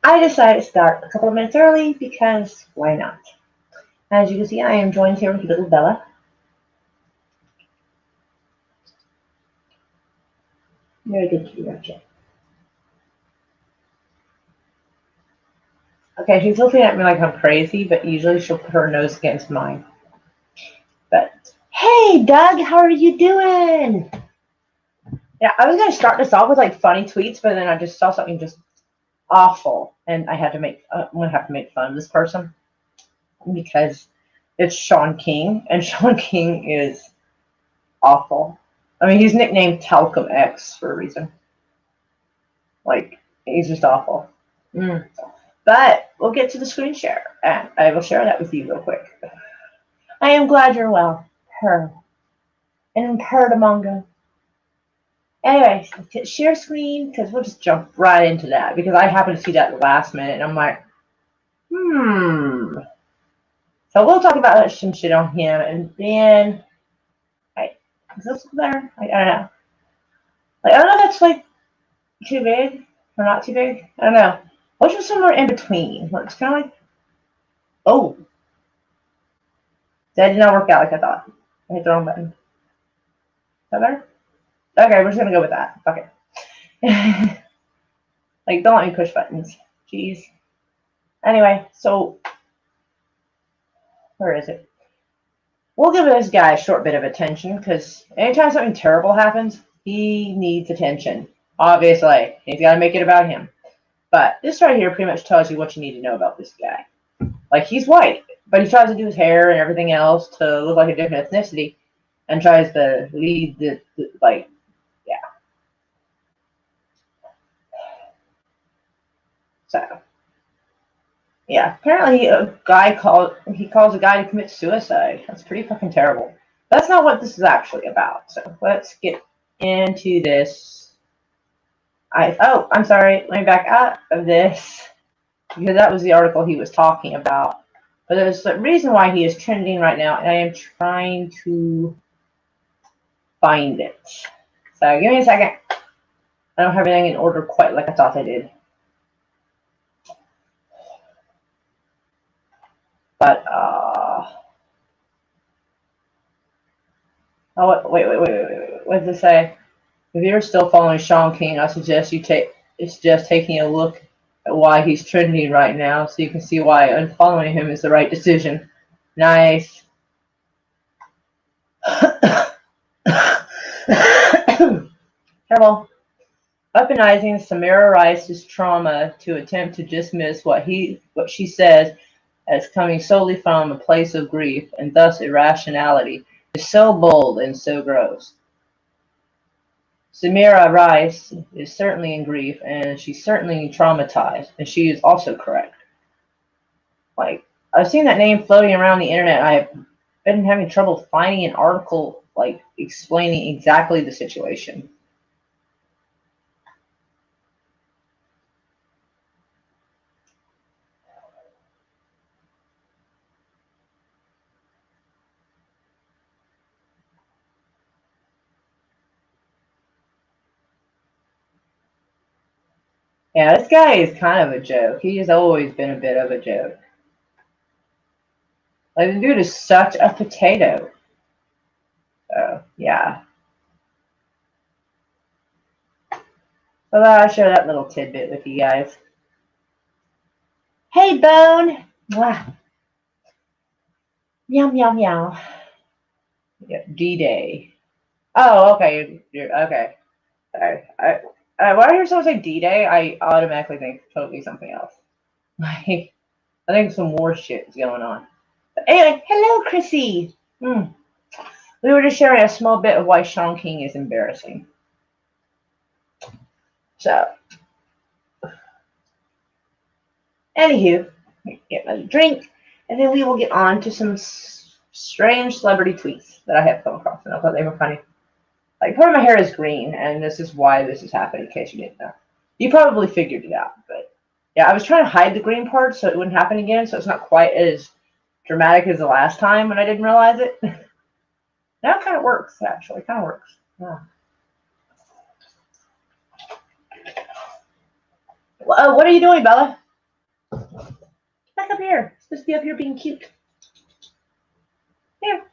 I decided to start a couple of minutes early because why not? As you can see, I am joined here with little Bella. Very good kitty, aren't you? Okay, she's looking at me like I'm crazy, but usually she'll put her nose against mine. But, hey, Doug, how are you doing? Yeah, I was going to start this off with like funny tweets, but then I just saw something just awful, and I had to I'm going to have to make fun of this person because it's Sean King, and Sean King is awful. I mean, he's nicknamed Talcum X for a reason. Like, he's just awful. But we'll get to the screen share, and I will share that with you real quick. I am glad you're well. Her. And her to Mongo. Anyway, share screen, because we'll just jump right into that, because I happened to see that at the last minute, and I'm like, So we'll talk about some shit on him, and then, is this better? I don't know. I don't know if that's like too big or not too big. I don't know. What's just somewhere in between? It's kind of like, oh, that did not work out like I thought. I hit the wrong button. Is that better? Okay, we're just gonna go with that. Fuck it. Like, don't let me push buttons. Jeez. Anyway, so where is it? We'll give this guy a short bit of attention because anytime something terrible happens, he needs attention. Obviously, he's got to make it about him. But this right here pretty much tells you what you need to know about this guy. Like, he's white, but he tries to do his hair and everything else to look like a different ethnicity and tries to lead the like, yeah. So, yeah, apparently he calls a guy to commit suicide. That's pretty fucking terrible. That's not what this is actually about. So let's get into this. I'm sorry. Let me back out of this because that was the article he was talking about. But there's a reason why he is trending right now, and I am trying to find it. So give me a second. I don't have everything in order quite like I thought I did. But oh wait. What does it say? If you're still following Sean King, I suggest taking a look at why he's trending right now, so you can see why unfollowing him is the right decision. Nice. Terrible. Weaponizing Samira Rice's trauma to attempt to dismiss what she says as coming solely from a place of grief and thus irrationality is so bold and so gross. Samira Rice is certainly in grief and she's certainly traumatized, and she is also correct. Like, I've seen that name floating around the internet. I've been having trouble finding an article like explaining exactly the situation. Yeah, this guy is kind of a joke. He has always been a bit of a joke. Like, the dude is such a potato. So, yeah. So I'll share that little tidbit with you guys. Hey, Bone! Mwah. Meow, meow, meow. Yeah, D-Day. Oh, okay. Okay. When I hear someone say D-Day, I automatically think totally something else. Like, I think some war shit is going on. But anyway, hello, Chrissy. We were just sharing a small bit of why Sean King is embarrassing. So, anywho, get my drink, and then we will get on to some strange celebrity tweets that I have come across, and I thought they were funny. Like, part of my hair is green, and this is why this is happening, in case you didn't know. You probably figured it out, but yeah, I was trying to hide the green part so it wouldn't happen again, so it's not quite as dramatic as the last time when I didn't realize it. Now it kind of works, actually. It kind of works. Yeah. What are you doing, Bella? here. It's supposed to be up here being cute. Here.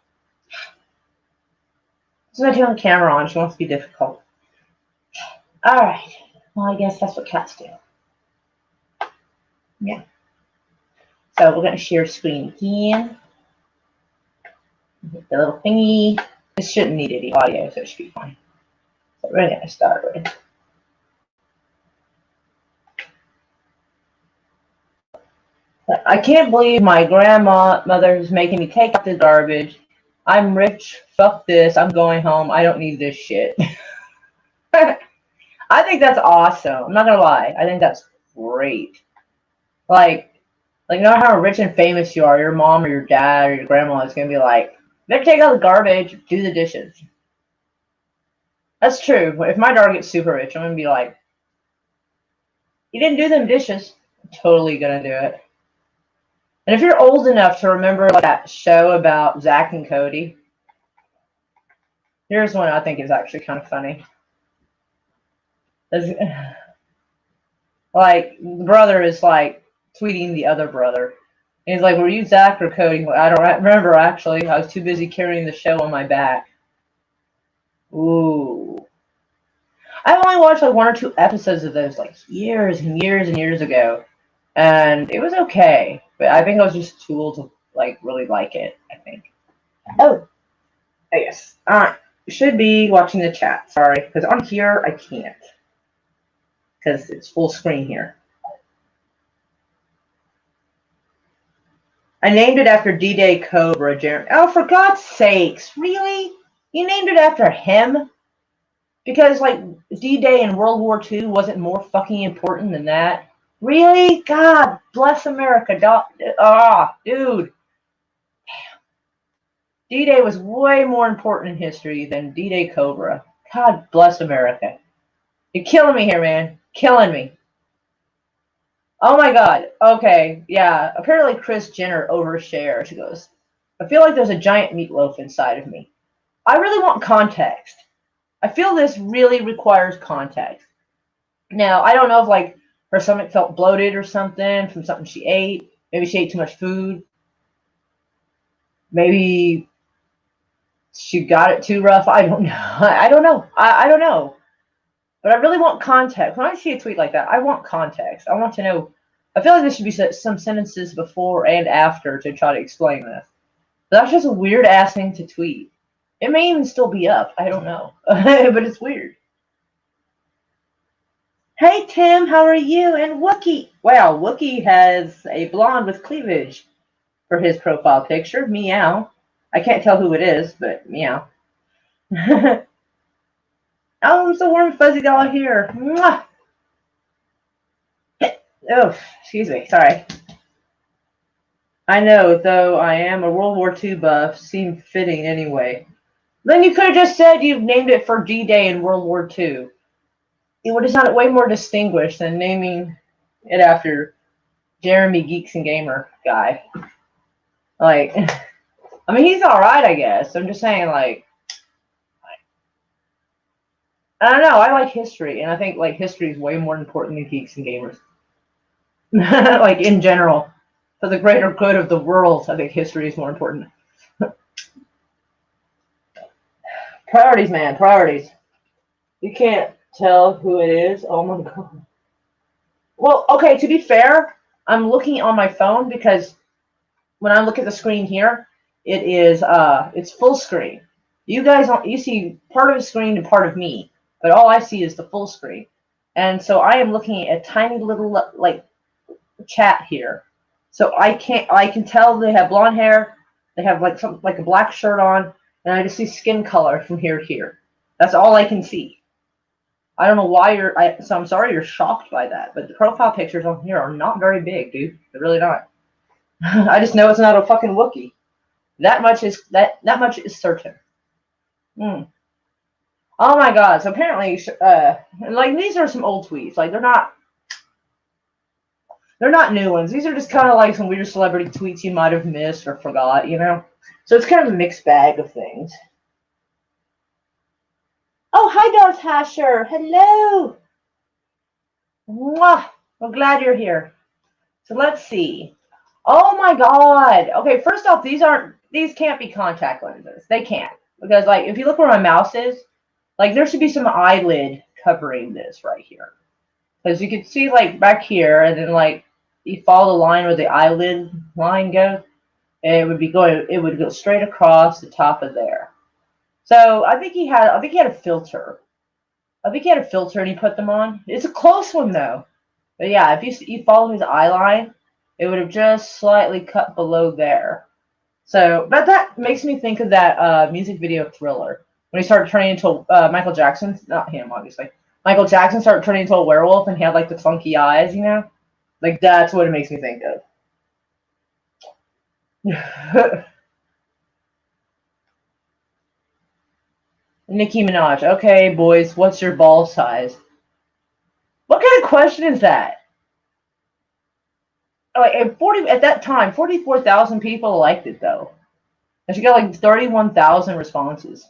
She's not doing the camera on. She wants to be difficult. All right. Well, I guess that's what cats do. Yeah. So we're going to share screen again. Hit the little thingy. This shouldn't need any audio, so it should be fine. So we're going to start with. I can't believe my grandmother is making me take out the garbage. I'm rich. Fuck this. I'm going home. I don't need this shit. I think that's awesome. I'm not gonna lie. I think that's great. Like no matter how rich and famous you are, your mom or your dad or your grandma is gonna be like, better take out the garbage, do the dishes. That's true. If my daughter gets super rich, I'm gonna be like, you didn't do them dishes. I'm totally gonna do it. And if you're old enough to remember that show about Zach and Cody, here's one I think is actually kind of funny. Like, the brother is like tweeting the other brother. And he's like, were you Zach or Cody? I don't remember, actually. I was too busy carrying the show on my back. Ooh. I've only watched like 1 or 2 episodes of those like years and years and years ago. And it was okay. But I think I was just too old to like really like it, I think. Oh, yes. Should be watching the chat. Sorry. Because on here, I can't. Because it's full screen here. I named it after D-Day Cobra, Jeremy. Oh, for God's sakes. Really? You named it after him? Because, like, D-Day in World War II wasn't more fucking important than that? Really? God bless America. Dude. D-Day was way more important in history than D-Day Cobra. God bless America. You're killing me here, man. Killing me. Oh my God. Okay. Yeah. Apparently Kris Jenner overshares. She goes, I feel like there's a giant meatloaf inside of me. I really want context. I feel this really requires context. Now, I don't know if like her stomach felt bloated or something from something she ate. Maybe she ate too much food. Maybe she got it too rough. I don't know. I don't know. I don't know. But I really want context. When I see a tweet like that, I want context. I want to know. I feel like there should be some sentences before and after to try to explain this. But that's just a weird ass thing to tweet. It may even still be up. I don't know. But it's weird. Hey, Tim. How are you? And Wookie. Wow, Wookie has a blonde with cleavage for his profile picture. Meow. I can't tell who it is, but meow. Oh, I'm so warm and fuzzy doll here. Mwah! Oh, excuse me. Sorry. I know, though I am a World War II buff, seemed fitting anyway. Then you could have just said you named it for D-Day in World War II. It would have sounded way more distinguished than naming it after Jeremy Geeks and Gamer guy. Like, I mean, he's alright, I guess. I'm just saying, like, I don't know. I like history, and I think, like, history is way more important than Geeks and Gamers. Like, in general. For the greater good of the world, I think history is more important. Priorities, man. Priorities. You can't tell who it is. Oh, my God. Well, okay, to be fair, I'm looking on my phone because when I look at the screen here, it is, it's full screen. You guys, you see part of the screen and part of me, but all I see is the full screen. And so I am looking at a tiny little, like, chat here. So I can tell they have blonde hair, they have like something like a black shirt on, and I just see skin color from here to here. That's all I can see. I don't know why so I'm sorry you're shocked by that, but the profile pictures on here are not very big, dude. They're really not. I just know it's not a fucking Wookiee. That much is certain. Oh my God. So apparently, like these are some old tweets. Like they're not new ones. These are just kind of like some weird celebrity tweets you might have missed or forgot, you know? So it's kind of a mixed bag of things. Oh, hi, Darth Hasher. Hello. Mwah. I'm glad you're here. So let's see. Oh my god. Okay, first off, these can't be contact lenses. They can't. Because like if you look where my mouse is, like there should be some eyelid covering this right here. Because you can see like back here and then like you follow the line where the eyelid line goes, and it would go straight across the top of there. So I think he had a filter. I think he had a filter and he put them on. It's a close one though. But yeah, if you follow his eye line, it would have just slightly cut below there. So, but that makes me think of that music video Thriller when he started turning into Michael Jackson. Not him, obviously. Michael Jackson started turning into a werewolf and he had like the funky eyes, you know? Like that's what it makes me think of. Nicki Minaj. Okay, boys, what's your ball size? What kind of question is that? Like at that time, 44,000 people liked it though. And she got like 31,000 responses.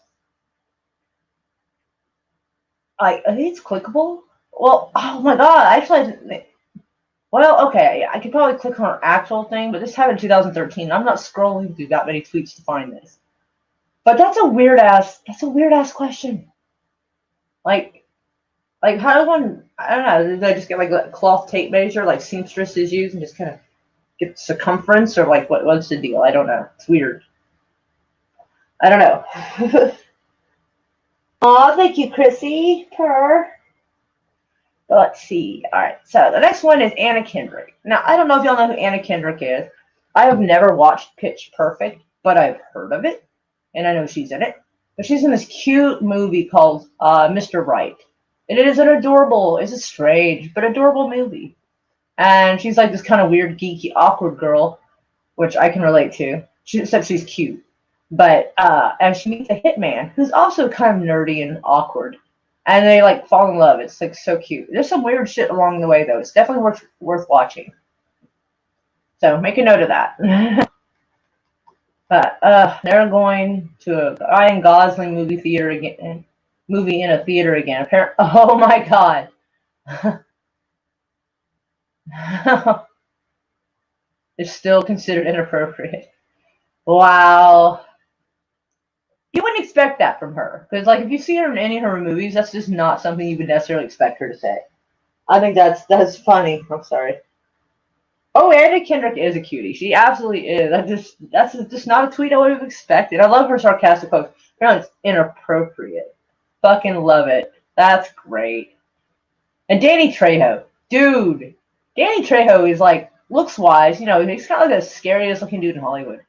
I think it's clickable. Well, oh my god, actually, well, okay, I could probably click on her actual thing, but this happened in 2013. I'm not scrolling through that many tweets to find this. But that's a weird ass question. Like, like how does one, I don't know, did they just get like a cloth tape measure like seamstresses use and just kind of get circumference or like what's the deal? I don't know. It's weird. I don't know. Aw, thank you, Chrissy. Purr. Let's see. All right. So the next one is Anna Kendrick. Now, I don't know if y'all know who Anna Kendrick is. I have never watched Pitch Perfect, but I've heard of it, and I know she's in it. But she's in this cute movie called Mr. Right. And it is an adorable, it's a strange, but adorable movie. And she's like this kind of weird, geeky, awkward girl, which I can relate to. Except she's cute. But and she meets a hitman who's also kind of nerdy and awkward, and they like fall in love. It's like so cute. There's some weird shit along the way though. It's definitely worth watching. So make a note of that. But they're going to a Ryan Gosling movie theater again. Movie in a theater again. Apparently, oh my god. It's still considered inappropriate. Wow. You wouldn't expect that from her because, like, if you see her in any of her movies, that's just not something you would necessarily expect her to say. I think that's funny. I'm sorry. Oh, Anna Kendrick is a cutie. She absolutely is. That's just not a tweet I would have expected. I love her sarcastic post. Apparently, it's inappropriate. Fucking love it. That's great. And Danny Trejo, dude. Danny Trejo is like looks wise. You know, he's kind of like the scariest looking dude in Hollywood.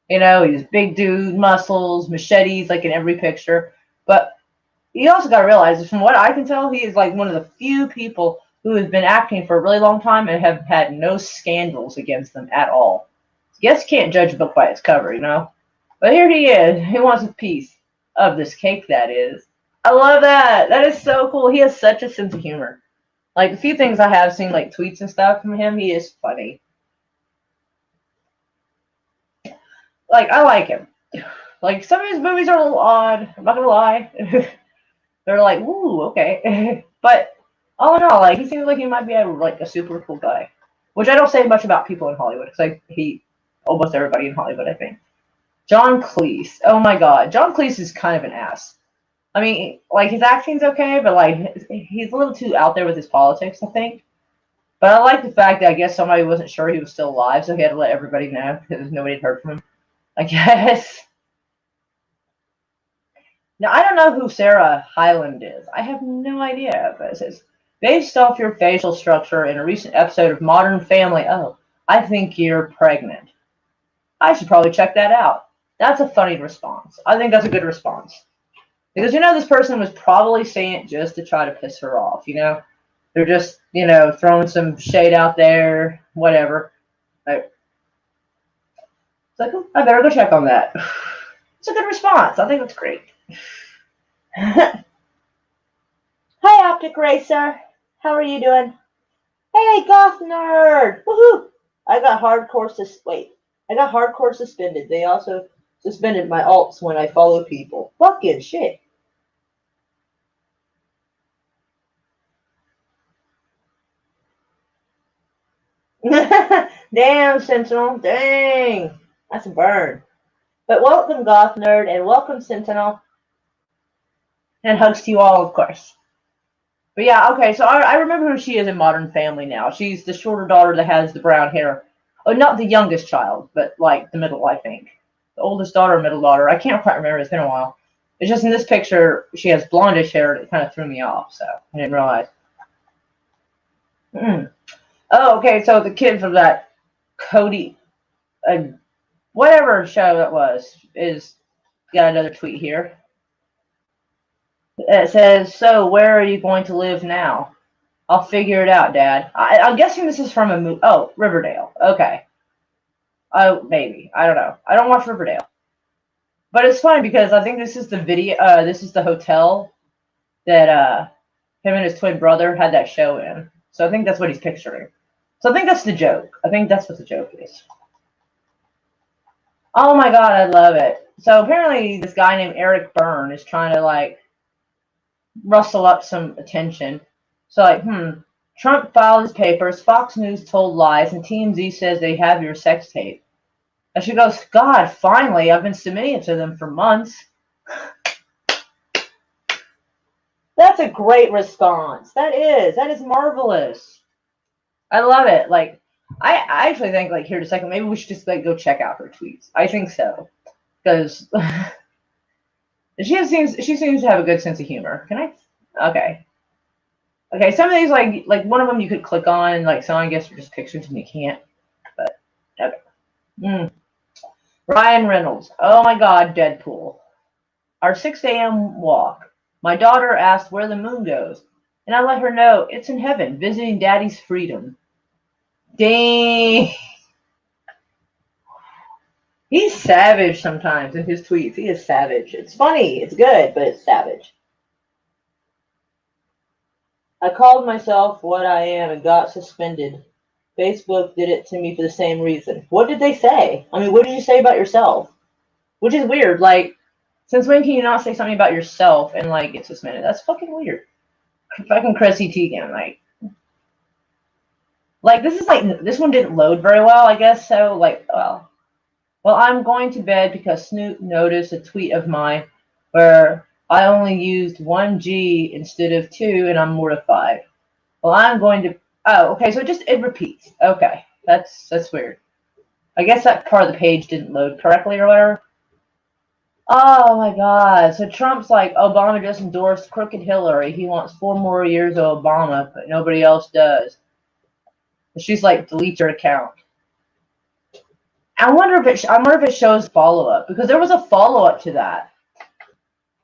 You know, he's a big dude, muscles, machetes, like in every picture. But you also got to realize, from what I can tell, he is like one of the few people who has been acting for a really long time and have had no scandals against them at all. Guess can't judge a book by its cover, you know? But here he is. He wants a piece of this cake, that is. I love that. That is so cool. He has such a sense of humor. Like, a few things I have seen, like tweets and stuff from him, he is funny. Like, I like him. Like, some of his movies are a little odd. I'm not gonna lie. They're like, ooh, okay. But all in all, like he seems like he might be like a super cool guy. Which I don't say much about people in Hollywood because I hate almost everybody in Hollywood. I think John Cleese. Oh my God, John Cleese is kind of an ass. I mean, like his acting's okay, but like he's a little too out there with his politics. I think. But I like the fact that I guess somebody wasn't sure he was still alive, so he had to let everybody know because nobody had heard from him. I guess. Now, I don't know who Sarah Hyland is. I have no idea. But it says, based off your facial structure in a recent episode of Modern Family. Oh, I think you're pregnant. I should probably check that out. That's a funny response. I think that's a good response. Because, you know, this person was probably saying it just to try to piss her off, you know? They're just, you know, throwing some shade out there, whatever. Like, it's like, oh, I better go check on that. It's a good response. I think that's great. Hi, Optic Racer. How are you doing? Hey, Goth Nerd. Woohoo! I got hardcore suspended. They also suspended my alts when I follow people. Fucking shit. Damn, Sentinel. Dang. That's a burn. But welcome, Goth Nerd, and welcome, Sentinel. And hugs to you all, of course. But yeah, okay, so I remember who she is in Modern Family now. She's the shorter daughter that has the brown hair. Oh, not the youngest child, but like the middle, I think. The oldest daughter, middle daughter. I can't quite remember. It's been a while. It's just in this picture, she has blondish hair that kind of threw me off, so I didn't realize. Oh, okay, so the kid from that Cody, whatever show that was, is got another tweet here. It says, "So where are you going to live now?" "I'll figure it out, Dad." I'm guessing this is from a movie. Oh, Riverdale. Okay. Oh, maybe. I don't know. I don't watch Riverdale. But it's funny because I think this is the video. This is the hotel that him and his twin brother had that show in. So I think that's what he's picturing. So I think that's the joke. I think that's what the joke is. Oh my god, I love it. So apparently this guy named Eric Byrne is trying to like rustle up some attention. So like, Trump filed his papers, Fox News told lies, and TMZ says they have your sex tape. And she goes, God, finally, I've been submitting it to them for months. That's a great response. That is marvelous. I love it. Like, I actually think, like, here in a second, maybe we should just, like, go check out her tweets. I think so. Because she seems to have a good sense of humor. Can I? Okay. Okay, some of these, like one of them you could click on, like, some I guess are just pictures and you can't. But, okay. Ryan Reynolds. Oh my god, Deadpool. Our 6 a.m. walk. My daughter asked where the moon goes, and I let her know it's in heaven, visiting Daddy's freedom. Dang. He's savage sometimes in his tweets. He is savage. It's funny. It's good, but it's savage. I called myself what I am and got suspended. Facebook did it to me for the same reason. What did they say? I mean, what did you say about yourself? Which is weird. Like, since when can you not say something about yourself and, like, get suspended? That's fucking weird. Fucking Chrissy Teigen, like this is like this one didn't load very well, I guess. So like, well, I'm going to bed because Snoop noticed a tweet of mine where I only used 1G instead of 2, and I'm mortified. Well, I'm going to. Oh, okay. So it repeats. Okay, that's weird. I guess that part of the page didn't load correctly or whatever. Oh my God. So Trump's like, Obama just endorsed crooked Hillary. He wants 4 more years of Obama, but nobody else does. And she's like, delete your account. I wonder if it shows follow up, because there was a follow up to that.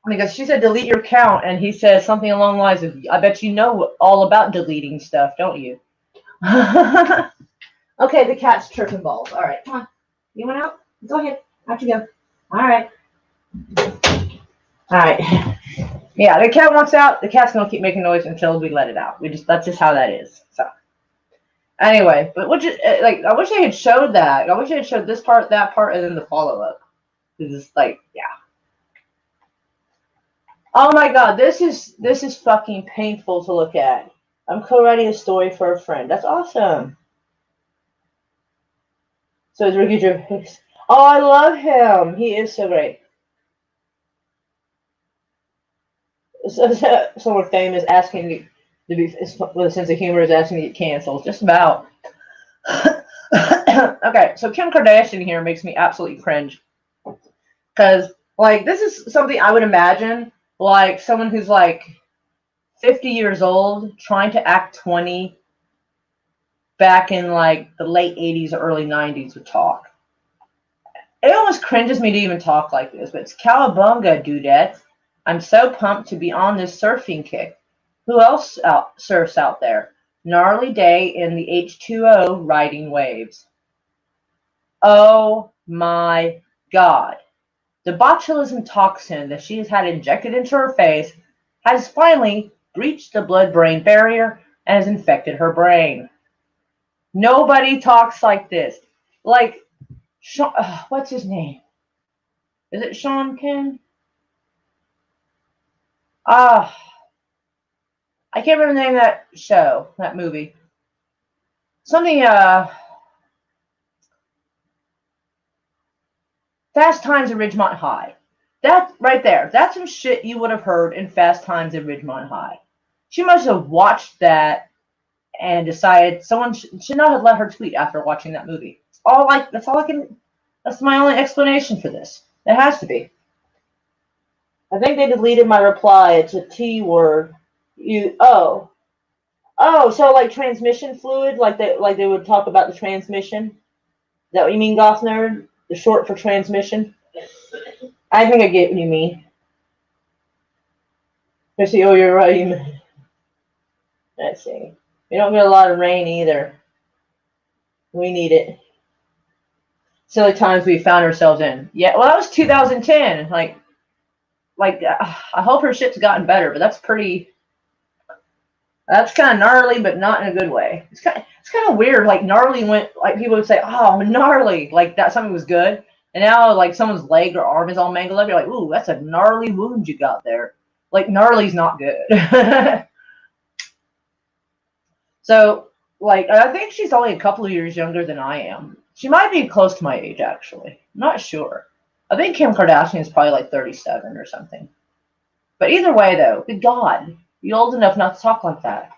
Because she said delete your account, and he says something along the lines of, I bet you know all about deleting stuff, don't you? Okay, the cat's chirping balls. All right, come on. You went out? Go ahead. Out you go. All right. All right. Yeah, the cat wants out. The cat's gonna keep making noise until we let it out. That's just how that is. So anyway, but like I wish they had showed that. I wish they had showed this part, that part, and then the follow up. It's like, yeah. Oh my God, this is fucking painful to look at. I'm co-writing a story for a friend. That's awesome. So it's Ricky Gervais. Oh, I love him. He is so great. Someone famous asking to be with a sense of humor is asking to get canceled. Just about. Okay, so Kim Kardashian here makes me absolutely cringe. Because, like, this is something I would imagine, like, someone who's, like, 50 years old trying to act 20 back in, like, the late 80s or early 90s would talk. It almost cringes me to even talk like this, but it's cowabunga, dudettes. I'm so pumped to be on this surfing kick. Who else surfs out there? Gnarly day in the H2O riding waves. Oh my God. The botulism toxin that she has had injected into her face has finally breached the blood-brain barrier and has infected her brain. Nobody talks like this. Like, what's his name? Is it Sean Penn? I can't remember the name of that show, that movie. Something, Fast Times at Ridgemont High. That right there, that's some shit you would have heard in Fast Times at Ridgemont High. She must have watched that and decided someone should not have let her tweet after watching that movie. That's all I can. That's my only explanation for this. It has to be. I think they deleted my reply. It's a T word. So like transmission fluid, like they would talk about the transmission. Is that what you mean, Goth Nerd? The short for transmission? I think I get what you mean. Especially, oh, you're right. Let's see. We don't get a lot of rain either. We need it. Silly times we found ourselves in. Yeah, well, that was 2010. I hope her shit's gotten better, but that's kind of gnarly, but not in a good way. It's kind of weird. Like gnarly went, like people would say, "Oh, gnarly," like that something was good, and now like someone's leg or arm is all mangled up. You're like, "Ooh, that's a gnarly wound you got there." Like gnarly's not good. So, like, I think she's only a couple of years younger than I am. She might be close to my age, actually. I'm not sure. I think Kim Kardashian is probably like 37 or something. But either way, though, good God, you old enough not to talk like that.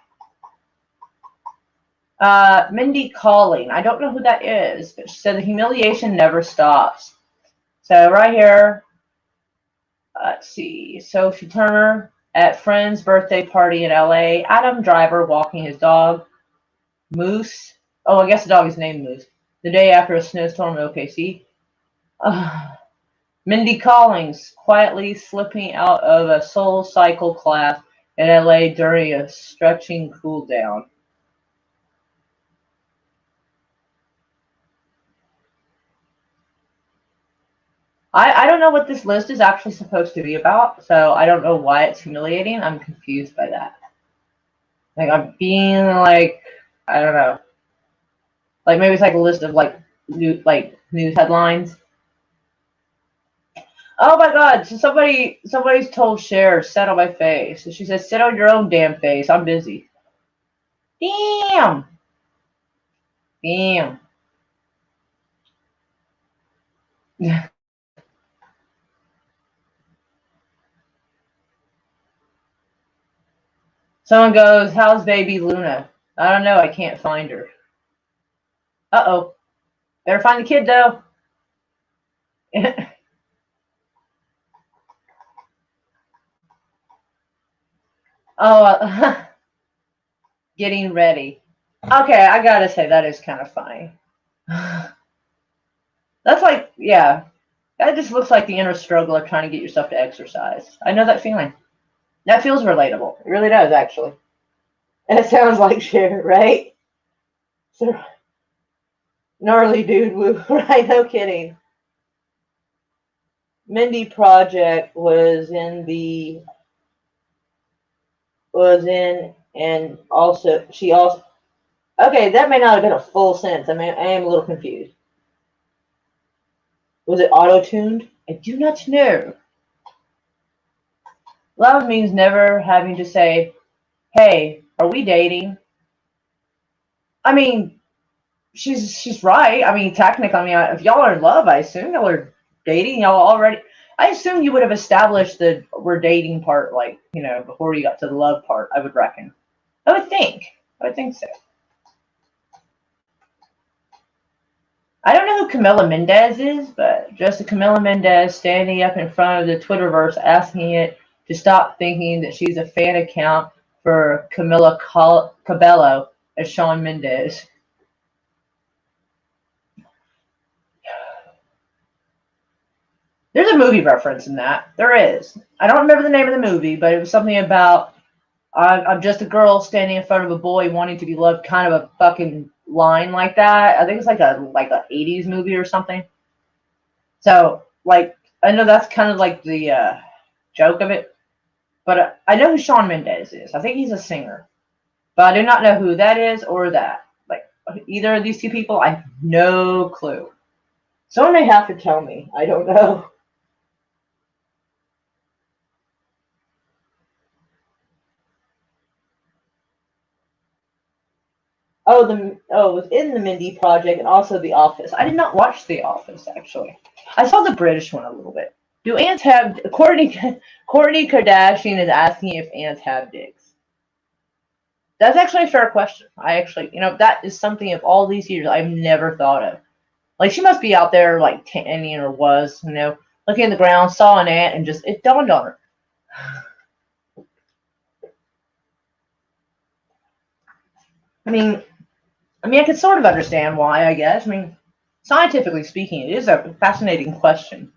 Mindy Kaling. I don't know who that is, but she said the humiliation never stops. So right here, let's see. Sophie Turner at friend's birthday party in LA. Adam Driver walking his dog. Moose. Oh, I guess the dog is named Moose. The day after a snowstorm in OKC. Mindy Collins quietly slipping out of a Soul Cycle class in LA during a stretching cool down. I don't know what this list is actually supposed to be about, so I don't know why it's humiliating. I'm confused by that. Like I'm being like, I don't know. Like maybe it's like a list of like news headlines. Oh my God! So somebody's told Cher sit on my face. So she says, "Sit on your own damn face. I'm busy." Damn. Damn. Someone goes, "How's baby Luna?" I don't know. I can't find her. Uh-oh. Better find the kid though. Oh, getting ready. Okay, I gotta say that is kind of funny. That's like, yeah, that just looks like the inner struggle of trying to get yourself to exercise. I know that feeling. That feels relatable. It really does, actually. And it sounds like Cher, right? So, gnarly dude, woo, right? No kidding. Mindy Project was and also she also. Okay, that may not have been a full sentence. I mean, I am a little confused. Was it auto-tuned? I do not know. Love means never having to say, "Hey, are we dating?" I mean, she's right. I mean, technically, I mean, if y'all are in love, I assume y'all are dating. Y'all already. I assume you would have established the we're dating part, like before you got to the love part. I would reckon. I would think. I would think so. I don't know who Camila Mendez is, but just a Camila Mendez standing up in front of the Twitterverse asking it to stop thinking that she's a fan account for Camila Cabello as Shawn Mendes. There's a movie reference in that. There is. I don't remember the name of the movie, but it was something about I'm just a girl standing in front of a boy wanting to be loved, kind of a fucking line like that. I think it's like a 80s movie or something. So like I know that's kind of like the joke of it, but I know who Shawn Mendes is. I think he's a singer, but I do not know who that is or that. Like either of these two people, I have no clue. Someone may have to tell me. I don't know. It was in the Mindy Project and also The Office. I did not watch The Office actually. I saw the British one a little bit. Do ants have Courtney Kardashian is asking if ants have dicks. That's actually a fair question. I actually, that is something of all these years I've never thought of. Like, she must be out there, like, tanning or was, looking at the ground, saw an ant, and just, it dawned on her. I mean, I could sort of understand why, I guess. Scientifically speaking, it is a fascinating question.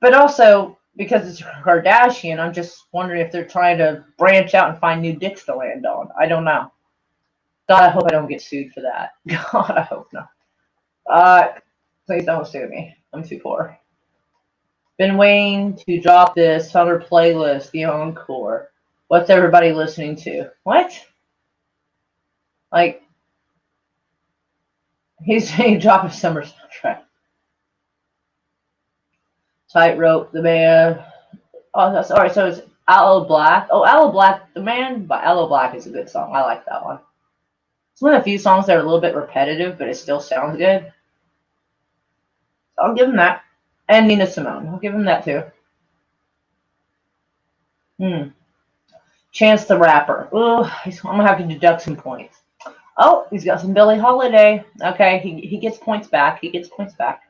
But also, because it's Kardashian, I'm just wondering if they're trying to branch out and find new dicks to land on. I don't know. God, I hope I don't get sued for that. God, I hope not. Please don't sue me. I'm too poor. Been waiting to drop this on her playlist, the encore. What's everybody listening to? What? Like, he's saying drop a summer soundtrack. Tightrope, the man. Oh, that's alright. So it's Aloe Black. Oh, Aloe Black, the man by Aloe Black is a good song. I like that one. It's one of the few songs that are a little bit repetitive, but it still sounds good. So I'll give him that. And Nina Simone. I'll give him that too. Chance the Rapper. Ugh, I'm gonna have to deduct some points. Oh, he's got some Billie Holiday. Okay, he gets points back. He gets points back.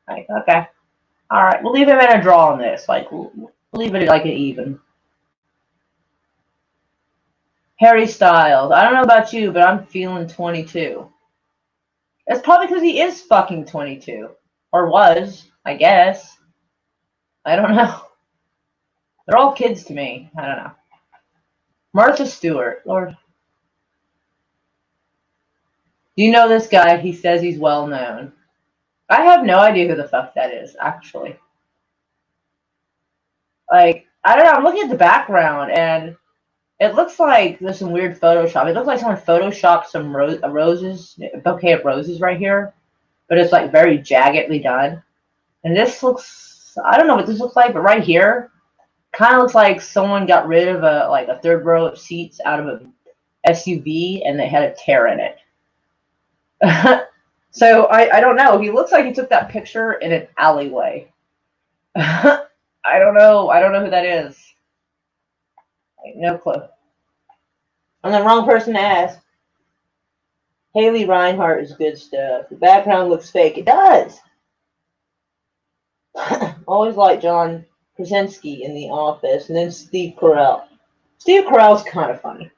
Right, okay. All right, we'll leave him in a draw on this. Like, we'll leave it like an even. Harry Styles. I don't know about you, but I'm feeling 22. It's probably because he is fucking 22. Or was, I guess. I don't know. They're all kids to me. I don't know. Martha Stewart. Lord. Do you know this guy? He says he's well known. I have no idea who the fuck that is, actually. Like, I don't know. I'm looking at the background, and it looks like there's some weird Photoshop. It looks like someone photoshopped some roses, a bouquet of roses right here, but it's like very jaggedly done. And this looks, I don't know what this looks like, but right here, kind of looks like someone got rid of a third row of seats out of a SUV, and they had a tear in it. So I don't know. He looks like he took that picture in an alleyway. I don't know. I don't know who that is. No clue. I'm the wrong person to ask. Haley Reinhart is good stuff. The background looks fake. It does. Always like John Krasinski in The Office, and then Steve Carell. Steve Carell's kind of funny.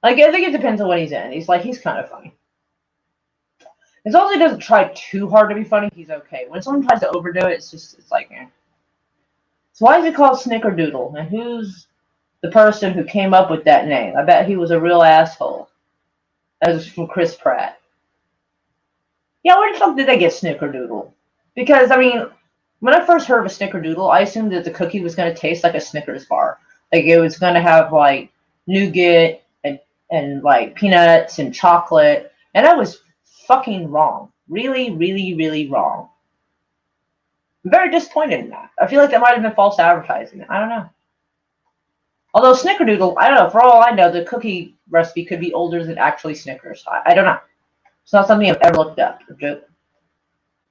Like, I think it depends on what he's in. He's kind of funny. As long as he doesn't try too hard to be funny, he's okay. When someone tries to overdo it, it's like, eh. So why is it called Snickerdoodle? And who's the person who came up with that name? I bet he was a real asshole. That was from Chris Pratt. Yeah, where the fuck did they get Snickerdoodle? Because, when I first heard of a Snickerdoodle, I assumed that the cookie was going to taste like a Snickers bar. Like, it was going to have, like, nougat and like, peanuts and chocolate. And I was fucking wrong. Really, really, really wrong. I'm very disappointed in that. I feel like that might have been false advertising. I don't know. Although Snickerdoodle, I don't know. For all I know, the cookie recipe could be older than actually Snickers. I don't know. It's not something I've ever looked up.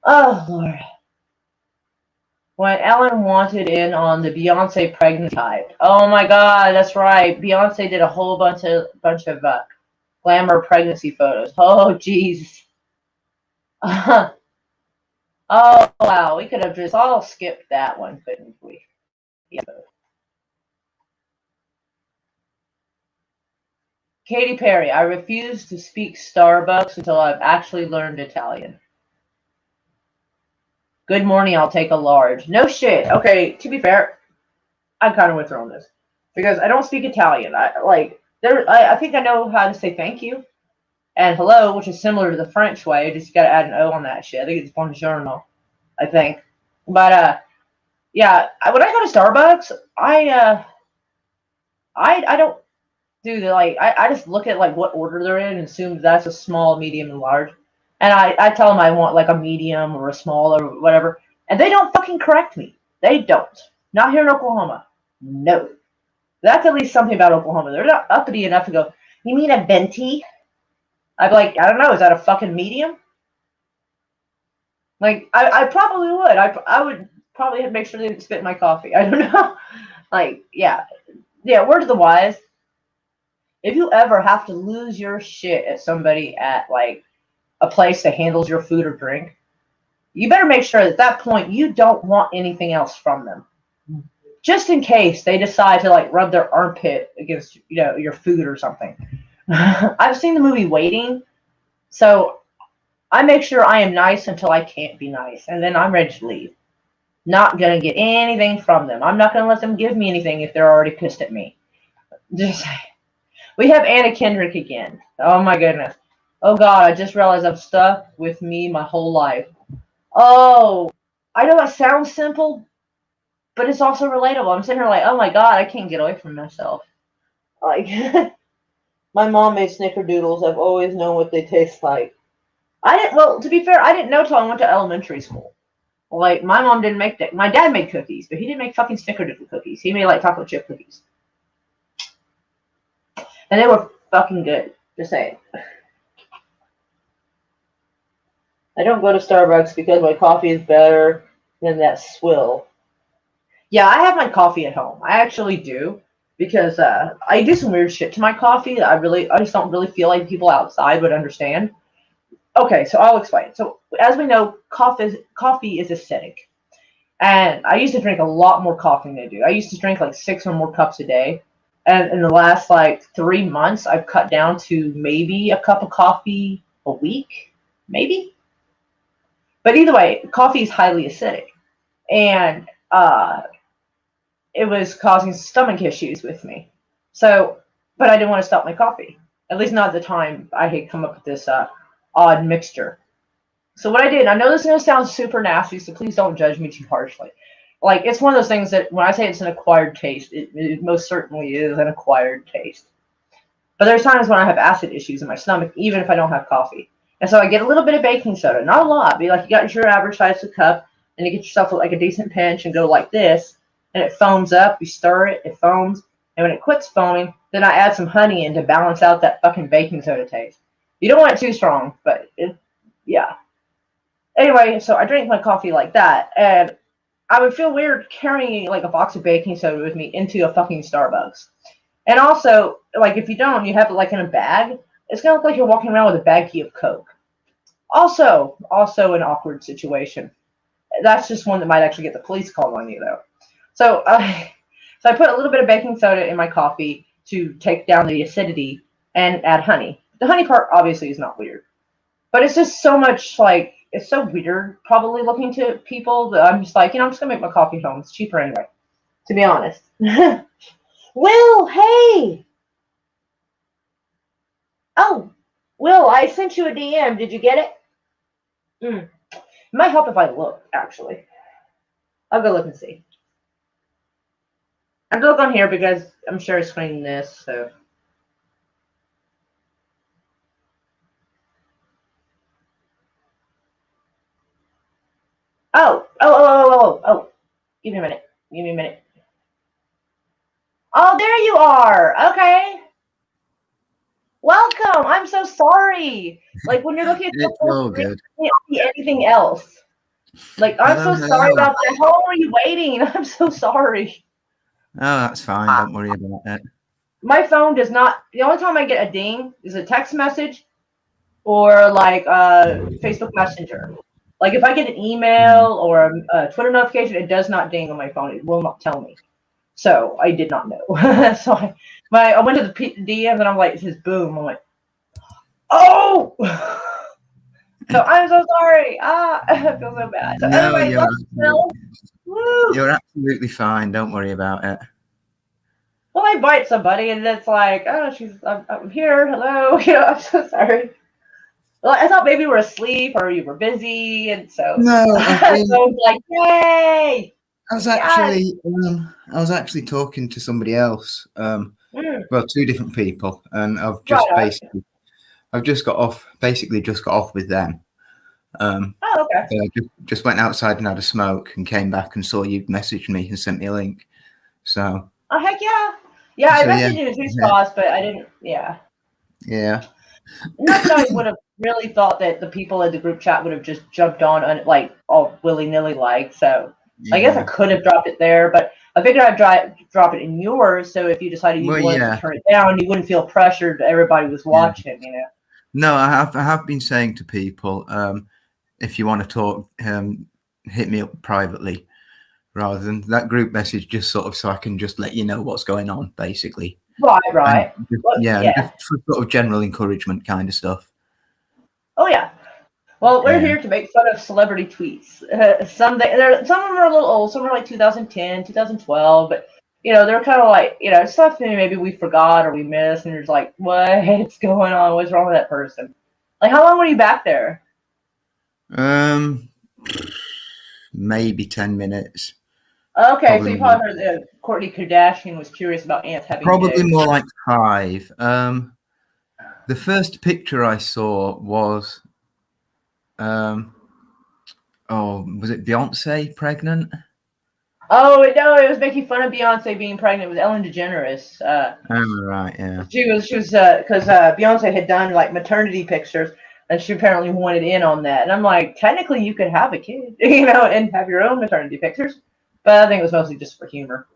Oh, Lord. When Ellen wanted in on the Beyonce pregnancy hype. Oh my God, that's right. Beyonce did a whole bunch of glamour pregnancy photos. Oh, jeez. Oh, wow. We could have just all skipped that one, couldn't we? Yeah. Katy Perry, I refuse to speak Starbucks until I've actually learned Italian. Good morning, I'll take a large. No shit. Okay, to be fair, I'm kind of with her on this. Because I don't speak Italian. I think I know how to say thank you and hello, which is similar to the French way. Just gotta add an O on that shit. I think it's buongiorno, I think. But yeah, when I go to Starbucks, I don't do the I just look at like what order they're in and assume that's a small, medium, and large. And I tell them I want like a medium or a small or whatever, and they don't fucking correct me. They don't. Not here in Oklahoma. No. That's at least something about Oklahoma. They're not uppity enough to go, you mean a venti? I'd be like, I don't know, is that a fucking medium? Like, I probably would. I would probably make sure they didn't spit in my coffee. I don't know. Like, yeah. Yeah, word to the wise. If you ever have to lose your shit at somebody at, like, a place that handles your food or drink, you better make sure at that point you don't want anything else from them. Just in case they decide to, like, rub their armpit against, your food or something. I've seen the movie Waiting, so I make sure I am nice until I can't be nice, and then I'm ready to leave. Not gonna get anything from them. I'm not gonna let them give me anything if they're already pissed at me. Just we have Anna Kendrick again. Oh my goodness. Oh God, I just realized I'm stuck with me my whole life. Oh, I know it sounds simple, but it's also relatable. I'm sitting here like, oh my God, I can't get away from myself. Like, my mom made snickerdoodles. I've always known what they taste like. I didn't. Well, to be fair, I didn't know till I went to elementary school. Like, my mom didn't make that. My dad made cookies, but he didn't make fucking snickerdoodle cookies. He made, like, chocolate chip cookies, and they were fucking good. Just saying. I don't go to Starbucks because my coffee is better than that swill. Yeah, I have my coffee at home. I actually do, because I do some weird shit to my coffee that I just don't really feel like people outside would understand. Okay, so I'll explain. So as we know, coffee is acidic, and I used to drink a lot more coffee than I do. I used to drink like 6 or more cups a day, and in the last like 3 months, I've cut down to maybe a cup of coffee a week, maybe. But either way, coffee is highly acidic, and it was causing stomach issues with me. So, but I didn't want to stop my coffee. At least not at the time. I had come up with this odd mixture. So what I did, I know this is going to sound super nasty, so please don't judge me too harshly. Like, it's one of those things that when I say it's an acquired taste, it most certainly is an acquired taste. But there's times when I have acid issues in my stomach, even if I don't have coffee. And so I get a little bit of baking soda, not a lot. Be like, you got your average size of cup, and you get yourself like a decent pinch and go like this, and it foams up. You stir it, it foams, and when it quits foaming, then I add some honey in to balance out that fucking baking soda taste. You don't want it too strong, but yeah. Anyway, so I drink my coffee like that, and I would feel weird carrying like a box of baking soda with me into a fucking Starbucks. And also, like, if you don't, you have it like in a bag, it's gonna look like you're walking around with a baggie of Coke. Also an awkward situation. That's just one that might actually get the police called on you, though. So, so I put a little bit of baking soda in my coffee to take down the acidity and add honey. The honey part obviously is not weird, but it's just so much like it's so weird, probably looking to people that I'm just like, I'm just gonna make my coffee at home. It's cheaper anyway, to be honest. Will, hey. Oh, Will, I sent you a DM. Did you get it? It might help if I look, actually. I'll go look and see. I'm gonna look on here because I'm share screening this, so. Oh. Give me a minute. Oh, there you are. Okay. Welcome. I'm so sorry. Like, when you're looking at the It's all good. you can't see anything else. Like, I'm so sorry about that. How long were you waiting? I'm so sorry. Oh, that's fine. Don't worry about it. My phone does not. The only time I get a ding is a text message or like Facebook Messenger. Like, if I get an email or a Twitter notification, it does not ding on my phone. It will not tell me. So I did not know. So I went to the DMs and I'm like, it says boom. I'm like, oh. So I'm so sorry. I feel so bad. So No, anyway, you're absolutely fine. Don't worry about it. Well, I invite somebody and it's like, oh, I'm here. Hello. I'm so sorry. Well, I thought maybe you were asleep or you were busy, and so No, so I was like, yay! I was actually talking to somebody else. Well, two different people, and I've just got off with them. Oh, okay. So I just went outside and had a smoke and came back and saw you messaged me and sent me a link. So. Oh, heck yeah. Yeah, I messaged you in two spots, but I didn't, yeah. Yeah. not that I would have really thought that the people in the group chat would have just jumped on like all willy nilly like. So I guess I Yeah. could have dropped it there, but I figured I'd drop it in yours. So if you decided you Well, wanted to yeah. turn it down, you wouldn't feel pressured. Everybody was Yeah. watching, you know. No, I have been saying to people, if you want to talk, hit me up privately, rather than that group message, just sort of so I can just let you know what's going on, basically. Right. Just, Well, yeah, just for sort of general encouragement kind of stuff. Oh yeah. Well, we're Yeah. here to make fun of celebrity tweets. Some of them are a little old. Some are like 2010, 2012, but they're kind of like stuff that maybe we forgot or we missed, and you're just like, what's going on? What's wrong with that person? Like, how long were you back there? Maybe 10 minutes. Okay, so you probably heard that Kourtney Kardashian was curious about ants having Probably dicks. more like 5. The first picture I saw was, was it Beyonce pregnant? Oh no, it was making fun of Beyonce being pregnant with Ellen DeGeneres. Right, yeah. She was because Beyonce had done like maternity pictures, and she apparently wanted in on that. And I'm like, technically, you could have a kid, and have your own maternity pictures. But I think it was mostly just for humor.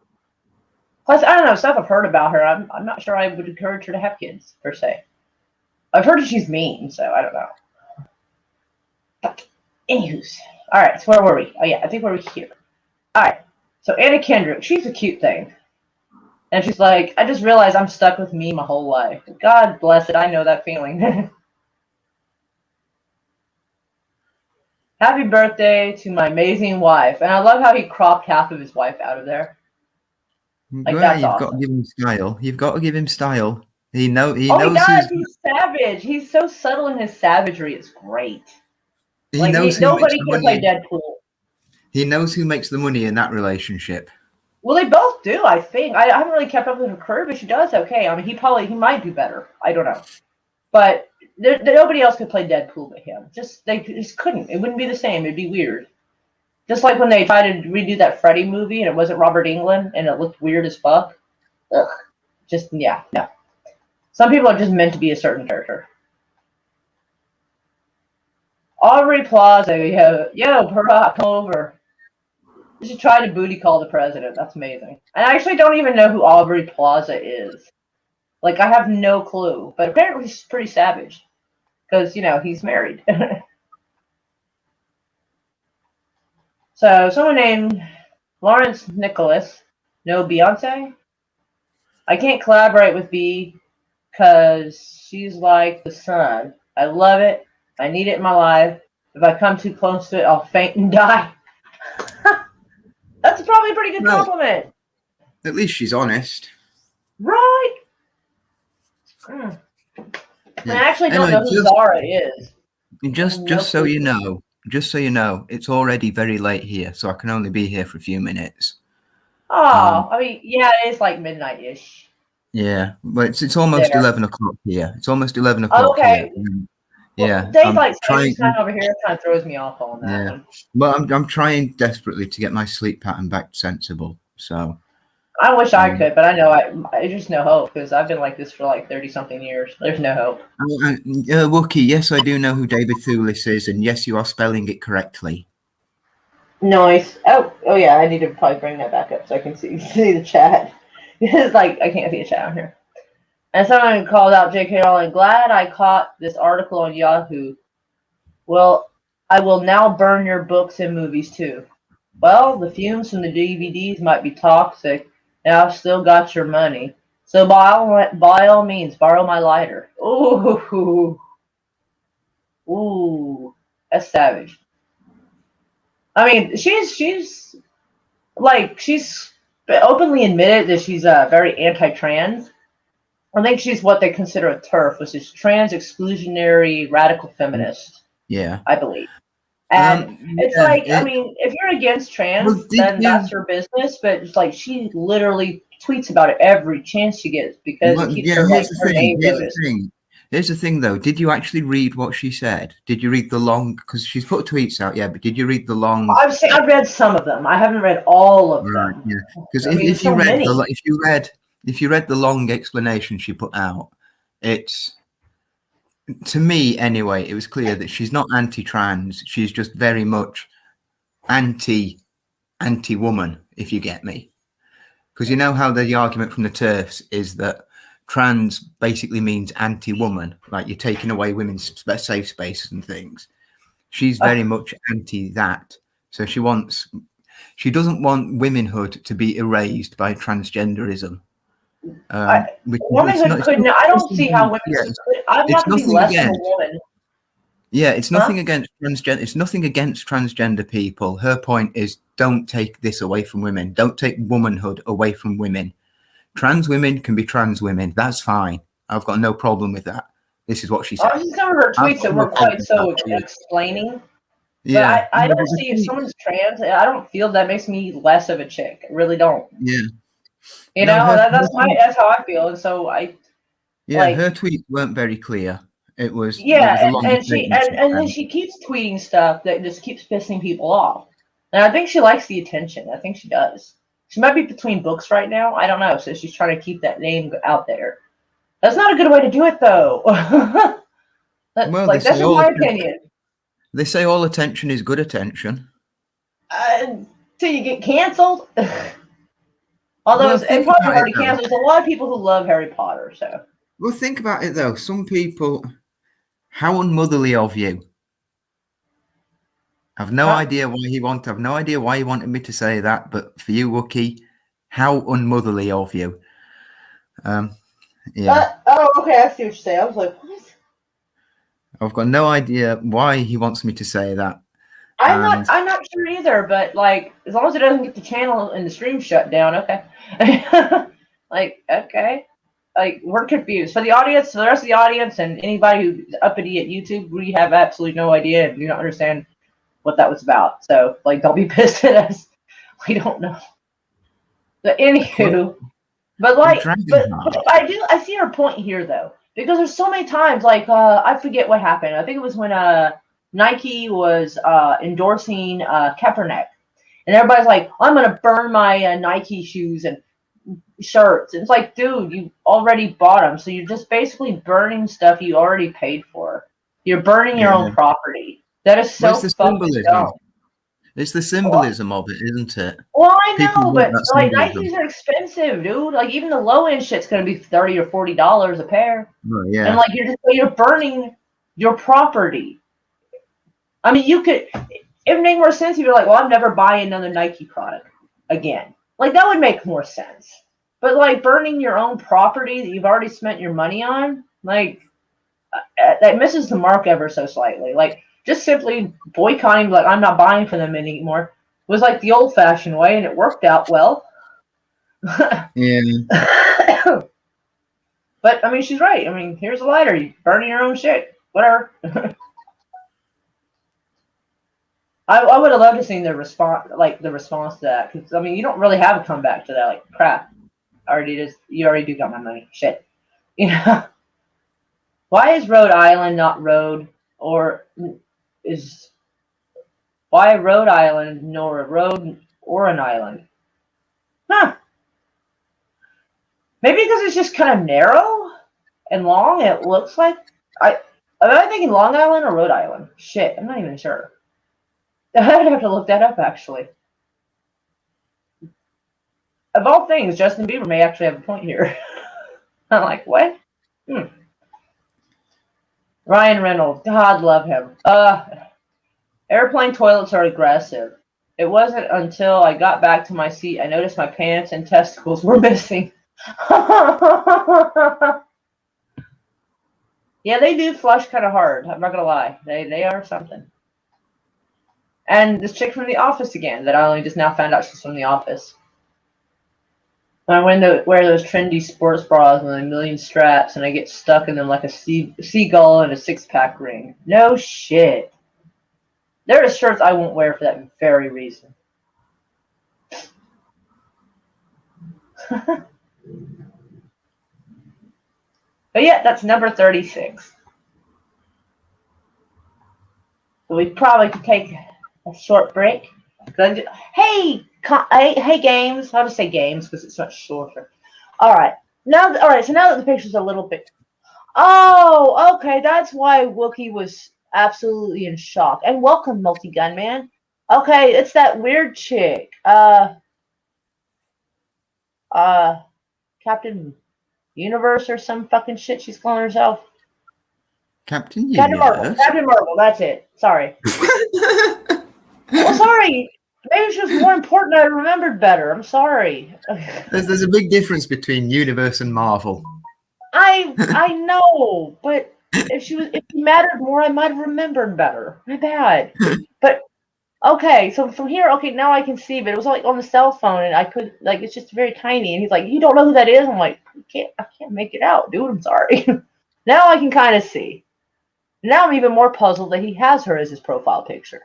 Plus, I don't know, stuff I've heard about her. I'm not sure I would encourage her to have kids per se. I've heard that she's mean, so I don't know. But anywho's, all right. So where were we? Oh yeah, I think we're here. All right. So Anna Kendrick, she's a cute thing. And she's like, I just realized I'm stuck with me my whole life. God bless it. I know that feeling. Happy birthday to my amazing wife. And I love how he cropped half of his wife out of there. Like, Well, that's you've awesome. got to give him style. You've got to give him style. He knows. He does. He's savage. He's so subtle in his savagery. It's great. He knows who nobody makes the can play money. Deadpool. He knows who makes the money in that relationship. Well, they both do, I think. I haven't really kept up with her career, but she does okay. I mean, he might do better. I don't know. But nobody else could play Deadpool but him. They just couldn't. It wouldn't be the same. It'd be weird. Just like when they tried to redo that Freddy movie and it wasn't Robert Englund and it looked weird as fuck. Ugh. No. Some people are just meant to be a certain character. Aubrey Plaza, yo, Barack, come over. You should try to booty call the president. That's amazing. I actually don't even know who Aubrey Plaza is. Like, I have no clue. But apparently he's pretty savage. Because, he's married. So, someone named Lawrence Nicholas. No Beyonce? I can't collaborate with B because she's like the sun. I love it. I need it in my life. If I come too close to it, I'll faint and die. That's probably a pretty good compliment. At least she's honest. Right. Yeah. I actually don't know who Zara is. Just so you know, it's already very late here, so I can only be here for a few minutes. Oh, I mean, yeah, it's like midnight-ish. Yeah, but it's almost 11 o'clock here. It's almost 11 o'clock here. Yeah. Daylight savings time over here kind of throws me off on that one. Well, I'm trying desperately to get my sleep pattern back sensible. So I wish I could, but I know I just no hope because I've been like this for like 30-something years. There's no hope. Wookie, yes, I do know who David Thewlis is, and yes, you are spelling it correctly. Nice. Oh yeah, I need to probably bring that back up so I can see the chat. It's like I can't see a chat on here. And someone called out J.K. Rowling, glad I caught this article on Yahoo. Well, I will now burn your books and movies too. Well, the fumes from the DVDs might be toxic, and I've still got your money. So by all means, borrow my lighter. Ooh, that's savage. I mean, she's openly admitted that she's very anti-trans. I think she's what they consider a TERF, which is trans exclusionary radical feminist. Yeah, I believe. And I mean, if you're against trans, then that's your business. But it's like she literally tweets about it every chance she gets because it keeps her name. Here's the thing, though. Did you actually read what she said? Did you read the long? Because she's put tweets out, yeah. But did you read the long? I've read some of them. I haven't read all of them. Yeah, because if you read the long explanation she put out, it's to me anyway, it was clear that she's not anti-trans. She's just very much anti-woman, if you get me. Because you know how the argument from the TERFs is that trans basically means anti-woman, like you're taking away women's safe spaces and things. She's very much anti that. So she doesn't want womanhood to be erased by transgenderism. Womanhood couldn't. I don't see how women could. I'd have to be less of a woman. Yeah, it's nothing against transgender. It's nothing against transgender people. Her point is, don't take this away from women. Don't take womanhood away from women. Trans women can be trans women. That's fine. I've got no problem with that. This is what she said. Oh, some of her tweets that were quite so explaining. Yeah, but I don't see if someone's trans. I don't feel that makes me less of a chick. I really don't. Yeah. You know, that's how I feel, and so I. Yeah, like, her tweets weren't very clear. It was and then she keeps tweeting stuff that just keeps pissing people off, and I think she likes the attention. I think she does. She might be between books right now. I don't know. So she's trying to keep that name out there. That's not a good way to do it, though. That's just my opinion. They say all attention is good attention. Till you get canceled. Although it's probably already canceled. There's a lot of people who love Harry Potter. So. Well, think about it though. Some people, how unmotherly of you. I've no idea why he wanted. I've no idea why he wanted me to say that. But for you, Wookie, how unmotherly of you. Yeah. Okay. I see what you're saying. I was like, what? I've got no idea why he wants me to say that. I'm not sure either, but like as long as it doesn't get the channel and the stream shut down, okay. Okay. Like we're confused. For the audience, for the rest of the audience and anybody who's uppity at YouTube, we have absolutely no idea and do not understand what that was about. So like don't be pissed at us. We don't know. But anywho, but I see her point here though. Because there's so many times, like, I forget what happened. I think it was when Nike was endorsing Kaepernick. And everybody's like, I'm going to burn my Nike shoes and shirts. And it's like, dude, you already bought them. So you're just basically burning stuff you already paid for. You're burning your own property. That is so fucking dumb. It's the symbolism of it, isn't it? Well, I know, but like Nikes are expensive, dude. Like even the low end shit's gonna be $30 or $40 a pair. Oh, yeah. And like you're burning your property. I mean, you could. It would make more sense if you're like, well, I'm never buying another Nike product again. Like that would make more sense. But like burning your own property that you've already spent your money on, like that misses the mark ever so slightly. Like. Just simply boycotting, like I'm not buying from them anymore, was like the old-fashioned way, and it worked out well. Yeah. But I mean, she's right. I mean, here's a lighter. You burning your own shit. Whatever. I would have loved to see the response to that, because I mean, you don't really have a comeback to that. Like, crap, you already do got my money. Shit. You know. Why is Rhode Island not road or? Why Rhode Island nor a road or an island? Huh. Maybe because it's just kind of narrow and long. It looks like am I thinking Long Island or Rhode Island? Shit, I'm not even sure. I'd have to look that up actually. Of all things, Justin Bieber may actually have a point here. I'm like, what? Ryan Reynolds, God love him. Airplane toilets are aggressive. It wasn't until I got back to my seat I noticed my pants and testicles were missing. Yeah, they do flush kind of hard. I'm not gonna lie. They are something. And this chick from The Office again that I only just now found out she's from The Office. I wear those trendy sports bras with a million straps, and I get stuck in them like a seagull in a six-pack ring. No shit. There are shirts I won't wear for that very reason. But yeah, that's number 36. So we probably could take a short break. Hey, games. I'll just say games because it's much shorter. All right. So now that the picture's a little bit. Oh, okay. That's why Wookie was absolutely in shock. And welcome, Multi Gunman. Okay, it's that weird chick. Uh, Captain Universe or some fucking shit she's calling herself. Captain Captain Marvel. Universe. Captain Marvel. That's it. Sorry. Well, sorry. Maybe she was more important. I remembered better. I'm sorry. There's a big difference between Universe and Marvel. I know, but if she mattered more, I might have remembered better. My bad. But okay, so from here, okay, now I can see, but it was like on the cell phone, and I could like it's just very tiny. And he's like, "You don't know who that is?" I'm like, I can't make it out, dude. I'm sorry. Now I can kind of see. Now I'm even more puzzled that he has her as his profile picture.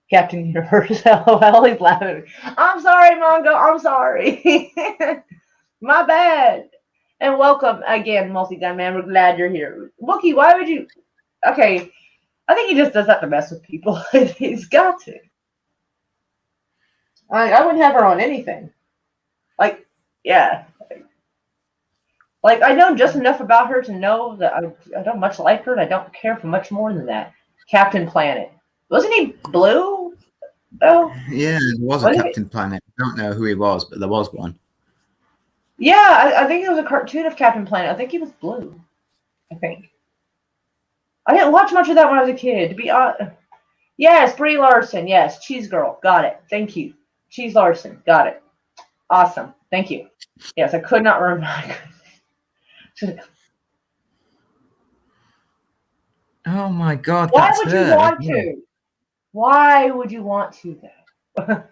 Captain Universe. LOL. He's laughing. I'm sorry, Mongo. I'm sorry. My bad. And welcome again, Multi Gun Man. We're glad you're here. Wookie, why would you? Okay, I think he just does that to mess with people. He's got to. I wouldn't have her on anything. Like, yeah. Like, I know just enough about her to know that I don't much like her, and I don't care for much more than that. Captain Planet. Wasn't he blue, though? Yeah, there was a Captain Planet. I don't know who he was, but there was one. Yeah, I think it was a cartoon of Captain Planet. I think he was blue. I think. I didn't watch much of that when I was a kid. To be honest. Yes, Brie Larson. Yes, Cheese Girl. Got it. Thank you. Cheese Larson. Got it. Awesome. Thank you. Yes, I could not remember. Oh my God, Why that's would you her. want to? Why would you want to then?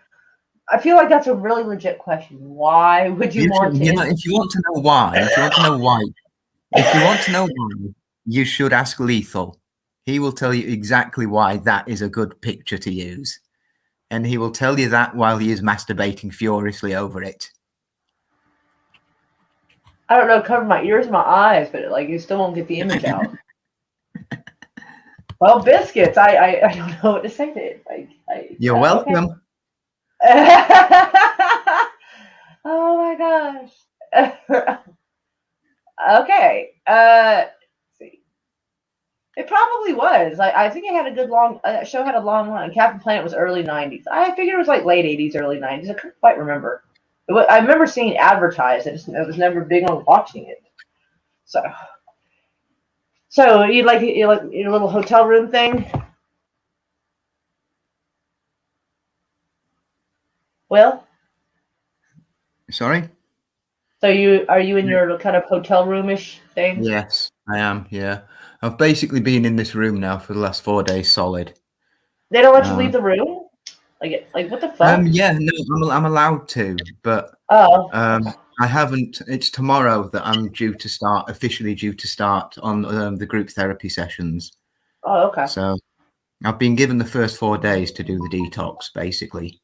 I feel like that's a really legit question. Why would you want to? You know, if you want to know why, if you want to know why, you should ask Lethal. He will tell you exactly why that is a good picture to use. And he will tell you that while he is masturbating furiously over it. I don't know, cover my ears and my eyes, but like you still won't get the image out. Well, biscuits. I don't know what to say to it. You're welcome. Okay. Oh my gosh. Okay. Let's see. It probably was. I think it had a good long. Show had a long run. Captain Planet was early '90s. I figured it was like late '80s, early '90s. I couldn't quite remember. I remember seeing it advertised. I was never big on watching it. So you like your little hotel room thing? Will? Sorry? So are you in your kind of hotel roomish thing? Yes, I am. Yeah. I've basically been in this room now for the last 4 days solid. They don't let you leave the room? Like what the fuck? Yeah, no, I'm allowed to, but I haven't. It's tomorrow that I'm officially due to start on the group therapy sessions. Oh, okay. So I've been given the first 4 days to do the detox, basically.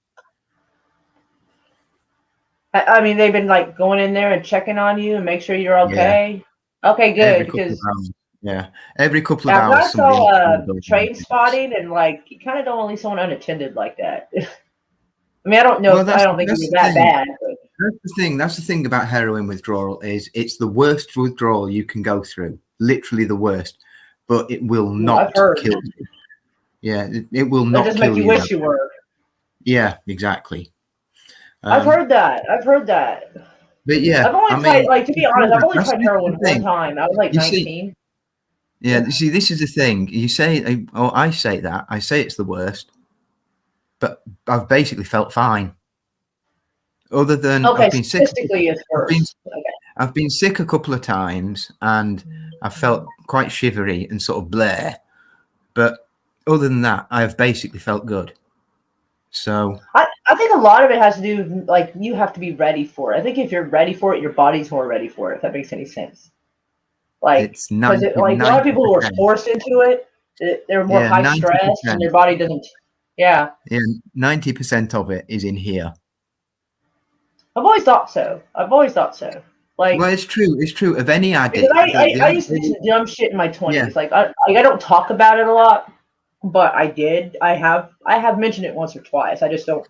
I mean, they've been like going in there and checking on you and make sure you're okay. Yeah. Okay, good. Every couple of hours. I saw train spotting, and like you kind of don't want to leave someone unattended like that. I mean, I don't know. Well, I don't think it was that bad. But. That's the thing about heroin withdrawal is it's the worst withdrawal you can go through. Literally the worst, but it will not kill you. Yeah, it will not kill you. Just make you wish you were. Yeah, exactly. I've heard that. But yeah, I've only tried, like, to be honest, I've only tried heroin one time. I was like 19. Yeah, you see, this is the thing. You say, oh, I say that. I say it's the worst, but I've basically felt fine. Other than I've been sick. I've been sick a couple of times, and I felt quite shivery and sort of blare. But other than that, I've basically felt good. So I think a lot of it has to do with, like, you have to be ready for it. I think if you're ready for it, your body's more ready for it, if that makes any sense. Like, because a lot of people who are forced into it, they're more high stress and their body doesn't. Yeah. Yeah, 90% of it is in here. I've always thought so. Like, well, it's true. It's true of any addict. I used to do dumb shit in my 20s. Yeah. Like, I don't talk about it a lot, but I did. I have mentioned it once or twice. I just don't.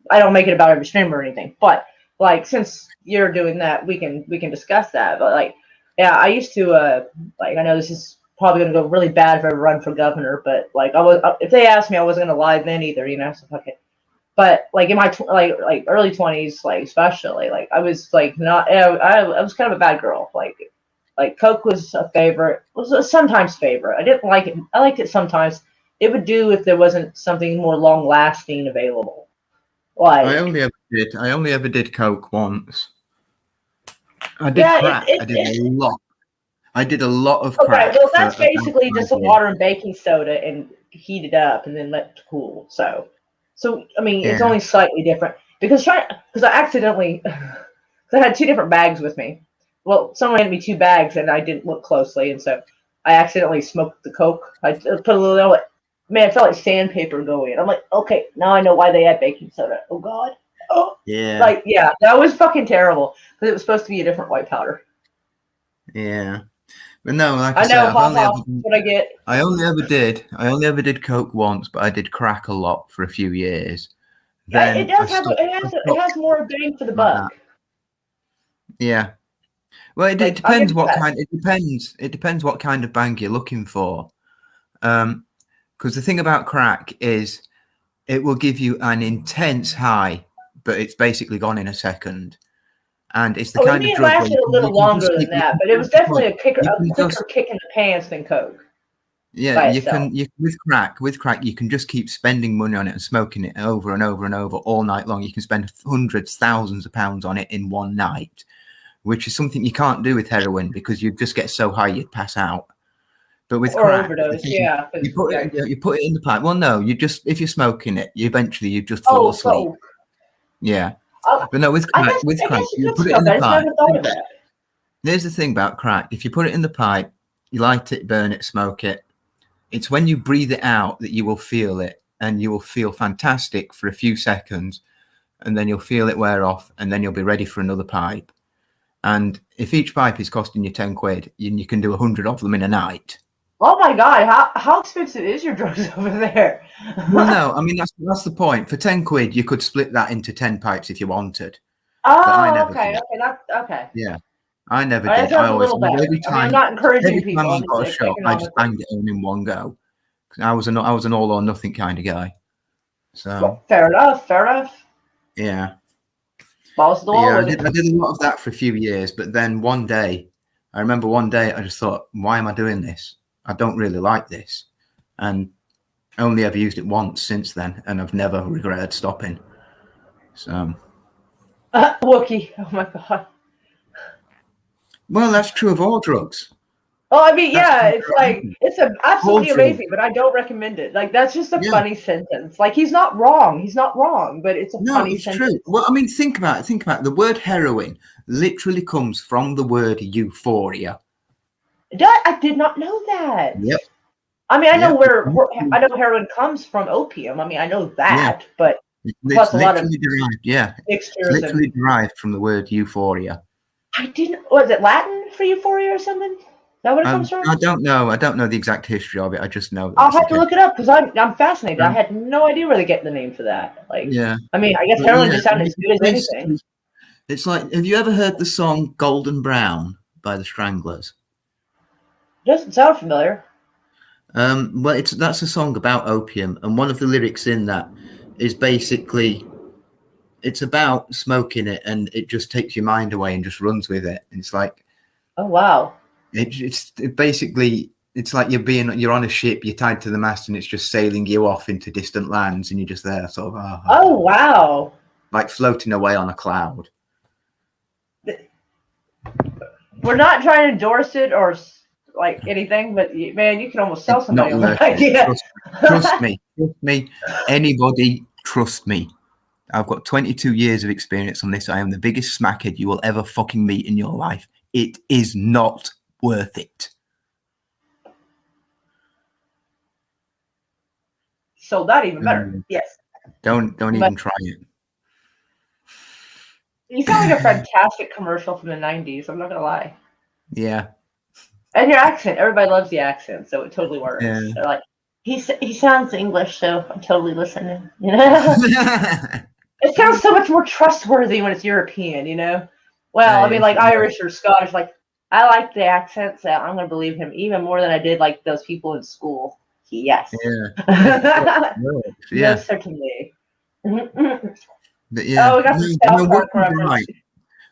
I don't make it about every stream or anything. But like, since you're doing that, we can discuss that. But like, Yeah, I used to like. I know this is probably gonna go really bad if I run for governor, but like I was, if they asked me, I wasn't gonna lie then either, you know. So fuck it. But like in my like early 20s, like especially, like I was like not. I was kind of a bad girl. Like Coke was a favorite. Was a sometimes favorite. I didn't like it. I liked it sometimes. It would do if there wasn't something more long lasting available. I Like only ever did Coke once. I did yeah, crack. I did a lot. I did a lot of okay, crack well, for that's about basically just 5 some years. water and baking soda and heat it up and then let it cool. So I mean, it's Yeah. only slightly different because I accidentally, because I had two different bags with me. Well, someone handed me two bags and I didn't look closely, and so I accidentally smoked the Coke. I put a little, man, it felt like sandpaper going. I'm like, okay, now I know why they had baking soda. Oh God. Oh, Yeah. like yeah, that was fucking terrible because it was supposed to be a different white powder. Yeah. But no, like I I say, know, I've only haha. ever What I get. I only ever did Coke once, but I did crack a lot for a few years. Yeah, it Then I does have stopped. I it stopped has more bang for the like that. buck. Yeah. Well, it Like I'll give depends you what that. kind. It depends what kind of bang you're looking for. Because the thing about crack is it will give you an intense high, but it's basically gone in a second. And it's the Oh, with kind me of it drug where lasted a you little can just longer than keep. that, but it was definitely a You can quicker just kick in the pants than Coke Yeah, by you itself. can. You with crack, you can just keep spending money on it and smoking it over and over and over all night long. You can spend hundreds, thousands of pounds on it in one night, which is something you can't do with heroin because you just get so high you'd pass out. But with Or crack, overdose, yeah. Right. you put it in the pipe. Well, no, you just if you're smoking it, you just fall Oh, asleep. Coke. Yeah, Oh, but no, with I crack, guess you you could put it in smoke. the I just pipe. never thought of that. Here's the thing about crack: if you put it in the pipe, you light it, burn it, smoke it. It's when you breathe it out that you will feel it, and you will feel fantastic for a few seconds, and then you'll feel it wear off, and then you'll be ready for another pipe. And if each pipe is costing you 10 quid, you can do 100 of them in a night. Oh my God, how expensive is your drugs over there? Well, no, I mean, that's the point. For 10 quid, you could split that into 10 pipes if you wanted. But I Oh, never okay, did. okay, not okay. Yeah, I never All right, that did. I sounds a always, little better. I mean, I'm not encouraging every time people. I I'm just got a like shot, I just economically. banged it on in one go. I was an all or nothing kind of guy. So, Fair enough, fair enough. yeah. Balls to the But wall yeah, with it. I did a lot of that for a few years, but then one day, I remember one day I just thought, why am I doing this? I don't really like this. And I only ever used it once since then, and I've never regretted stopping. So, Wookie. Oh my God. well, that's true of all drugs. Oh, I mean, That's yeah, true it's of like it's all absolutely drugs. amazing, but I don't recommend it. Like that's just a Yeah, funny sentence. Like he's not wrong. He's not wrong, but it's a no, funny it's true. sentence. Well, I mean, think about it. Think about it. The word heroin literally comes from the word euphoria. I did not know that. Yep. I mean, I know Yep. I know heroin comes from opium. I mean, I know Yeah. that, but It's plus a lot of literally derived. Yeah. It's mixtures and literally derived from the word euphoria. I didn't. Was it Latin for euphoria or something? Is that what it comes from? I don't know. I don't know the exact history of it. I just know that I'll that's the have to case. look it up because I'm fascinated. I Um, had no idea where they get the name for that. Like, yeah. I mean, I guess But heroin yeah, just sounded as good as anything. it's like, have you ever heard the song Golden Brown by the Stranglers? Doesn't sound familiar. Well, that's a song about opium, and one of the lyrics in that is basically it's about smoking it, and it just takes your mind away and just runs with it. And it's like Oh wow. basically it's like you're on a ship, you're tied to the mast, and it's just sailing you off into distant lands, and you're just there, sort of Oh wow. like floating away on a cloud. We're not trying to endorse it or like anything, but man, you can almost sell It's somebody not on worth that it. idea. Trust me. Anybody, trust me. I've got 22 years of experience on this. I am the biggest smackhead you will ever fucking meet in your life. It is not worth it. So that even better. Yes. Don't even try it. You sound like a fantastic commercial from the 90s. I'm not gonna lie. Yeah. And your accent, everybody loves the accent, so it totally works. Yeah. They're like, he sounds English, so I'm totally listening. You know, it sounds so much more trustworthy when it's European. You know, well, I mean, like Irish or Scottish, like I like the accent, so I'm gonna believe him even more than I did like those people in school. Yes. Yeah. Yeah. Most certainly. But yeah. Oh, we got some South Park Wookiee's reference. right.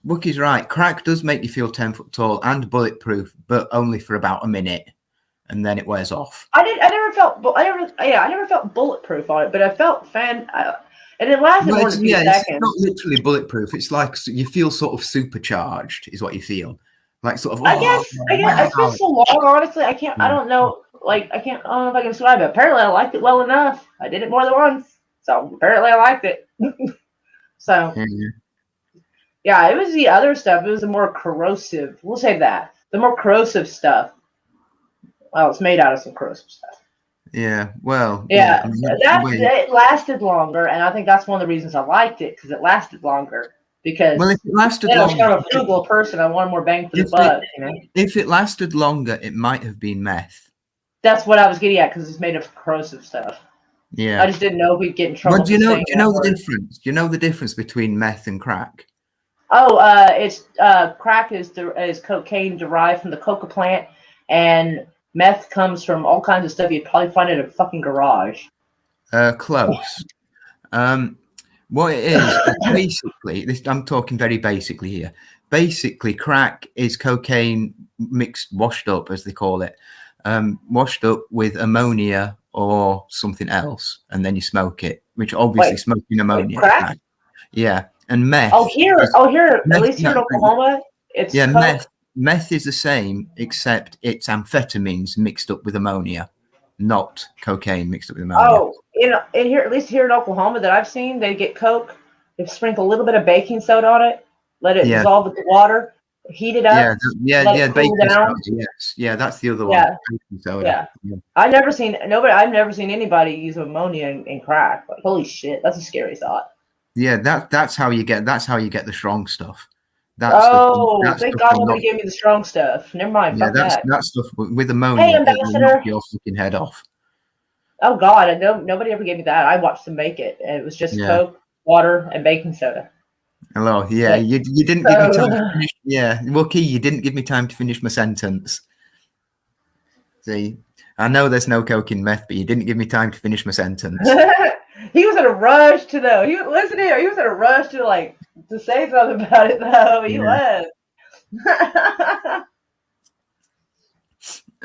Wookiee's right. Crack does make you feel 10 foot tall and bulletproof, but only for about a minute, and then it wears off. I never felt bulletproof on it, but I felt and it lasted more than a few seconds. It's not literally bulletproof. It's like you feel sort of supercharged, is what you feel. Like sort of. I guess it's been so long. Honestly, I can't. I don't know. Like I don't know if I can describe it. Apparently, I liked it well enough. I did it more than once, so apparently I liked it. So yeah, it was the other stuff. It was the more corrosive. We'll say that the more corrosive stuff. Well, it's made out of some corrosive stuff. Yeah, well, yeah, it lasted longer, and I think that's one of the reasons I liked it because it lasted longer. Because if it lasted longer, I was longer, kind of a frugal person. I wanted more bang for the buck. If it lasted longer, it might have been meth. That's what I was getting at because it's made of corrosive stuff. Yeah, I just didn't know if we'd get in trouble. Well, do you know the difference? Do you know the difference between meth and crack? Oh, it's crack is cocaine derived from the coca plant, and meth comes from all kinds of stuff you'd probably find in a fucking garage. Close. What it is basically, I'm talking very basically here. Basically, crack is cocaine washed up, as they call it, washed up with ammonia or something else, and then you smoke it. Which obviously smoking ammonia. Crack? Yeah, and meth. At least here in Oklahoma, it's Meth is the same, except it's amphetamines mixed up with ammonia, not cocaine mixed up with ammonia. Oh, in here, at least here in Oklahoma that I've seen, they get coke, they sprinkle a little bit of baking soda on it, let it dissolve with the water, heat it up. Baking soda. Yes, yeah, that's the other one. Baking soda. Yeah. I've never seen anybody use ammonia in crack. Like, holy shit, that's a scary thought. Yeah, that's how you get the strong stuff. Thank God nobody gave me the strong stuff. Never mind. Yeah, that stuff with ammonia. Hey, Ambassador. Knock your fucking head off. Oh God, nobody ever gave me that. I watched them make it, and it was just Coke, water, and baking soda. Hello. Yeah, you didn't give me time to finish. Yeah, Wookie, you didn't give me time to finish my sentence. See, I know there's no coke in meth, but you didn't give me time to finish my sentence. He was in a rush to know. He was in a rush to say something about it though. He was.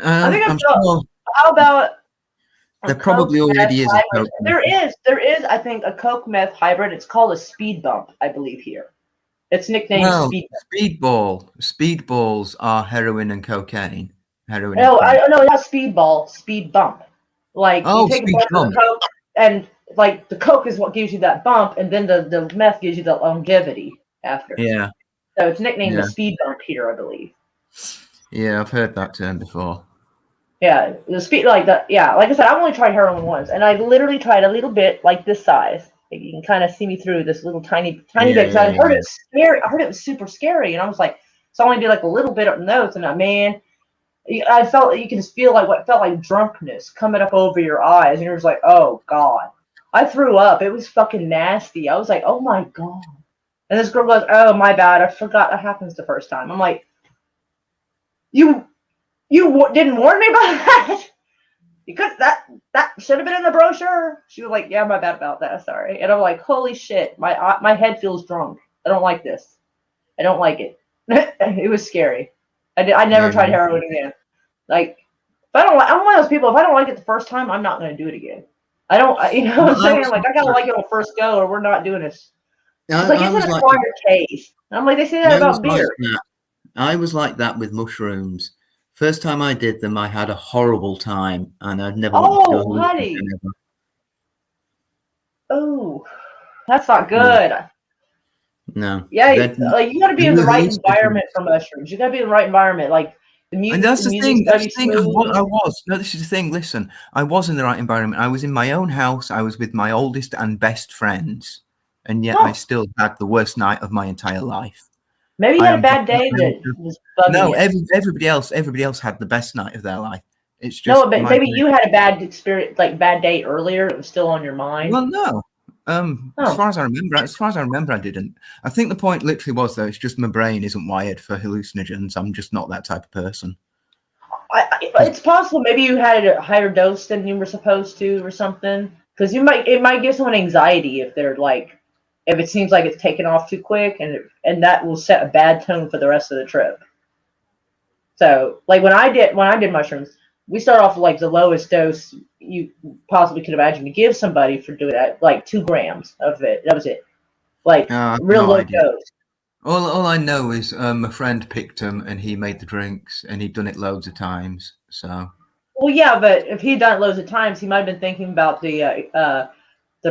I think how about there probably already is a Coke. There is, I think, a Coke meth hybrid. It's called a speed bump, I believe here. It's nicknamed Speedball. Speedballs are heroin and cocaine. No, not speedball, speed bump. Like you take a bump of Coke and like the Coke is what gives you that bump, and then the meth gives you the longevity after. Yeah. So it's nicknamed the speed bump here, I believe. Yeah, I've heard that term before. Yeah, the speed like that. Yeah, like I said, I've only tried heroin once, and I literally tried a little bit, like this size. You can kind of see me through this little tiny bit. I heard it scary. I heard it was super scary, and I was like, so I only did like a little bit of notes, and I felt you can just feel like what felt like drunkenness coming up over your eyes, and you're just like, oh God. I threw up. It was fucking nasty. I was like, oh my God. And this girl goes, oh my bad. I forgot that happens the first time. I'm like, you didn't warn me about that? Because that should have been in the brochure. She was like, yeah, my bad about that. Sorry. And I'm like, holy shit. My head feels drunk. I don't like this. I don't like it. It was scary. I never tried heroin again. Like, I'm one of those people, if I don't like it the first time, I'm not going to do it again. I don't, what I'm saying? Like, I got to like it on first go or we're not doing this. It's like, it's an acquired taste. I'm like, they say that about beer. I was like that with mushrooms. First time I did them, I had a horrible time, and I'd never wanted to do honey. Oh, that's not good. No. Yeah, you got to be in the right environment for mushrooms. You got to be in the right environment, like the music. And that's the thing. This is the thing. Listen, I was in the right environment. I was in my own house. I was with my oldest and best friends, and yet I still had the worst night of my entire life. Maybe you had a bad day that was bugging you. Everybody else had the best night of their life. It's just no, but maybe you had a bad experience, like bad day earlier. It was still on your mind. Well, no, As far as I remember, I didn't. I think the point literally was though, it's just my brain isn't wired for hallucinogens. I'm just not that type of person. It's possible maybe you had a higher dose than you were supposed to or something. Because it might give someone anxiety if they're like, if it seems like it's taken off too quick, and that will set a bad tone for the rest of the trip. So, like when I did mushrooms, we start off with like the lowest dose you possibly could imagine to give somebody for doing that, like 2 grams of it. That was it, like real No low idea. dose. All I know is a friend picked them and he made the drinks and he'd done it loads of times. So. Well, yeah, but if he'd done it loads of times, he might have been thinking about the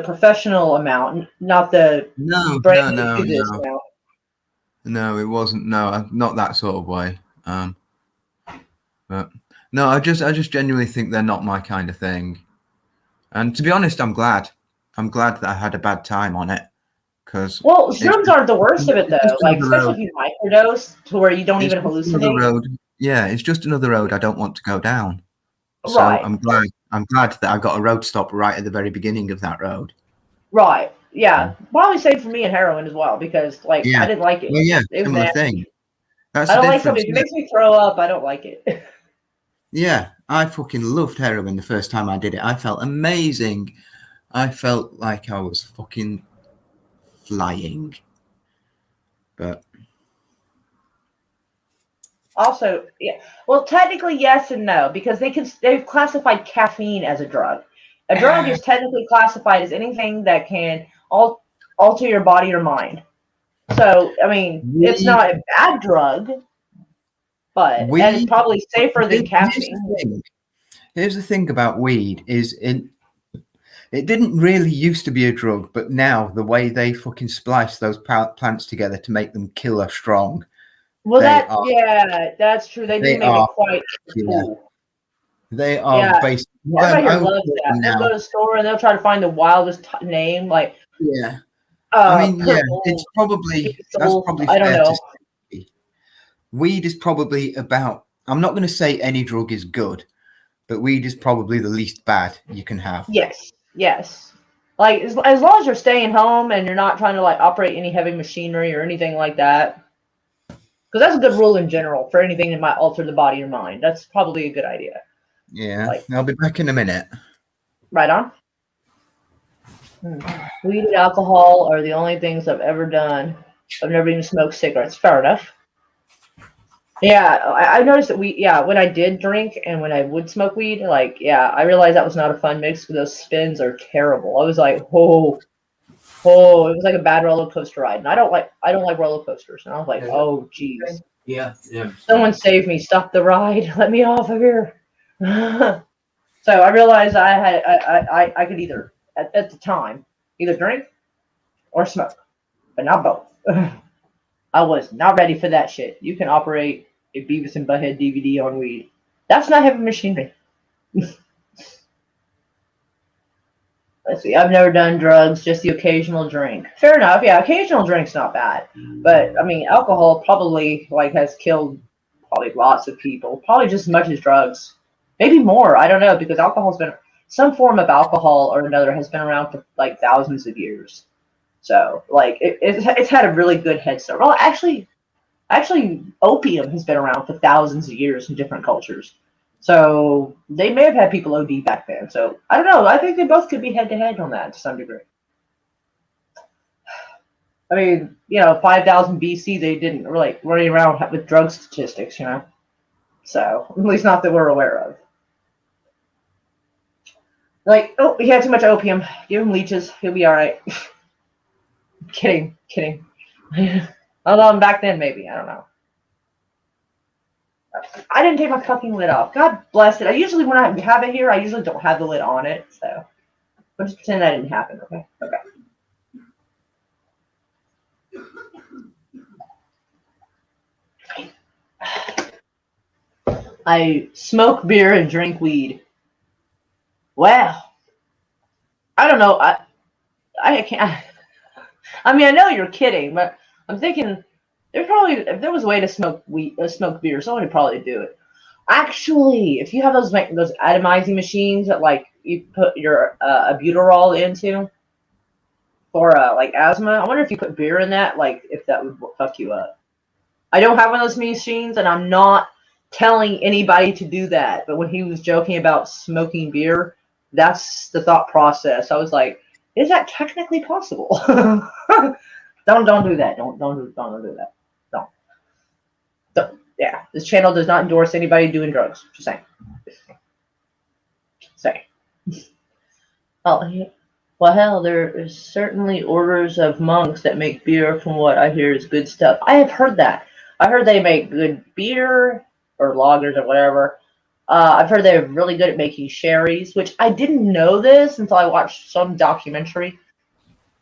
professional amount, not the No, brand new to this amount. No, it wasn't. No, not that sort of way. But no, I just genuinely think they're not my kind of thing. And to be honest, I'm glad. I'm glad that I had a bad time on it. Well, shrooms aren't the worst of it though. Like especially if you microdose to where you don't even hallucinate. Yeah, it's just another road I don't want to go down. So right. I'm glad that I got a road stop right at the very beginning of that road. Right. Yeah. Probably same for me and heroin as well because like I didn't like it. Well, yeah, it similar thing. That's I don't like something. If it makes me throw up, I don't like it. Yeah, I fucking loved heroin the first time I did it. I felt amazing. I felt like I was fucking flying. But also, yeah. Well, technically, yes and no, because they've classified caffeine as a drug. A drug is technically classified as anything that can alter your body or mind. So, I mean, it's not a bad drug, but and it's probably safer than caffeine. Here's the thing about weed is it didn't really used to be a drug, but now the way they fucking splice those plants together to make them killer strong. Well, that's true. They do make it quite cool. They are basically. Everybody loves that. They'll go to the store and they'll try to find the wildest name, like I mean, it's probably that's probably I don't fair know. to say. Weed is probably about. I'm not going to say any drug is good, but weed is probably the least bad you can have. Yes. Like as long as you're staying home and you're not trying to like operate any heavy machinery or anything like that. Because that's a good rule in general for anything that might alter the body or mind. That's probably a good idea. Yeah, I'll be back in a minute. Right on. Weed and alcohol are the only things I've ever done. I've never even smoked cigarettes. Fair enough. Yeah, I noticed that when I did drink and when I would smoke weed, I realized that was not a fun mix because those spins are terrible. I was like, it was like a bad roller coaster ride. And I don't like roller coasters. And I was like, oh, geez. Yeah. Someone save me. Stop the ride. Let me off of here. So I realized I could either, at the time, either drink or smoke, but not both. I was not ready for that shit. You can operate a Beavis and Butthead DVD on weed. That's not heavy machinery. Let's see. I've never done drugs, just the occasional drink. Fair enough. Yeah, occasional drink's not bad. But I mean, alcohol probably has killed lots of people. Probably just as much as drugs. Maybe more. I don't know, because alcohol's been some form of alcohol or another has been around for thousands of years. So it's had a really good head start. Well, actually, opium has been around for thousands of years in different cultures. So they may have had people OD back then. So I don't know. I think they both could be head to head on that to some degree. I mean, 5,000 BC, they didn't really run around with drug statistics, So at least not that we're aware of. He had too much opium. Give him leeches. He'll be all right. Kidding. Although back then, maybe. I don't know. I didn't take my fucking lid off. God bless it. When I have it here, I usually don't have the lid on it. So we'll just pretend that didn't happen. Okay. I smoke beer and drink weed. Well, I don't know. I can't. I mean, I know you're kidding, but I'm thinking if there was a way to smoke beer, someone would probably do it. Actually, if you have those atomizing machines that you put your albuterol into, for like asthma. I wonder if you put beer in that, like if that would fuck you up. I don't have one of those machines, and I'm not telling anybody to do that. But when he was joking about smoking beer, that's the thought process. I was like, is that technically possible? Don't do that. Don't do that. Don't. Yeah, this channel does not endorse anybody doing drugs. Just saying. Oh, well, hell, there is certainly orders of monks that make beer. From what I hear, is good stuff. I have heard that. I heard they make good beer or lagers or whatever. I've heard they're really good at making sherries, which I didn't know this until I watched some documentary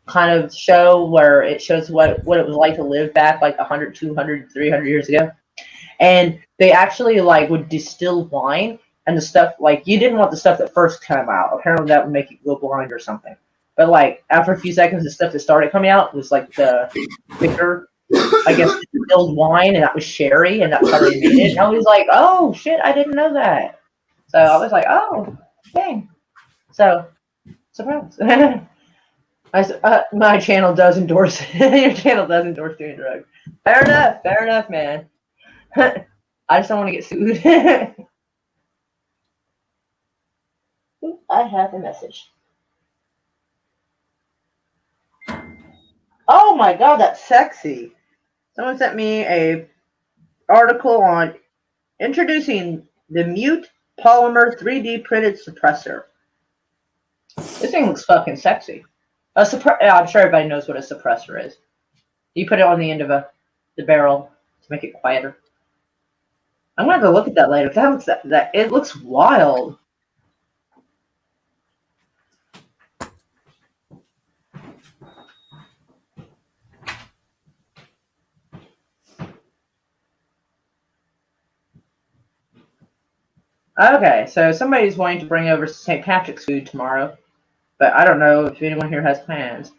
kind of show where it shows what it was like to live back like 100, 200, 300 years ago. And they actually like would distill wine, and the stuff like you didn't want the stuff that first came out. Apparently that would make you go blind or something. But like after a few seconds, the stuff that started coming out was like the thicker, I guess, distilled wine, and that was sherry, and that's how they made it. And I was like, oh shit, I didn't know that. So I was like, oh dang. So surprise. My channel does endorse your channel does endorse doing drugs. Fair enough, man. I just don't want to get sued. I have a message. Oh my god, that's sexy. Someone sent me a article on introducing the Mute Polymer 3D printed suppressor. This thing looks fucking sexy. I'm sure everybody knows what a suppressor is. You put it on the end of the barrel to make it quieter. I'm gonna go look at that later. It looks wild. Okay, so somebody's wanting to bring over St. Patrick's food tomorrow, but I don't know if anyone here has plans.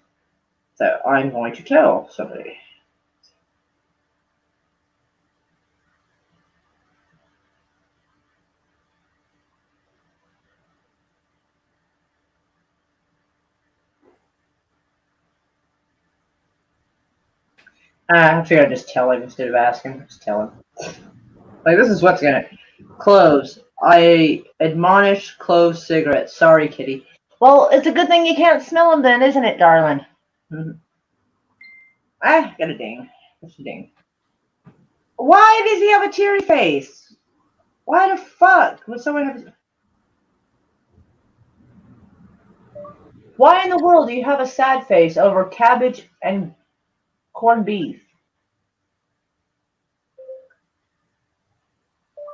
So I'm going to tell somebody. I figured I'd just tell him instead of asking. Just tell him. Like, this is what's gonna close. I admonish clove cigarettes. Sorry, kitty. Well, it's a good thing you can't smell them then, isn't it, darling? Mm-hmm. Got a ding. What's a ding? Why does he have a teary face? Why the fuck would someone have... Why in the world do you have a sad face over cabbage and corned beef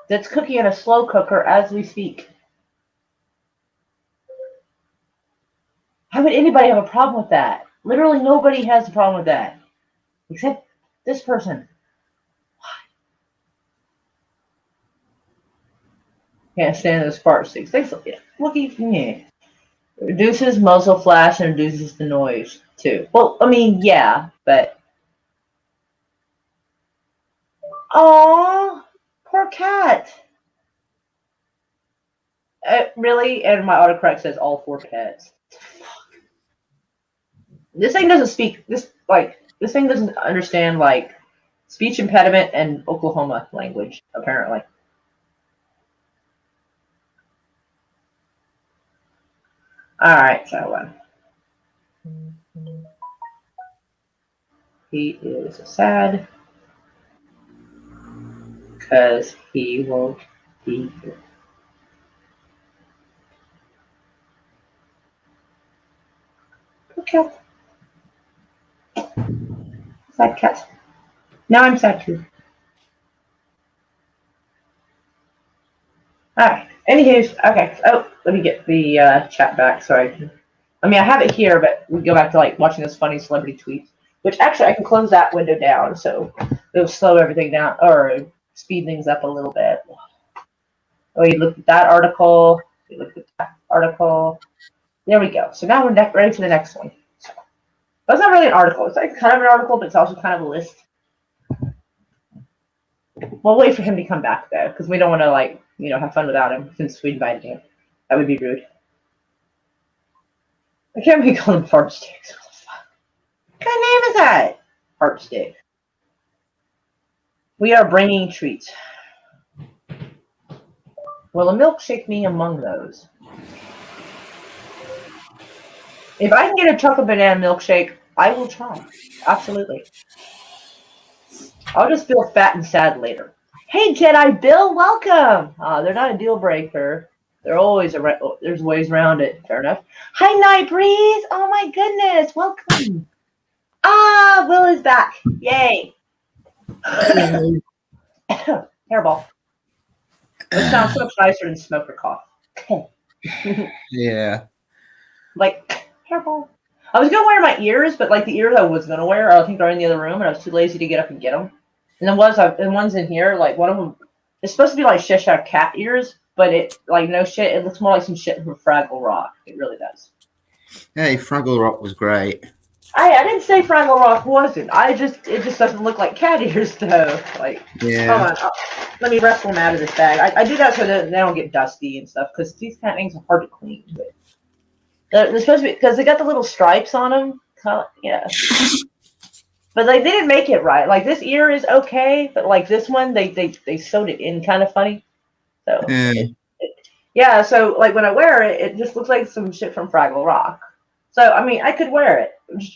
that's cooking in a slow cooker as we speak? How would anybody have a problem with that? Literally nobody has a problem with that. Except this person. Can't stand those fart sticks. Look at me. Reduces muzzle flash and reduces the noise too. Well, I mean, yeah, but oh, poor cat. Really? And my autocorrect says all 4 pets. This thing doesn't speak. This thing doesn't understand like speech impediment and Oklahoma language apparently. All right, so he is sad because he won't be here. Okay. Sad cat. Now I'm sad too. All right. Anywho, okay. Oh, let me get the chat back. Sorry. I mean, I have it here, but we go back to like watching this funny celebrity tweets. Which actually, I can close that window down, so it'll slow everything down or speed things up a little bit. Oh, you looked at that article. You looked at that article. There we go. So now we're ready for the next one. So, that's not really an article. It's like kind of an article, but it's also kind of a list. We'll wait for him to come back though, because we don't want to like have fun without him since we invited him. That would be rude. I can't really call them fart sticks. What the fuck? kind of name is that? Heart stick. We are bringing treats. Will a milkshake be among those? If I can get a chocolate banana milkshake, I will try. Absolutely. I'll just feel fat and sad later. Hey, Jedi Bill, welcome. They're not a deal breaker. They're always there's ways around it. Fair enough. Hi, Night Breeze. Oh my goodness, welcome. Will is back. Yay. Hairball. Which sounds so much nicer than smoke or cough. Yeah. Like, hairball. I was gonna wear my ears, but like the ears I was gonna wear, I think are in the other room, and I was too lazy to get up and get them. And then one's in here. Like one of them, it's supposed to be like Cheshire cat ears, but it like no shit. It looks more like some shit from Fraggle Rock. It really does. Hey, Fraggle Rock was great. I didn't say Fraggle Rock wasn't. It just doesn't look like cat ears though. Like, Yeah. hold on, let me wrestle them out of this bag. I do that so that they don't get dusty and stuff because these cat things are hard to clean. But they're supposed to be because they got the little stripes on them. Yeah. But like they didn't make it right. Like this ear is okay, but like this one, they sewed it in kind of funny. So yeah. So like when I wear it, it just looks like some shit from Fraggle Rock. So I mean, I could wear it.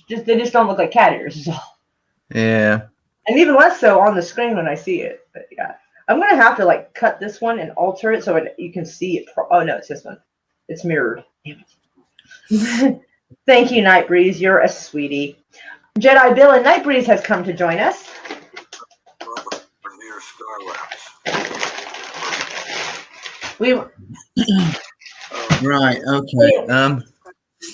They just don't look like cat ears. Yeah. And even less so on the screen when I see it. But yeah, I'm gonna have to like cut this one and alter it so you can see it. Oh no, it's this one. It's mirrored. Damn it. Thank you, Night Breeze. You're a sweetie. Jedi Bill and Night Breeze has come to join us. Right. Okay.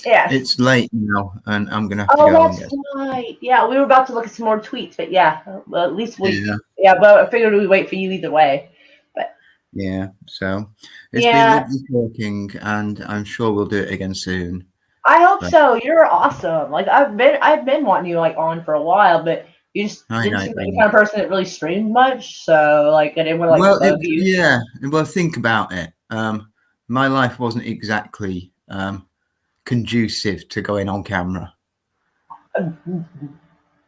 Yeah. It's late now, and I'm gonna have to go. Oh, that's right. Yeah, we were about to look at some more tweets, but yeah, well, at least we. Yeah, but I figured we'd wait for you either way. But yeah, so it's been lovely talking, and I'm sure we'll do it again soon. I hope so. You're awesome. Like I've been wanting you like on for a while, but you just didn't seem like the kind of person that really streamed much. So like I didn't want to like bug you. Yeah. Well, think about it. My life wasn't exactly conducive to going on camera.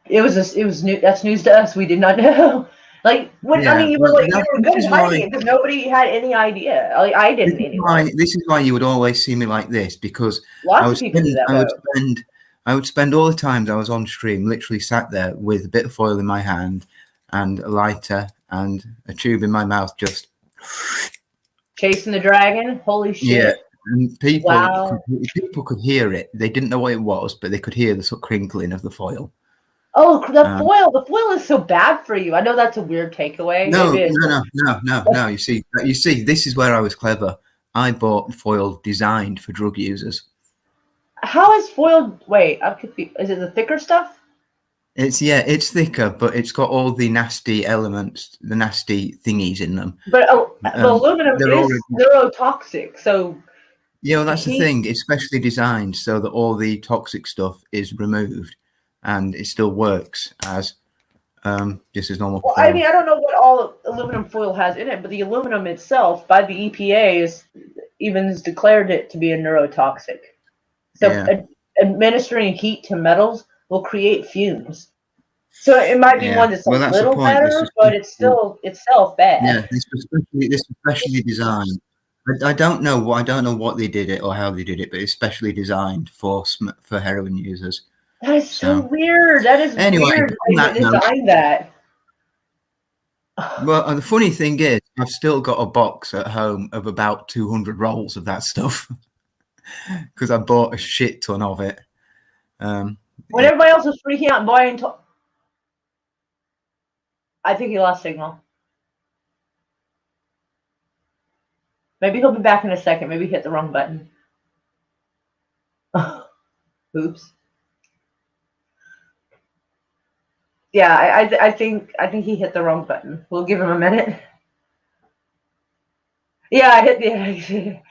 It was new. That's news to us. We did not know. Like when I mean, you were good at hiding it because nobody had any idea. Like I didn't. This is why you would always see me like this because lots of people do that. I would spend all the times I was on stream literally sat there with a bit of foil in my hand and a lighter and a tube in my mouth, just chasing the dragon. Holy shit! Yeah, and people could hear it. They didn't know what it was, but they could hear the sort of crinkling of the foil. Oh, the foil! The foil is so bad for you. I know that's a weird takeaway. No. You see, this is where I was clever. I bought foil designed for drug users. How is foil? Wait, I'm confused. Is it the thicker stuff? It's thicker, but it's got all the nasty elements, the nasty thingies in them. But aluminum is neurotoxic, so. Yeah, well, that's the thing. It's specially designed so that all the toxic stuff is removed. And it still works as just as normal. Well, I mean, I don't know what all aluminum foil has in it, but the aluminum itself, by the EPA, is declared it to be a neurotoxic. So administering heat to metals will create fumes. So it might be one that's a little better, but it's still itself bad. Yeah, this was specially designed. I don't know what they did it or how they did it, but it's specially designed for heroin users. That is so weird. That is weird. They designed that. Well, the funny thing is, I've still got a box at home of about 200 rolls of that stuff because I bought a shit ton of it. When everybody else was freaking out and buying, I think he lost signal. Maybe he'll be back in a second. Maybe he hit the wrong button. Oops. Yeah, I think he hit the wrong button. We'll give him a minute. Yeah, I hit the.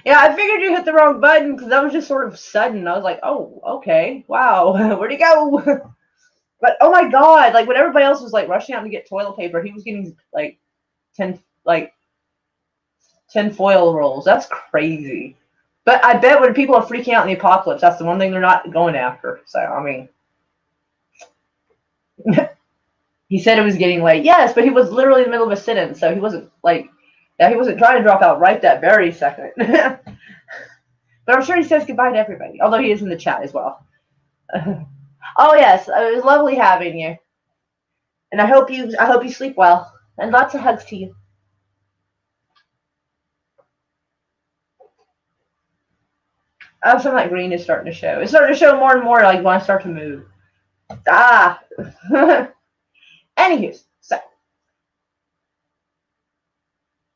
Yeah, I figured you hit the wrong button because that was just sort of sudden. I was like, oh, okay, wow, where'd he go? But oh my god, like when everybody else was like rushing out to get toilet paper, he was getting like 10 foil rolls. That's crazy. But I bet when people are freaking out in the apocalypse, that's the one thing they're not going after. So, I mean, he said it was getting late. Yes, but he was literally in the middle of a sentence, so he wasn't like, yeah, he wasn't trying to drop out right that very second. But I'm sure he says goodbye to everybody, although he is in the chat as well. Oh yes, it was lovely having you, and I hope you sleep well, and lots of hugs to you. Oh, some of that green is starting to show. It's starting to show more and more, like when I start to move. Ah. Anywho, so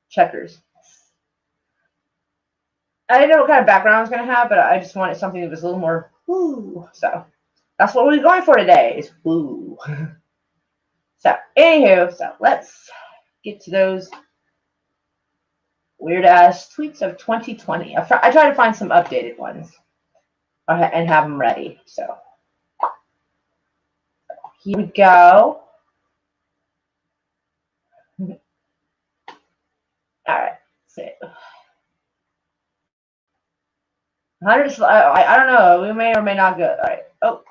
checkers. I didn't know what kind of background I was going to have, but I just wanted something that was a little more woo. So that's what we're going for today is woo. So anywho, so let's get to those weird ass tweets of 2020. I try to find some updated ones and have them ready. So here we go. All right. So, I don't know. We may or may not go. All right. Oh,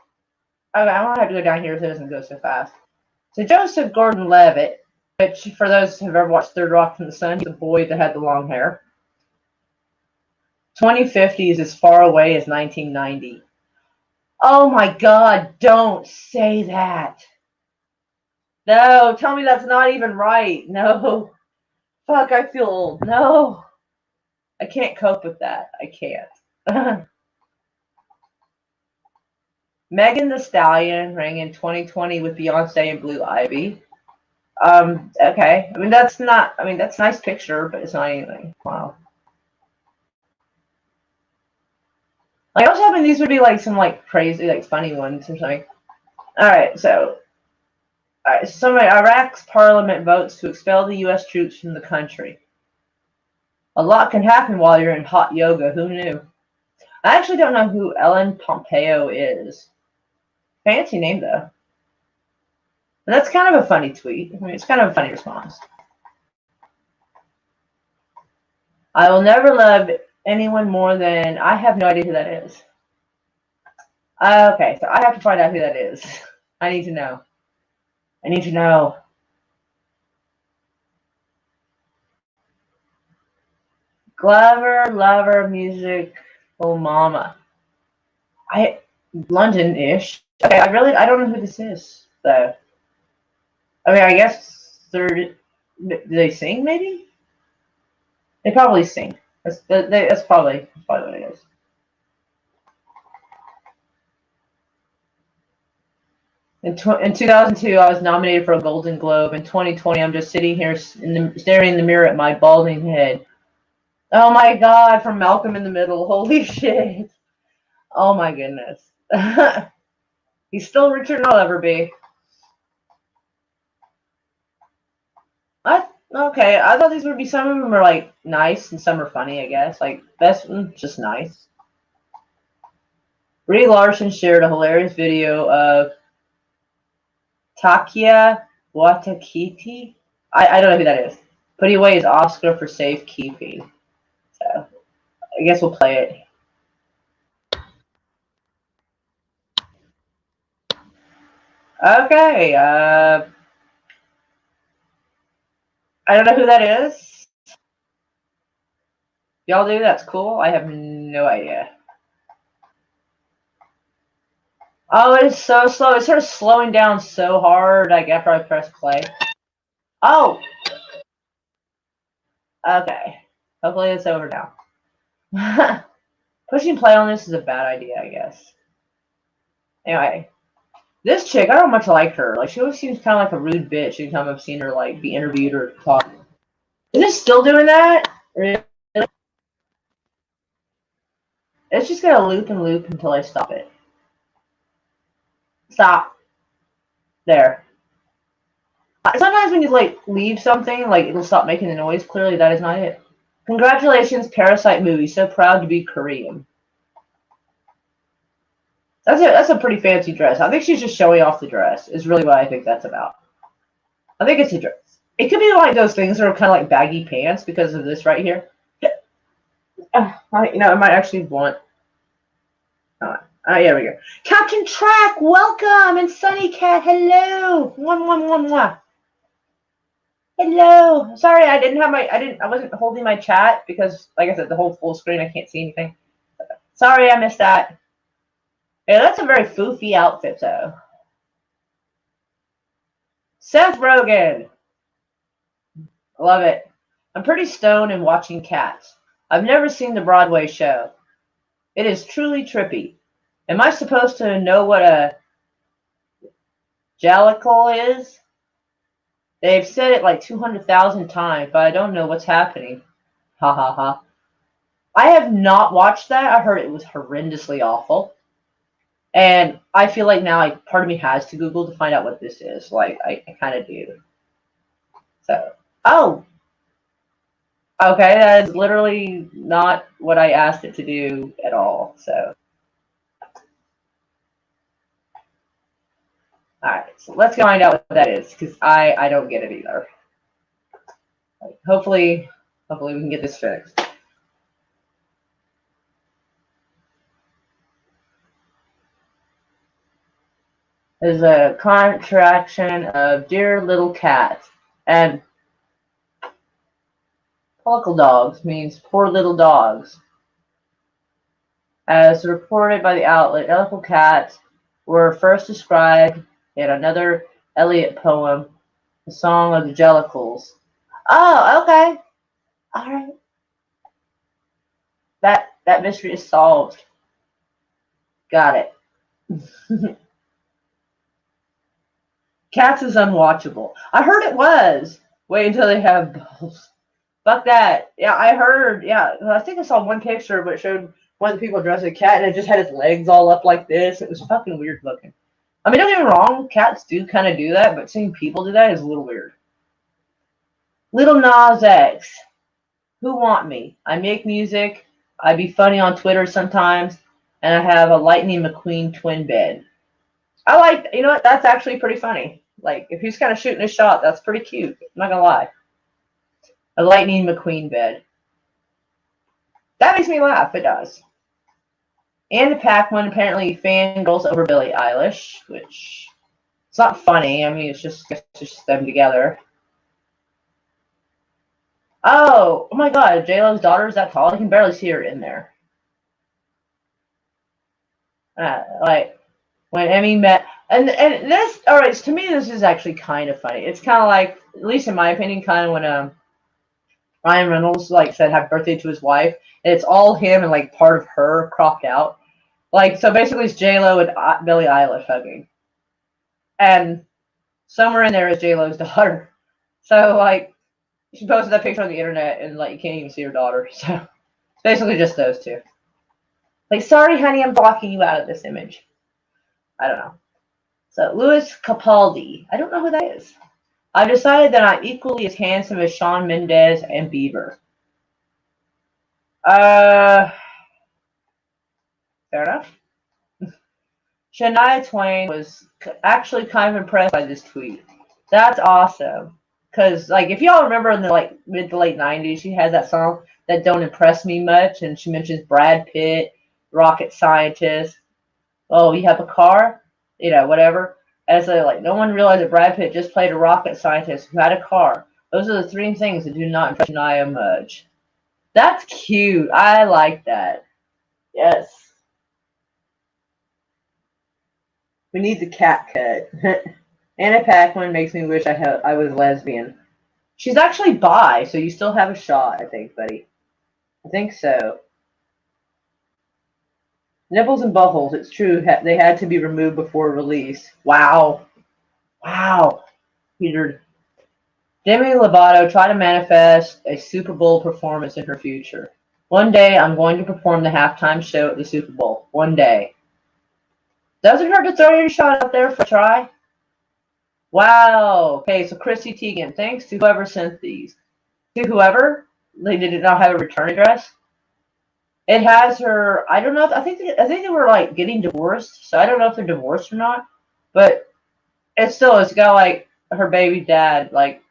okay. I want to have to go down here so it doesn't go so fast. So Joseph Gordon-Levitt, which for those who've ever watched Third Rock from the Sun, he's the boy that had the long hair. 2050 is as far away as 1990. Oh my God! Don't say that. No, tell me that's not even right. No. Fuck, I feel old. No. I can't cope with that. I can't. Megan Thee Stallion rang in 2020 with Beyonce and Blue Ivy. Okay. I mean, that's a nice picture, but it's not anything. Wow. Like, I was hoping these would be like some like crazy, like funny ones or something. Alright, so Iraq's parliament votes to expel the US troops from the country. A lot can happen while you're in hot yoga. Who knew? I actually don't know who Ellen Pompeo is. Fancy name, though. And that's kind of a funny tweet. I mean, it's kind of a funny response. I will never love anyone more than... I have no idea who that is. Okay, so I have to find out who that is. I need to know. I need to know. Glover, lover, music, oh mama. London-ish. Okay, I don't know who this is, though. I mean, I guess do they sing, maybe? They probably sing. That's probably what it is. In 2002, I was nominated for a Golden Globe. In 2020, I'm just sitting here staring in the mirror at my balding head. Oh my God, from Malcolm in the Middle. Holy shit. Oh my goodness. He's still richer than I'll ever be. Okay, I thought these would be, some of them are like nice and some are funny, I guess. Like, best one, just nice. Brie Larson shared a hilarious video of Takia Waititi. I don't know who that is. Putting away his Oscar for safekeeping. So, I guess we'll play it. Okay, I don't know who that is. Y'all do? That's cool. I have no idea. Oh, it is so slow. It started slowing down so hard, like, after I press play. Oh! Okay. Hopefully it's over now. Pushing play on this is a bad idea, I guess. Anyway. This chick, I don't much like her. Like, she always seems kind of like a rude bitch anytime I've seen her, like, be interviewed or talk. Is it still doing that? Really? It's just gonna loop and loop until I stop it. Stop. There. Sometimes when you, like, leave something, like, it'll stop making the noise. Clearly, that is not it. Congratulations, Parasite movie. So proud to be Korean. That's a pretty fancy dress. I think she's just showing off the dress, is really what I think that's about. I think it's a dress. It could be like those things that are kind of like baggy pants because of this right here. I might actually want. Yeah, we go. Captain Track, welcome, and Sunny Cat, hello. Mwah, mwah, mwah, mwah. Hello. Sorry, I wasn't holding my chat because, like I said, the whole full screen, I can't see anything. Sorry, I missed that. Yeah, that's a very foofy outfit, though. Seth Rogen. Love it. I'm pretty stoned and watching Cats. I've never seen the Broadway show. It is truly trippy. Am I supposed to know what a jellicle is? They've said it like 200,000 times, but I don't know what's happening. Ha ha ha. I have not watched that. I heard it was horrendously awful. And I feel like now part of me has to Google to find out what this is. Like, I kind of do. So, oh. Okay, that is literally not what I asked it to do at all. So, alright, so let's find out what that is, because I don't get it either. Hopefully we can get this fixed. Is a contraction of dear little cat, and Polka dogs means poor little dogs. As reported by the outlet, Elful cats were first described in another Eliot poem, The Song of the Jellicles. Oh, okay. All right. That mystery is solved. Got it. Cats is unwatchable. I heard it was. Wait until they have balls. Fuck that. Yeah, I heard. Yeah, I think I saw one picture, but it showed one of the people dressed as a cat, and it just had his legs all up like this. It was fucking weird looking. I mean, don't get me wrong, cats do kind of do that, but seeing people do that is a little weird. Little Nas X. Who want me? I make music. I be funny on Twitter sometimes, and I have a Lightning McQueen twin bed. I like, you know what? That's actually pretty funny. Like, if he's kind of shooting a shot, that's pretty cute. I'm not gonna lie. A Lightning McQueen bed. That makes me laugh. It does. Anna Paquin apparently fangirls over Billie Eilish, which it's not funny. I mean, it's just them together. Oh my God, J-Lo's daughter is that tall? I can barely see her in there. Like when Emmy met, and this, all right. To me, this is actually kind of funny. It's kind of like, at least in my opinion, kind of when Ryan Reynolds like said happy birthday to his wife, and it's all him and like part of her cropped out. Like, so basically it's J-Lo and Billie Eilish hugging. And somewhere in there is J-Lo's daughter. So, like, she posted that picture on the internet and, like, you can't even see her daughter. So, it's basically just those two. Like, sorry, honey, I'm blocking you out of this image. I don't know. So, Louis Capaldi. I don't know who that is. I've decided that I'm equally as handsome as Shawn Mendes and Bieber. Fair enough. Shania Twain was actually kind of impressed by this tweet. That's awesome. Because, like, if y'all remember in the, like, mid to late 90s, she had that song that don't impress me much, and she mentions Brad Pitt, rocket scientist. Oh, you have a car? You know, whatever. As a, like, no one realized that Brad Pitt just played a rocket scientist who had a car. Those are the three things that do not impress Shania much. That's cute. I like that. Yes. We need the cat cut. Anna Paquin makes me wish I was lesbian. She's actually bi, so you still have a shot, I think, buddy. I think so. Nipples and buttholes, it's true. They had to be removed before release. Wow. Wow. Peter. Demi Lovato tried to manifest a Super Bowl performance in her future. One day, I'm going to perform the halftime show at the Super Bowl. One day. Doesn't hurt to throw your shot out there for a try. Wow. Okay, so Chrissy Teigen, thanks to whoever sent these. To whoever, they did not have a return address. It has her. I don't know. I think they were like getting divorced, so I don't know if they're divorced or not. But it's got like her baby dad like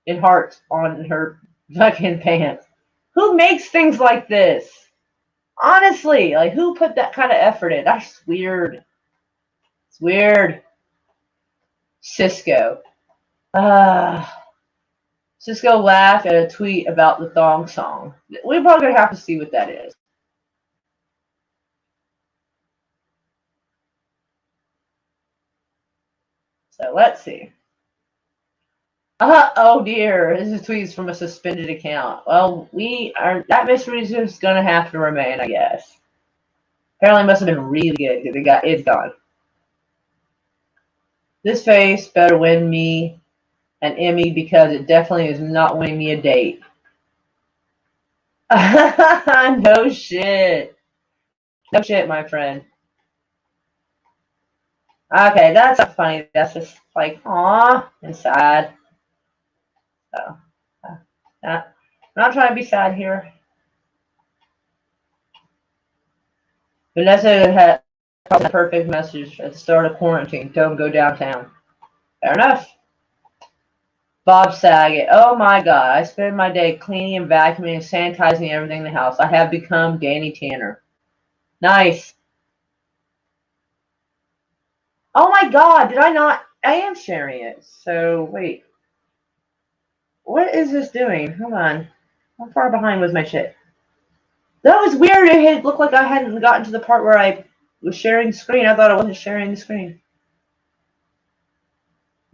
in hearts on her fucking pants. Who makes things like this? Honestly, like who put that kind of effort in? That's weird. It's weird. Cisco. Cisco laughed at a tweet about the thong song. We're probably gonna have to see what that is. So let's see. Oh dear, this is tweets from a suspended account. Well, that mystery is just gonna have to remain, I guess. Apparently, it must have been really good because it's gone. This face better win me an Emmy because it definitely is not winning me a date. No shit. No shit, my friend. Okay, that's not funny. That's just like, aw, and sad. So, I'm not trying to be sad here. Vanessa had a perfect message at the start of quarantine. Don't go downtown. Fair enough. Bob Saget. Oh my god. I spend my day cleaning and vacuuming and sanitizing everything in the house. I have become Danny Tanner. Nice. Oh my god. Did I not? I am sharing it. So, wait. What is this doing? Hold on. How far behind was my shit? That was weird. It looked like I hadn't gotten to the part where I was sharing the screen. I thought I wasn't sharing the screen.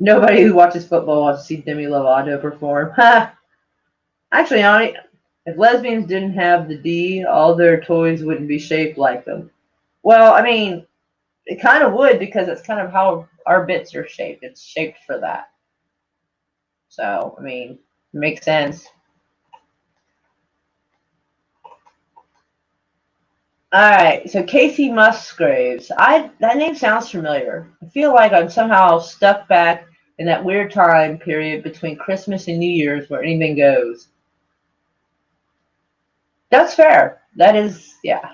Nobody who watches football wants to see Demi Lovato perform. Actually, if lesbians didn't have the D, all their toys wouldn't be shaped like them. Well, I mean, it kind of would because it's kind of how our bits are shaped. It's shaped for that. So, I mean, it makes sense. Alright, so Casey Musgraves. That name sounds familiar. I feel like I'm somehow stuck back in that weird time period between Christmas and New Year's where anything goes. That's fair. That is, yeah.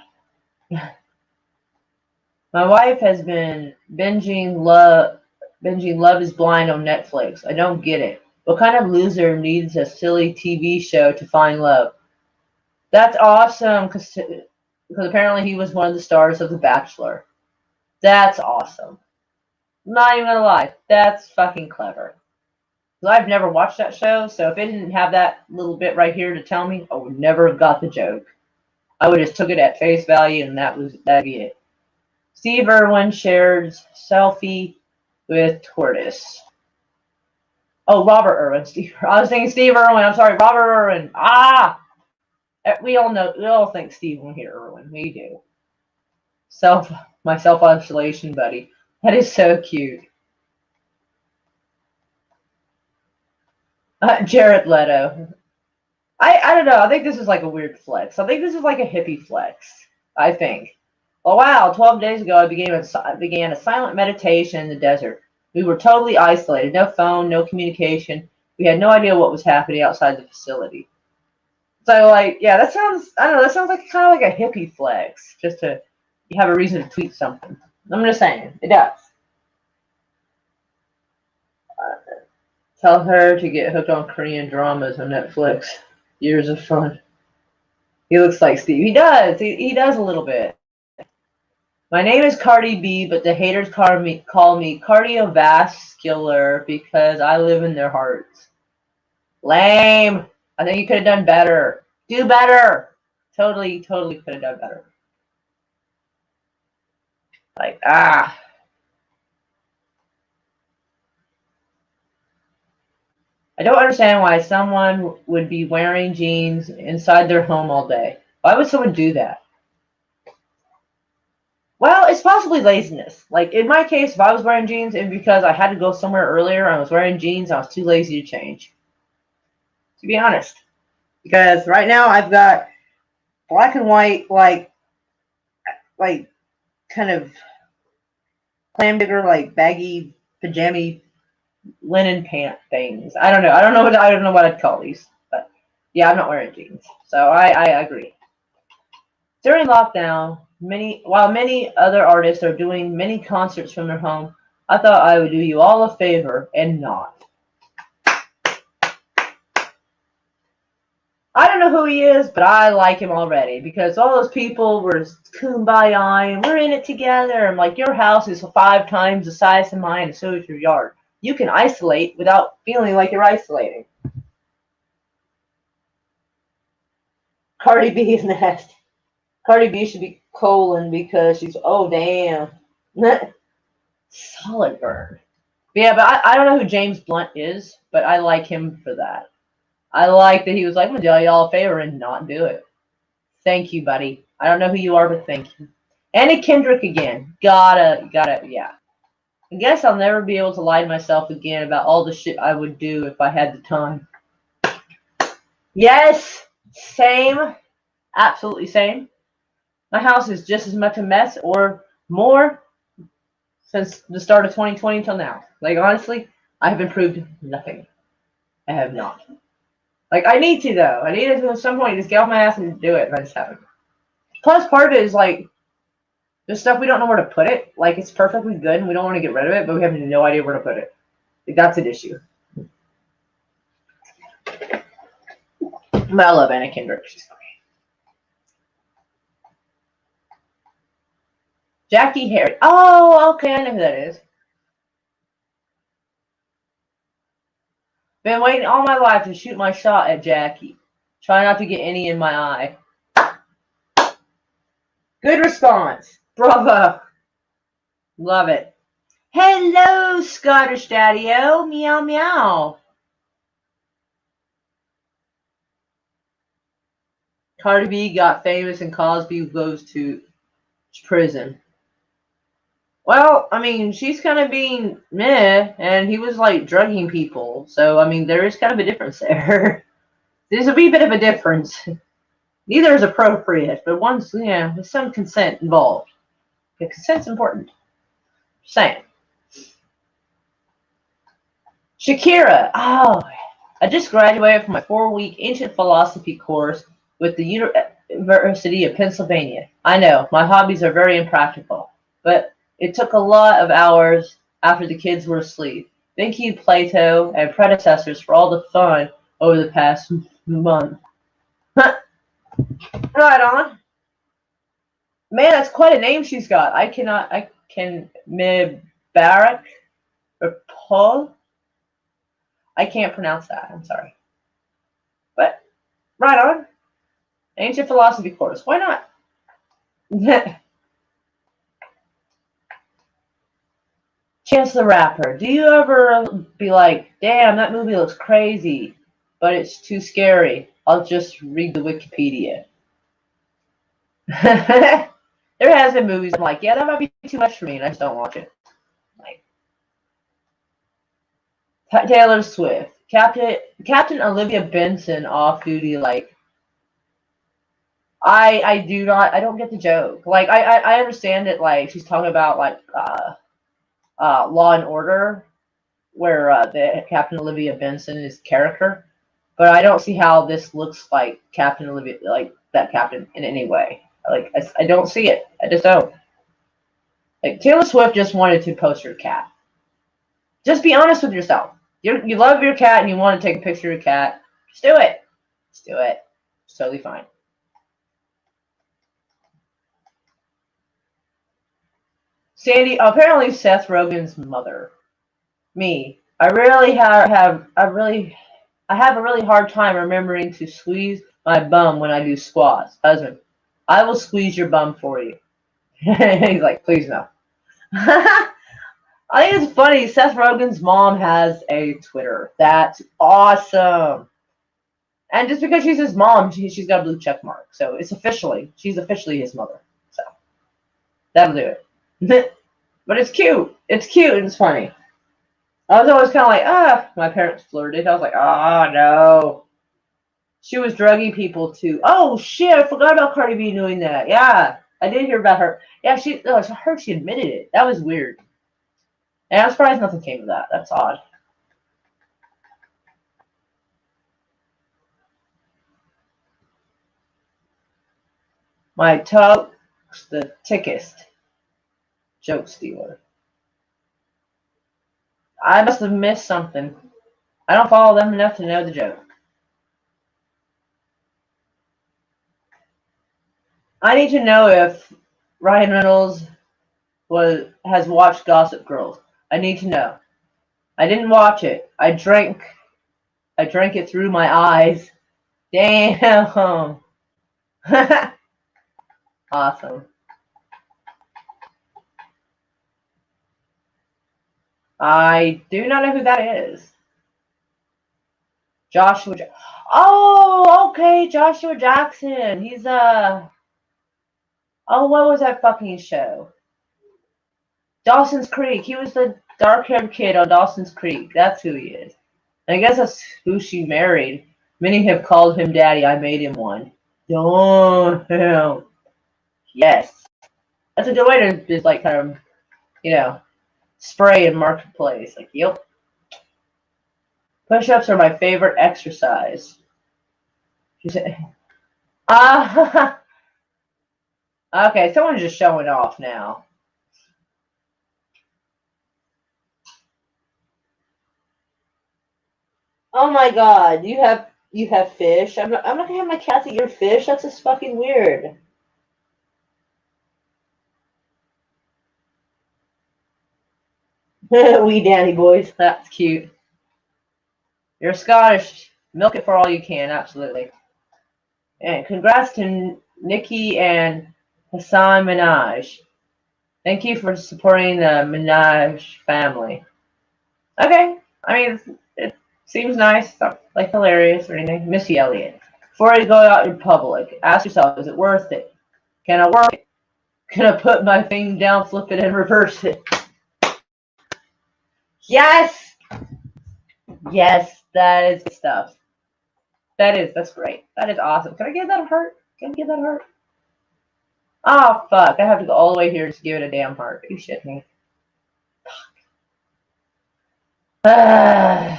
My wife has been binging Love is Blind on Netflix. I don't get it. What kind of loser needs a silly TV show to find love? That's awesome because apparently he was one of the stars of The Bachelor. That's awesome. I'm not even gonna lie, that's fucking clever. Because I've never watched that show, so if it didn't have that little bit right here to tell me, I would never have got the joke. I would have just took it at face value, and that'd be it. Steve Irwin shares selfie with tortoise. Oh, Robert Irwin. I was thinking Steve Irwin. I'm sorry, Robert Irwin. We all know. We all think Steve when we hear Irwin. We do. My self-isolation buddy. That is so cute. Jared Leto. I don't know. I think this is like a weird flex. I think this is like a hippie flex. I think. Oh wow! 12 days ago, I began a silent meditation in the desert. We were totally isolated. No phone, no communication. We had no idea what was happening outside the facility. So, like, yeah, that sounds. I don't know. That sounds like kind of like a hippie flex, just to you have a reason to tweet something. I'm just saying, it does. Tell her to get hooked on Korean dramas on Netflix. Years of fun. He looks like Steve. He does. He does a little bit. My name is Cardi B, but the haters call me cardiovascular because I live in their hearts. Lame. I think you could have done better. Do better. Totally could have done better. Like, I don't understand why someone would be wearing jeans inside their home all day. Why would someone do that? Well, it's possibly laziness. Like, in my case, if I was wearing jeans, it'd be because I had to go somewhere earlier, I was wearing jeans, I was too lazy to change. To be honest. Because right now I've got black and white, like kind of clam bigger, like baggy, pajama linen pant things. I don't know what I'd call these. But yeah, I'm not wearing jeans. So I agree. During lockdown, while many other artists are doing many concerts from their home, I thought I would do you all a favor and not. I don't know who he is, but I like him already because all those people were kumbaya and we're in it together. I'm like, your house is 5 times the size of mine, and so is your yard. You can isolate without feeling like you're isolating. Cardi B is next. Cardi B should be colon because she's, oh, damn. Solid burn. Yeah, but I don't know who James Blunt is, but I like him for that. I like that he was like, I'm going to do y'all a favor and not do it. Thank you, buddy. I don't know who you are, but thank you. Anna Kendrick again. Yeah. I guess I'll never be able to lie to myself again about all the shit I would do if I had the time. Yes, same. Absolutely same. My house is just as much a mess or more since the start of 2020 till now. Like, honestly, I have improved nothing. I have not. Like, I need to, though. I need to, at some point, just get off my ass and do it, and I just haven't. Plus, part of it is, like, there's stuff we don't know where to put it. Like, it's perfectly good, and we don't want to get rid of it, but we have no idea where to put it. Like, that's an issue. But I love Anna Kendrick. She's great. Jackie Harry. Oh, okay, I know who that is. Been waiting all my life to shoot my shot at Jackie. Try not to get any in my eye. Good response. Bravo. Love it. Hello, Scottish Daddy-O. Meow, meow. Cardi B got famous and Cosby goes to prison. Well, I mean, she's kind of being meh, and he was like drugging people. So, I mean, there is kind of a difference there. There's a wee bit of a difference. Neither is appropriate, but one's, yeah, there's some consent involved. The consent's important. Just saying. Shakira. Oh, I just graduated from my 4-week ancient philosophy course with the University of Pennsylvania. I know, my hobbies are very impractical, but it took a lot of hours after the kids were asleep. Thank you, Plato and predecessors, for all the fun over the past month. Right on. Man, that's quite a name she's got. I can, Mubarak or Paul. I can't pronounce that. I'm sorry. But, right on. Ancient philosophy course. Why not? Chance the Rapper. Do you ever be like, damn, that movie looks crazy, but it's too scary. I'll just read the Wikipedia. There has been movies I'm like, yeah, that might be too much for me, and I just don't watch it. Like Taylor Swift. Captain Olivia Benson off duty, like I don't get the joke. Like I understand it, like she's talking about like Law and Order, where the Captain Olivia Benson is character, but I don't see how this looks like Captain Olivia, like that captain in any way. Like I don't see it. I just don't. Like Taylor Swift just wanted to post her cat. Just be honest with yourself. You love your cat and you want to take a picture of your cat. Just do it. Just do it. It's totally fine. Sandy, apparently Seth Rogen's mother. Me. I have a really hard time remembering to squeeze my bum when I do squats. Husband, I will squeeze your bum for you. He's like, please no. I think it's funny. Seth Rogen's mom has a Twitter. That's awesome. And just because she's his mom, she's got a blue check mark. So she's officially his mother. So that'll do it. But it's cute. It's cute and it's funny. I was always kind of like, my parents flirted. I was like, no. She was drugging people too. Oh shit! I forgot about Cardi B doing that. Yeah, I did hear about her. Yeah, I heard she admitted it. That was weird. And I'm surprised nothing came of that. That's odd. My Tuck's the tickest joke stealer. I must have missed something. I don't follow them enough to know the joke. I need to know if Ryan Reynolds has watched Gossip Girls. I need to know. I didn't watch it. I drank it through my eyes. Damn. Awesome. I do not know who that is. Joshua. Oh, okay, Joshua Jackson. He's Oh, what was that fucking show? Dawson's Creek. He was the dark-haired kid on Dawson's Creek. That's who he is. And I guess that's who she married. Many have called him daddy. I made him one. Damn. Yes. That's a good way to just like kind of, spray in marketplace. Like, yep. Push-ups are my favorite exercise. Ah. Okay, someone's just showing off now. Oh my god, you have fish. I'm not gonna have my cats eat your fish. That's just fucking weird. Wee Danny boys. That's cute. You're Scottish. Milk it for all you can, absolutely. And congrats to Nicki and Hassan Minaj. Thank you for supporting the Minaj family. Okay. I mean, it seems nice. It's not like hilarious or anything. Missy Elliott. Before you go out in public, ask yourself, is it worth it? Can I work it? Can I put my thing down, flip it, and reverse it? Yes! Yes, that is good stuff. That's great. That is awesome. Can I give that a heart? Can I give that a heart? Oh, fuck. I have to go all the way here to give it a damn heart. You shit me. I'm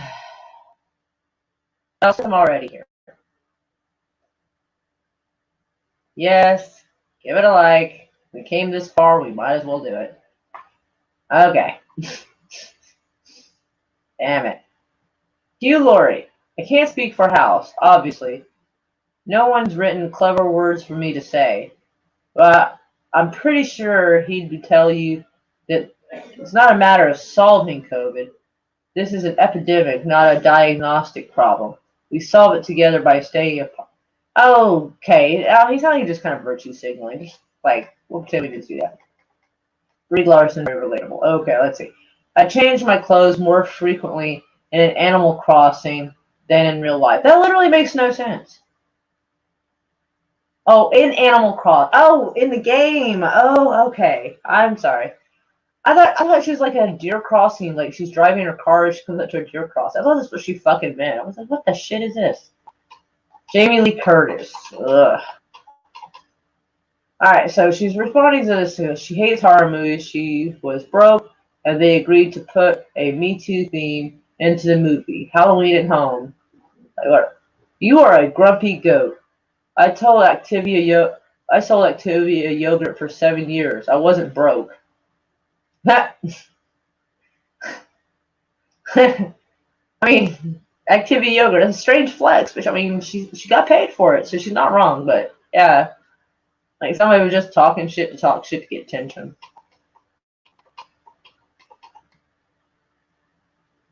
already here. Yes. Give it a like. We came this far. We might as well do it. Okay. Damn it. Hugh Laurie. I can't speak for House, obviously. No one's written clever words for me to say. But I'm pretty sure he'd tell you that it's not a matter of solving COVID. This is an epidemic, not a diagnostic problem. We solve it together by staying apart. Okay, he's not just kind of virtue signaling. Just like, we'll pretend we didn't do that. Brie Larson, very relatable. Okay, let's see. I change my clothes more frequently in an Animal Crossing than in real life. That literally makes no sense. Oh, in Animal Crossing. Oh, in the game. Oh, okay. I'm sorry. I thought she was like a deer crossing, like she's driving her car, she comes up to a deer cross. I thought that's what she fucking meant. I was like, what the shit is this? Jamie Lee Curtis. Ugh. Alright, so she's responding to this. She hates horror movies. She was broke, and they agreed to put a Me Too theme into the movie. Halloween at Home. You are a grumpy goat. I sold Activia yogurt for 7 years. I wasn't broke. I mean, Activia yogurt is a strange flex, which I mean, she got paid for it, so she's not wrong. But yeah, like somebody was just talking shit to talk shit to get attention.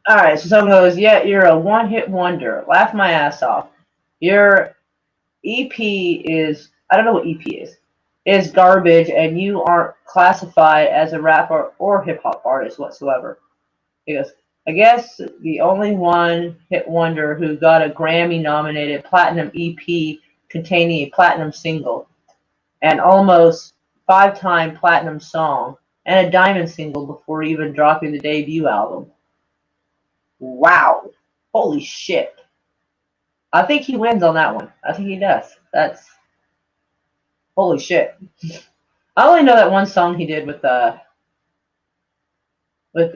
All right, so someone goes, "Yeah, you're a one-hit wonder. Laugh my ass off. Your EP is I don't know what EP is garbage, and you aren't classified as a rapper or hip hop artist whatsoever." He goes, I guess the only one-hit wonder who got a Grammy-nominated platinum EP containing a platinum single, an almost 5-time platinum song, and a diamond single before even dropping the debut album. Wow. Holy shit. I think he wins on that one. I think he does. That's holy shit. I only know that one song he did with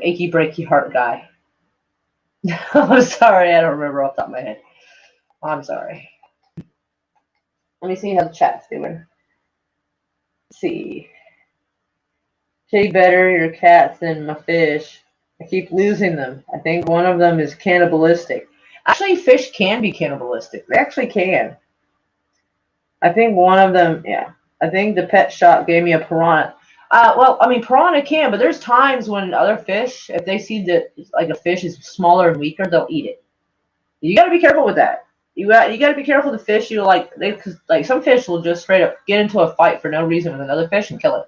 Achy Breaky Heart Guy. I'm sorry, I don't remember off the top of my head. I'm sorry. Let me see how the chat's doing. Let's see. Shea better your cats than my fish. I keep losing them. I think one of them is cannibalistic. Actually, fish can be cannibalistic. They actually can. I think one of them, yeah. I think the pet shop gave me a piranha. Well, I mean, piranha can, but there's times when other fish, if they see that like a fish is smaller and weaker, they'll eat it. You got to be careful with that. You got to be careful. The fish you like, cause like some fish will just straight up get into a fight for no reason with another fish and kill it.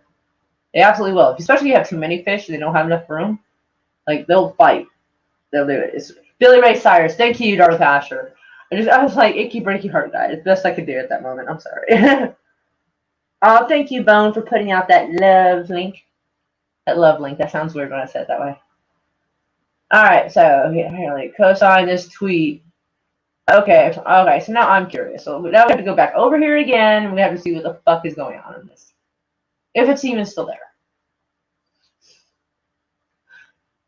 They absolutely will. Especially if you have too many fish, they don't have enough room. Like they'll fight. They'll do it. It's Billy Ray Cyrus. Thank you, Darth Asher. I was like, achy breaky heart, guys. It's the best I could do at that moment. I'm sorry. Oh, thank you, Bone, for putting out that love link. That love link. That sounds weird when I said it that way. All right, so here, like co-sign this tweet. Okay, so now I'm curious. So now we have to go back over here again, and we have to see what the fuck is going on in this. If it's even still there.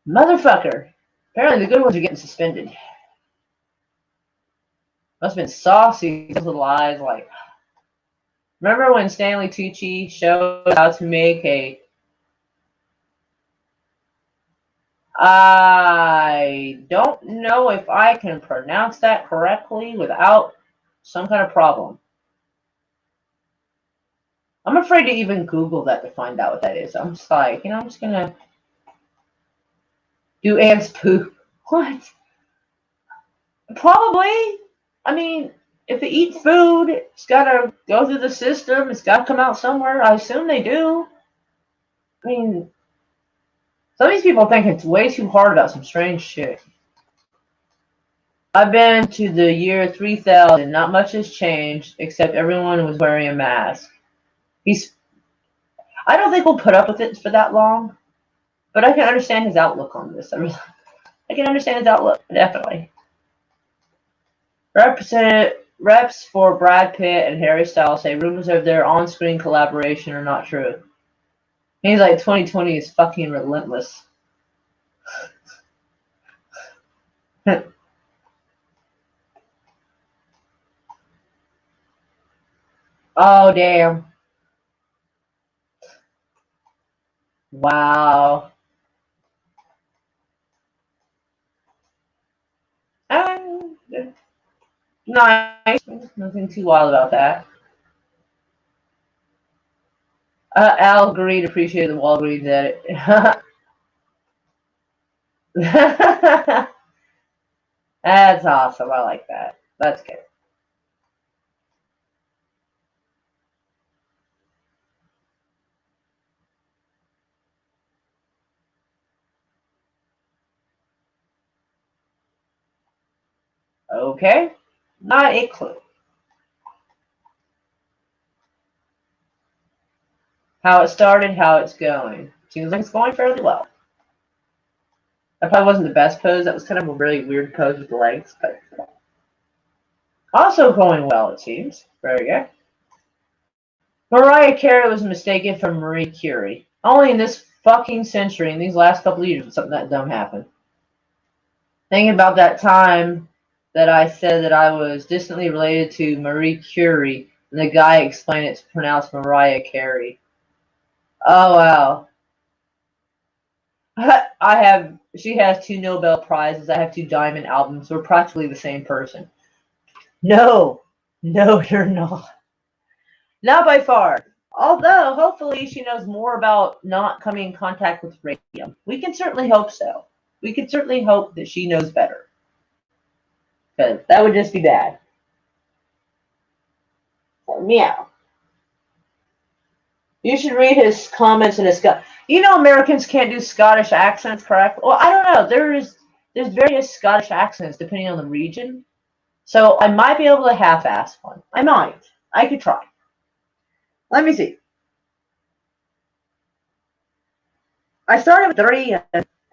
Motherfucker. Apparently the good ones are getting suspended. Must have been saucy. Those little eyes like... Remember when Stanley Tucci showed how to make a... I don't know if I can pronounce that correctly without some kind of problem. I'm afraid to even Google that to find out what that is. I'm just like, I'm just gonna do ants poop. What? Probably. I mean, if they eat food, it's gotta go through the system. It's gotta come out somewhere. I assume they do. I mean, some of these people think it's way too hard about some strange shit. I've been to the year 3000. Not much has changed, except everyone was wearing a mask. I don't think we'll put up with it for that long, but I can understand his outlook on this. I can understand his outlook, definitely. Reps for Brad Pitt and Harry Styles say rumors of their on-screen collaboration are not true. He's like 2020 is fucking relentless. Oh, damn. Wow. Nice. Nothing too wild about that. Al Green appreciated the Walgreens edit. That's awesome. I like that. That's good. Okay. Not a clue. How it started, how it's going. Seems like it's going fairly well. That probably wasn't the best pose. That was kind of a really weird pose with the legs, but also going well, it seems. Very good. Mariah Carey was mistaken for Marie Curie. Only in this fucking century, in these last couple of years, did something that dumb happen. Thinking about that time that I said that I was distantly related to Marie Curie, and the guy explained it's pronounced Mariah Carey. Oh, wow. She has 2 Nobel Prizes. I have 2 Diamond albums. We're practically the same person. No, you're not. Not by far. Although, hopefully, she knows more about not coming in contact with radium. We can certainly hope so. We can certainly hope that she knows better. Because that would just be bad. So, meow. You should read his comments in his Scottish. Americans can't do Scottish accents, correct? Well, I don't know. There's various Scottish accents depending on the region. So I might be able to half-ass one. I might. I could try. Let me see. I started with 3,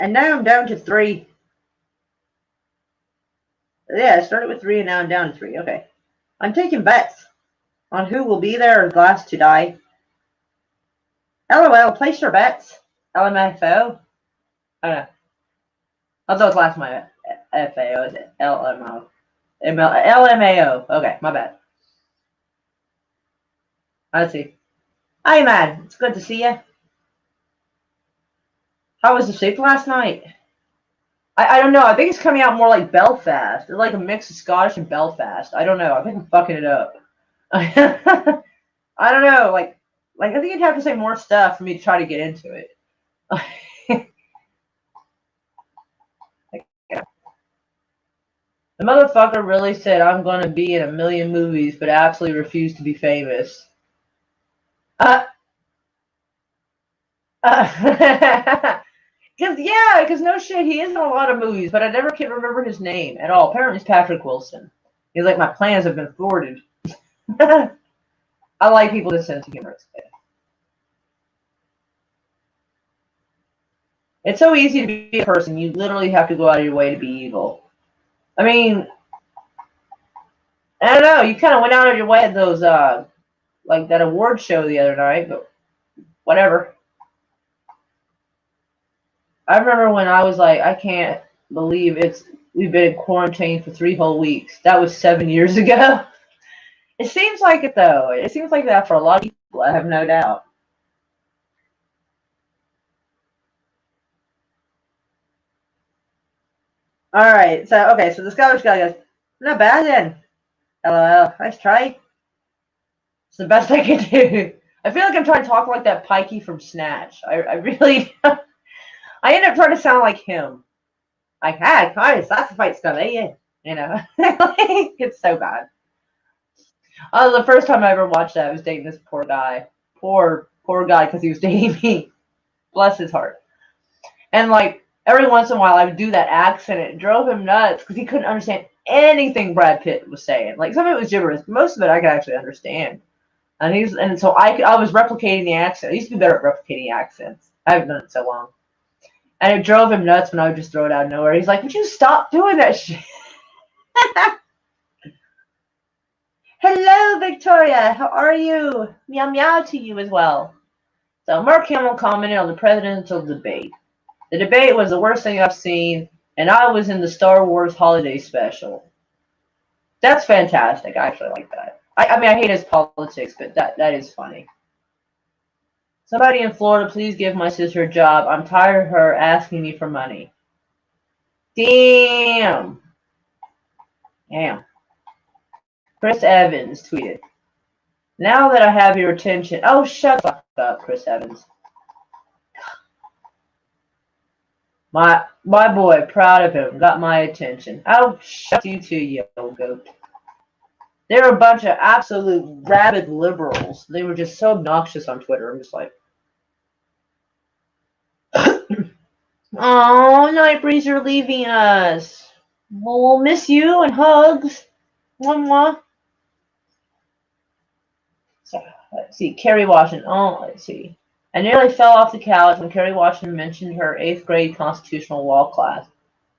and now I'm down to 3. Yeah, I started with 3, and now I'm down to 3. Okay. I'm taking bets on who will be there or glass to die. LOL, place your bets. LMFO? I don't know. I thought it was last my FAO. Is it LMO? LMAO. Okay, my bad. Let's see. Hi, man. It's good to see you. How was the sleep last night? I don't know. I think it's coming out more like Belfast. It's like a mix of Scottish and Belfast. I don't know. I think I'm fucking it up. I don't know. Like, Like, I think you'd have to say more stuff for me to try to get into it. Like, yeah. The motherfucker really said, I'm going to be in a million movies, but absolutely refused to be famous. Because, because no shit, he is in a lot of movies, but I never can remember his name at all. Apparently it's Patrick Wilson. He's like, my plans have been thwarted. I like people with a sense of humor. It's so easy to be a person. You literally have to go out of your way to be evil. I mean, I don't know. You kind of went out of your way at those, like that award show the other night, but whatever. I remember when I was like, I can't believe we've been in quarantine for 3 whole weeks. That was 7 years ago. It seems like it though. It seems like that for a lot of people. I have no doubt. All right. So okay. So the Scottish guy goes, not bad then. LOL. Nice try. It's the best I can do. I feel like I'm trying to talk like that Pikey from Snatch. I really. I end up trying to sound like him. Like, hey, guys, that's the fight's gonna be. You know, it's so bad. The first time I ever watched that, I was dating this poor guy. Poor guy, because he was dating me. Bless his heart. And like every once in a while, I would do that accent. It drove him nuts because he couldn't understand anything Brad Pitt was saying. Like some of it was gibberish, but most of it I could actually understand. And so I was replicating the accent. I used to be better at replicating accents. I haven't done it so long. And it drove him nuts when I would just throw it out of nowhere. He's like, would you stop doing that shit? Hello, Victoria. How are you? Meow meow to you as well. So Mark Hamill commented on the presidential debate. The debate was the worst thing I've seen, and I was in the Star Wars holiday special. That's fantastic. I actually like that. I mean, I hate his politics, but that is funny. Somebody in Florida, please give my sister a job. I'm tired of her asking me for money. Damn. Chris Evans tweeted, now that I have your attention. Oh, shut the fuck up, Chris Evans. My boy, proud of him, got my attention. Oh, shut you too, you old goat. They're a bunch of absolute rabid liberals. They were just so obnoxious on Twitter. I'm just like, oh, Nightbreeze, you're leaving us. Well, we'll miss you and hugs. Mwah. So, let's see. Kerry Washington. Oh, let's see. I nearly fell off the couch when Kerry Washington mentioned her 8th grade constitutional law class.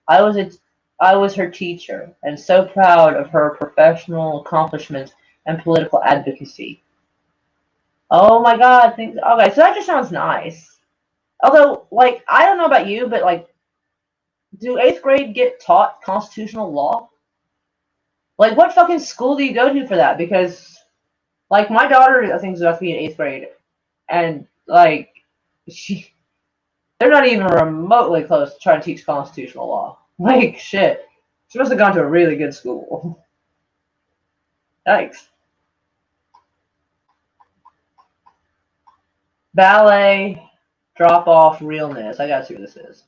I was her teacher and so proud of her professional accomplishments and political advocacy. Oh my God. Okay, so that just sounds nice. Although, like, I don't know about you, but like, do 8th grade get taught constitutional law? Like, what fucking school do you go to for that? Because, like, my daughter, I think, is about to be in 8th grade, and like, they're not even remotely close to trying to teach constitutional law. Like, shit. She must have gone to a really good school. Yikes. Ballet, drop off, realness. I gotta see what this is.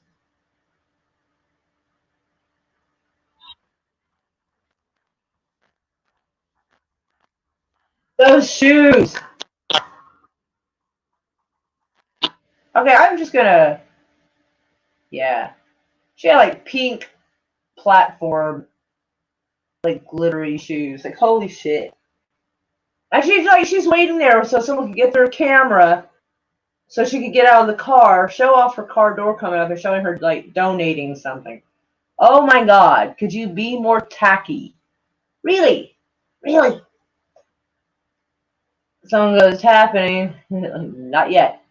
Those shoes. Okay, I'm just gonna. Yeah. She had like pink platform, like glittery shoes. Like, holy shit. And she's waiting there so someone could get their camera so she could get out of the car, show off her car door coming up and showing her like donating something. Oh my God, could you be more tacky? Really? Someone goes, it's happening. Not yet.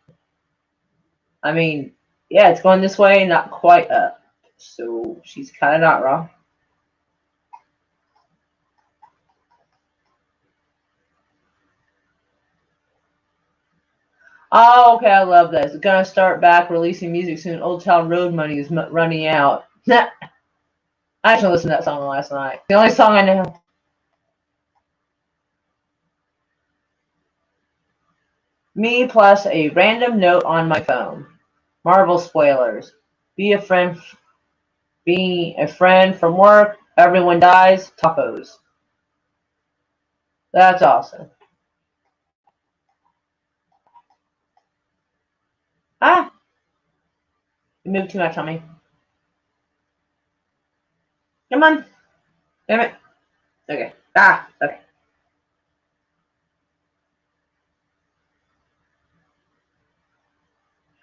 I mean, yeah, it's going this way, not quite up. So she's kind of not wrong. Oh, okay, I love this. It's gonna start back releasing music soon. Old Town Road money is running out. I actually listened to that song last night. The only song I know. Me plus a random note on my phone. Marvel spoilers. Be a friend. Be a friend from work. Everyone dies. Tacos. That's awesome. Ah, you moved too much on me. Come on. Damn it. Okay. Ah, okay.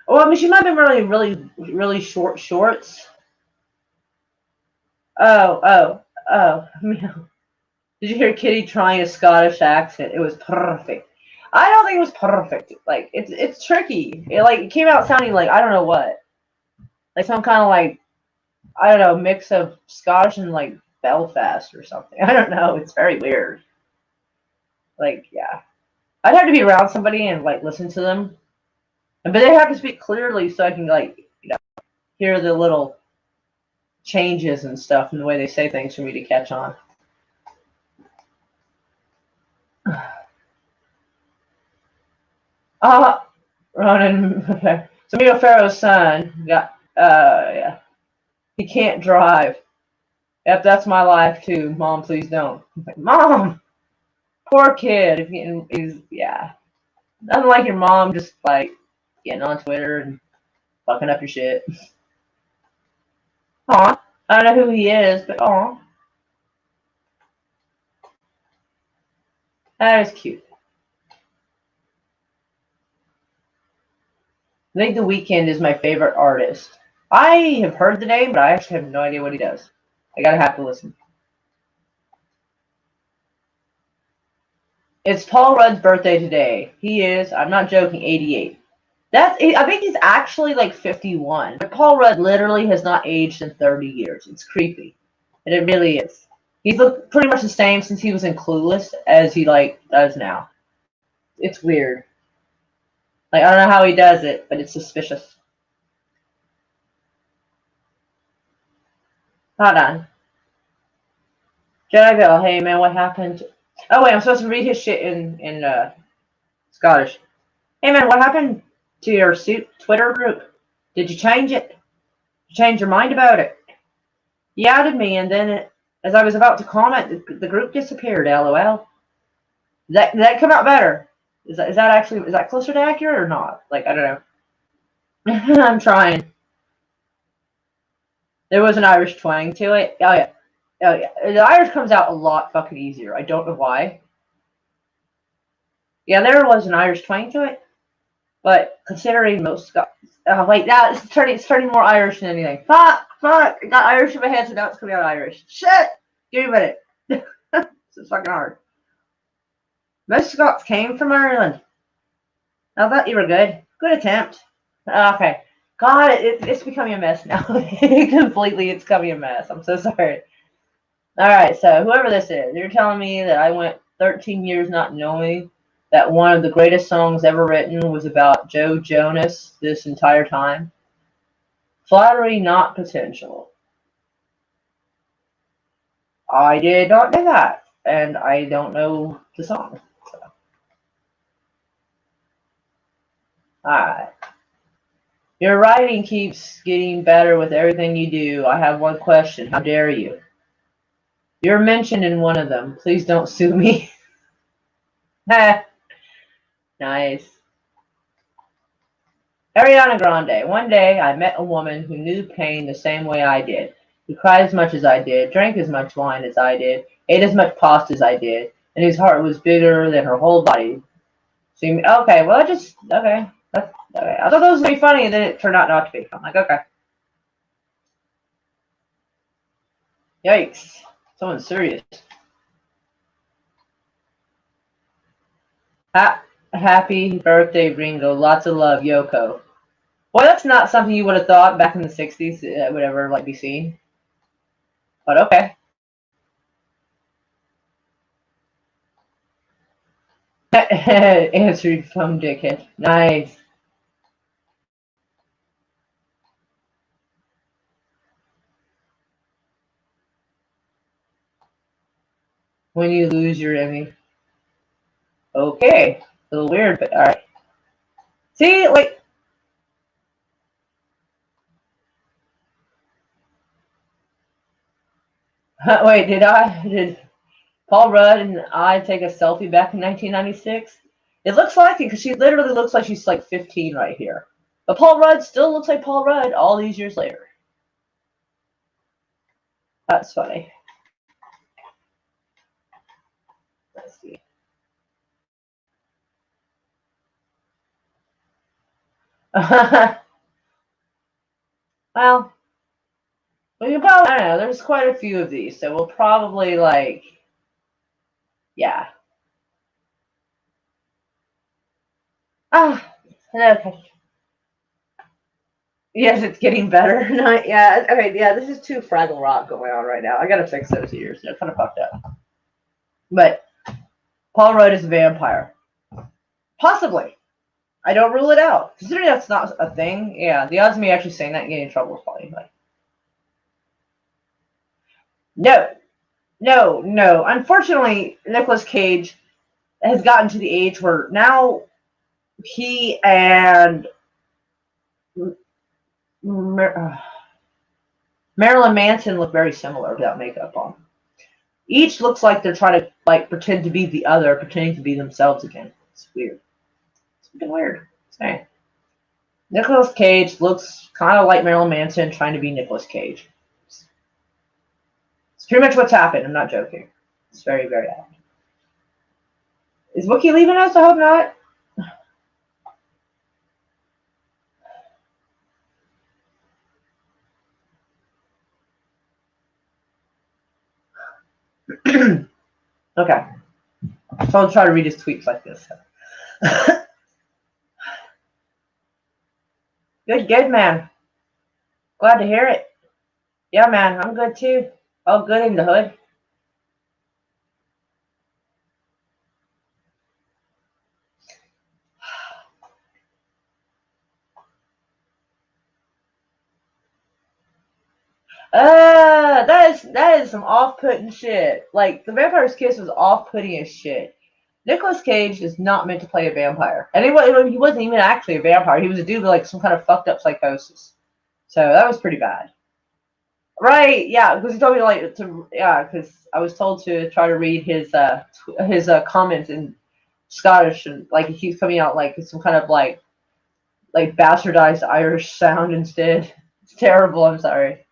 Well, I mean, she might have been really short shorts. Oh. Did you hear Kitty trying a Scottish accent? It was perfect. I don't think it was perfect. Like it's tricky. It came out sounding like I don't know what, like some kind of like I don't know mix of Scottish and like Belfast or something. I don't know. It's very weird. Like yeah, I'd have to be around somebody and like listen to them, but they have to speak clearly so I can like hear the little changes and stuff in the way they say things for me to catch on. Ronan, Samir Pharaoh's son got yeah. He can't drive. Yep, that's my life too. Mom, please don't. Like, Mom, poor kid. If he's yeah, nothing like your mom just like getting on Twitter and fucking up your shit. Aw, I don't know who he is, but aw, that is cute. I think The Weeknd is my favorite artist. I have heard the name, but I actually have no idea what he does. I gotta have to listen. It's Paul Rudd's birthday today. He is, I'm not joking, 88. I think he's actually like 51. But Paul Rudd literally has not aged in 30 years. It's creepy. And it really is. He's looked pretty much the same since he was in Clueless as he like does now. It's weird. Like I don't know how he does it, but it's suspicious. Hold on. Jedi, hey man, what happened? Oh wait, I'm supposed to read his shit in Scottish. Hey man, what happened to your suit Twitter group? Did you change it? Did you change your mind about it? You added me, and then as I was about to comment, the group disappeared. LOL. Did that come out better? Is that closer to accurate or not? Like I don't know. I'm trying. There was an Irish twang to it. Oh yeah. Oh yeah. The Irish comes out a lot fucking easier. I don't know why. Yeah, there was an Irish twang to it, but considering most Scots, wait, now it's turning more Irish than anything. Fuck. I got Irish in my head, so now it's coming out Irish. Shit. Give me a minute. This is fucking hard. Most Scots came from Ireland. I thought you were good. Good attempt. Okay. God, it's becoming a mess now. Completely, it's becoming a mess. I'm so sorry. All right, so whoever this is, you're telling me that I went 13 years not knowing that one of the greatest songs ever written was about Joe Jonas this entire time? Flattery, not potential. I did not know that, and I don't know the song. So. All right. Your writing keeps getting better with everything you do. I have one question. How dare you? You're mentioned in one of them. Please don't sue me. Nice. Ariana Grande. One day I met a woman who knew pain the same way I did. Who cried as much as I did, drank as much wine as I did, ate as much pasta as I did, and whose heart was bigger than her whole body. Okay, well, okay. Okay. I thought that was going to be funny, and then it turned out not to be. I'm like, okay. Yikes. Someone's serious. Happy birthday, Ringo. Lots of love, Yoko. Well, that's not something you would have thought back in the 60s would ever like be seen. But okay. Answered phone dickhead. Nice. When you lose your Emmy. Okay. A little weird, but alright. See, like, wait, did Paul Rudd and I take a selfie back in 1996? It looks like it because she literally looks like she's like 15 right here. But Paul Rudd still looks like Paul Rudd all these years later. That's funny. Let's see. Well, we probably, I don't know, there's quite a few of these, so we'll probably like, yeah. Ah, okay. Yes, it's getting better. No, yeah, okay, yeah, this is too Fraggle Rock going on right now. I gotta fix those ears. They're kind of fucked up. But Paul Rudd is a vampire. Possibly. I don't rule it out. Considering that's not a thing, yeah, the odds of me actually saying that and getting in trouble is probably like, no. Unfortunately, Nicolas Cage has gotten to the age where now he and Marilyn Manson look very similar without makeup on. Each looks like they're trying to like pretend to be the other, pretending to be themselves again. It's weird. It's fucking weird. Hey. Nicolas Cage looks kind of like Marilyn Manson trying to be Nicolas Cage. It's pretty much what's happened. I'm not joking. It's very, very odd. Is Wookie leaving us? I hope not. Okay. So I'll try to read his tweets like this. Good, man. Glad to hear it. Yeah, man, I'm good too. All good in the hood. That is some off-putting shit. Like, The Vampire's Kiss was off-putting as shit. Nicolas Cage is not meant to play a vampire. And he wasn't even actually a vampire. He was a dude with like some kind of fucked up psychosis. So that was pretty bad. Right, yeah, because he told me because I was told to try to read his comments in Scottish, and like he keeps coming out like some kind of like bastardized Irish sound instead. It's terrible. I'm sorry.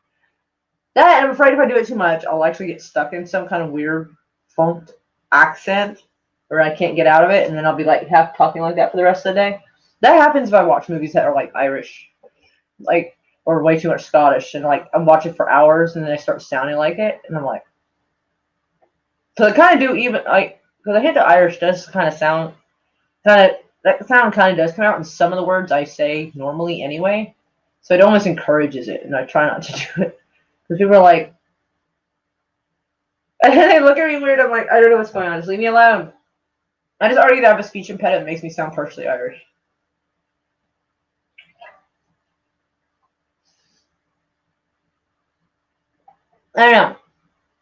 That, I'm afraid if I do it too much, I'll actually get stuck in some kind of weird funked accent where I can't get out of it, and then I'll be like half talking like that for the rest of the day. That happens if I watch movies that are like Irish, like, or way too much Scottish, and like I'm watching for hours, and then I start sounding like it, and I'm like, so I kind of do even like, because I hate the Irish does kind of sound that sound kind of does come out in some of the words I say normally anyway, so it almost encourages it, and I try not to do it. Because people are like, and they look at me weird. I'm like, I don't know what's going on. Just leave me alone. I just already have a speech impediment that makes me sound partially Irish. I don't know.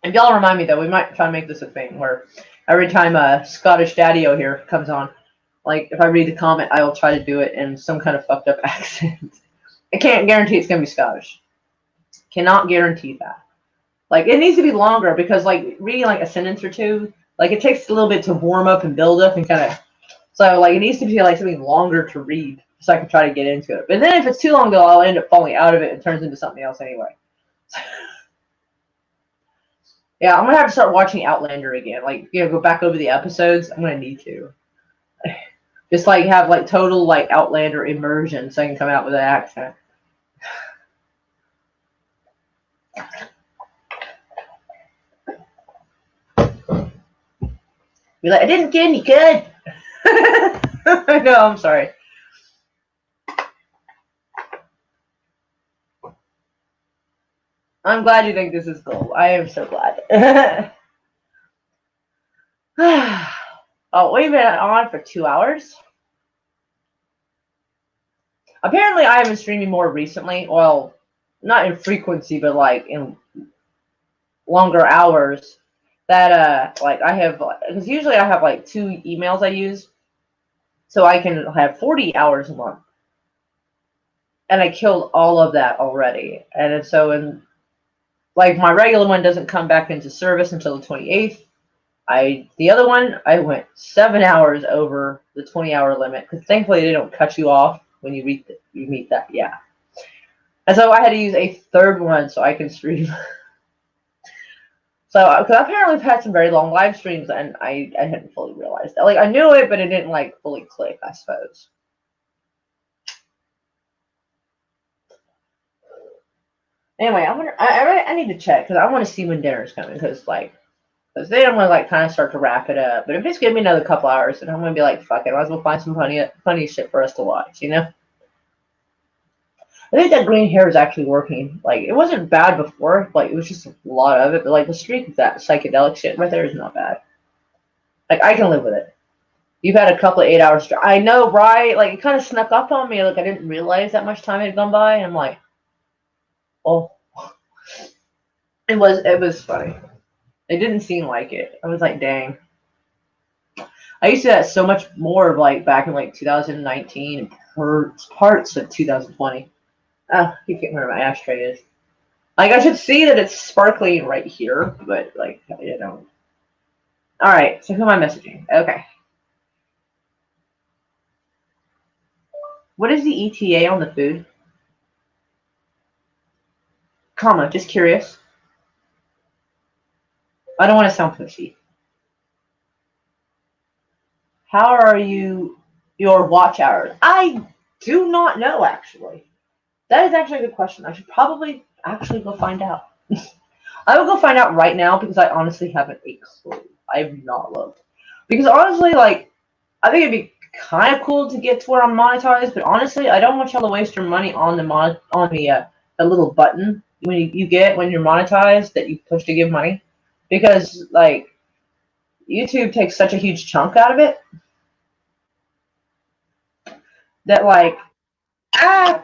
If y'all remind me, though, we might try to make this a thing where every time Scottish Daddy-O here comes on, like, if I read the comment, I will try to do it in some kind of fucked up accent. I can't guarantee it's going to be Scottish. Cannot guarantee that. Like, it needs to be longer because, like, reading, like, a sentence or two, like, it takes a little bit to warm up and build up and kind of, so, like, it needs to be, like, something longer to read so I can try to get into it. But then if it's too long, though, I'll end up falling out of it and it turns into something else anyway. Yeah, I'm going to have to start watching Outlander again. Like, go back over the episodes. I'm going to need to. Just, like, have, like, total, like, Outlander immersion so I can come out with an accent. Be like, I didn't get any good. No, I'm sorry. I'm glad you think this is cool. I am so glad. Oh, we've been on for 2 hours. Apparently, I have been streaming more recently. Well, not in frequency, but like in longer hours. That like I have, because usually I have like 2 emails I use. so I can have 40 hours a month. And I killed all of that already. And so, like, my regular one doesn't come back into service until the 28th. The other one, I went 7 hours over the 20-hour limit, because thankfully they don't cut you off when you meet that. Yeah. And so I had to use a third one so I can stream. So, because apparently I've had some very long live streams, and I hadn't fully realized that. Like, I knew it, but it didn't, like, fully click, I suppose. Anyway, I need to check, because I want to see when dinner's coming, because then I'm going to, like, kind of start to wrap it up. But if it's giving me another couple hours, then I'm going to be like, fuck it, I might as well find some funny shit for us to watch, you know? I think that green hair is actually working. Like, it wasn't bad before. Like, it was just a lot of it. But, like, the streak of that psychedelic shit right there is not bad. Like, I can live with it. You've had a couple of 8 hours. I know, right? Like, it kind of snuck up on me. Like, I didn't realize that much time had gone by. And I'm like, oh. It was funny. It didn't seem like it. I was like, dang. I used to do that so much more, like, back in, like, 2019 and parts of 2020. You can't remember where my ashtray is. Like, I should see that it's sparkling right here, but, like, you know. Alright, so who am I messaging? Okay. What is the ETA on the food? Comma, just curious. I don't want to sound pushy. How are your watch hours? I do not know, actually. That is actually a good question. I should probably actually go find out. I will go find out right now, because I honestly haven't a clue. I have not looked. Because honestly, like, I think it'd be kind of cool to get to where I'm monetized, but honestly, I don't want y'all to waste your money on the little button when you get when you're monetized that you push to give money, because like YouTube takes such a huge chunk out of it that like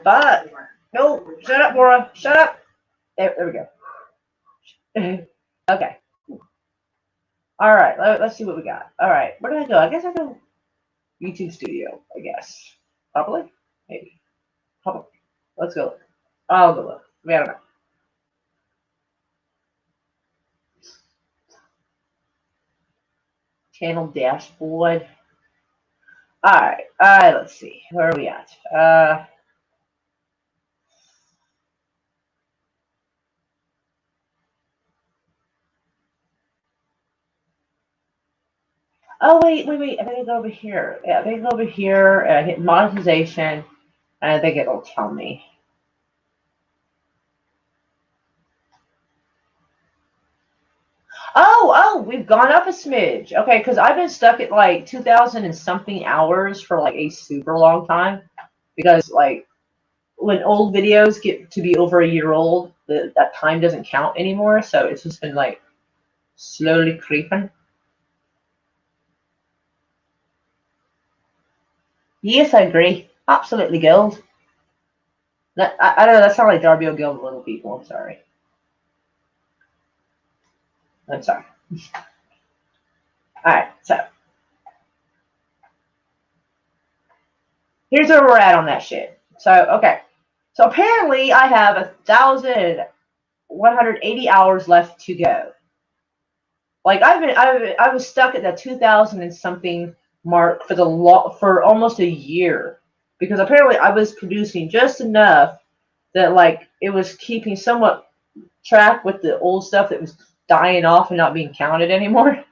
fuck. No, shut up, Laura. Shut up. There we go. Okay. All right. Let's see what we got. All right. Where did I go? I guess I go YouTube Studio. I guess probably, maybe, probably. Let's go look. I'll go look. I don't know. Channel dashboard. All right. Let's see. Where are we at? Oh, wait. I think I go over here. Yeah, I think I go over here and I hit monetization, and I think it'll tell me. Oh, we've gone up a smidge. Okay, because I've been stuck at like 2,000 and something hours for like a super long time. Because like when old videos get to be over a year old, that time doesn't count anymore. So it's just been like slowly creeping. Yes, I agree. Absolutely, Guild. I don't know. That sounds like Darby O'Gill, Little People. I'm sorry. I'm sorry. All right, so here's where we're at on that shit. So okay, so apparently I have 1,180 hours left to go. Like I was stuck at that 2,000 and something mark for almost a year, because apparently I was producing just enough that like it was keeping somewhat track with the old stuff that was dying off and not being counted anymore.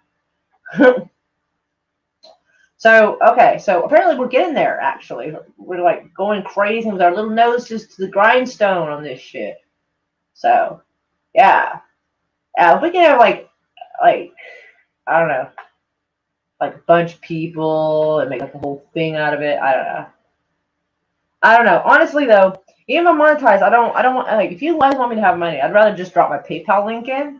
So apparently we're getting there. Actually, we're like going crazy with our little noses to the grindstone on this shit. So yeah, we can have like I don't know, like a bunch of people and make like a whole thing out of it. I don't know. Honestly though, even if I'm monetized, I don't want, like, if you guys want me to have money, I'd rather just drop my PayPal link in,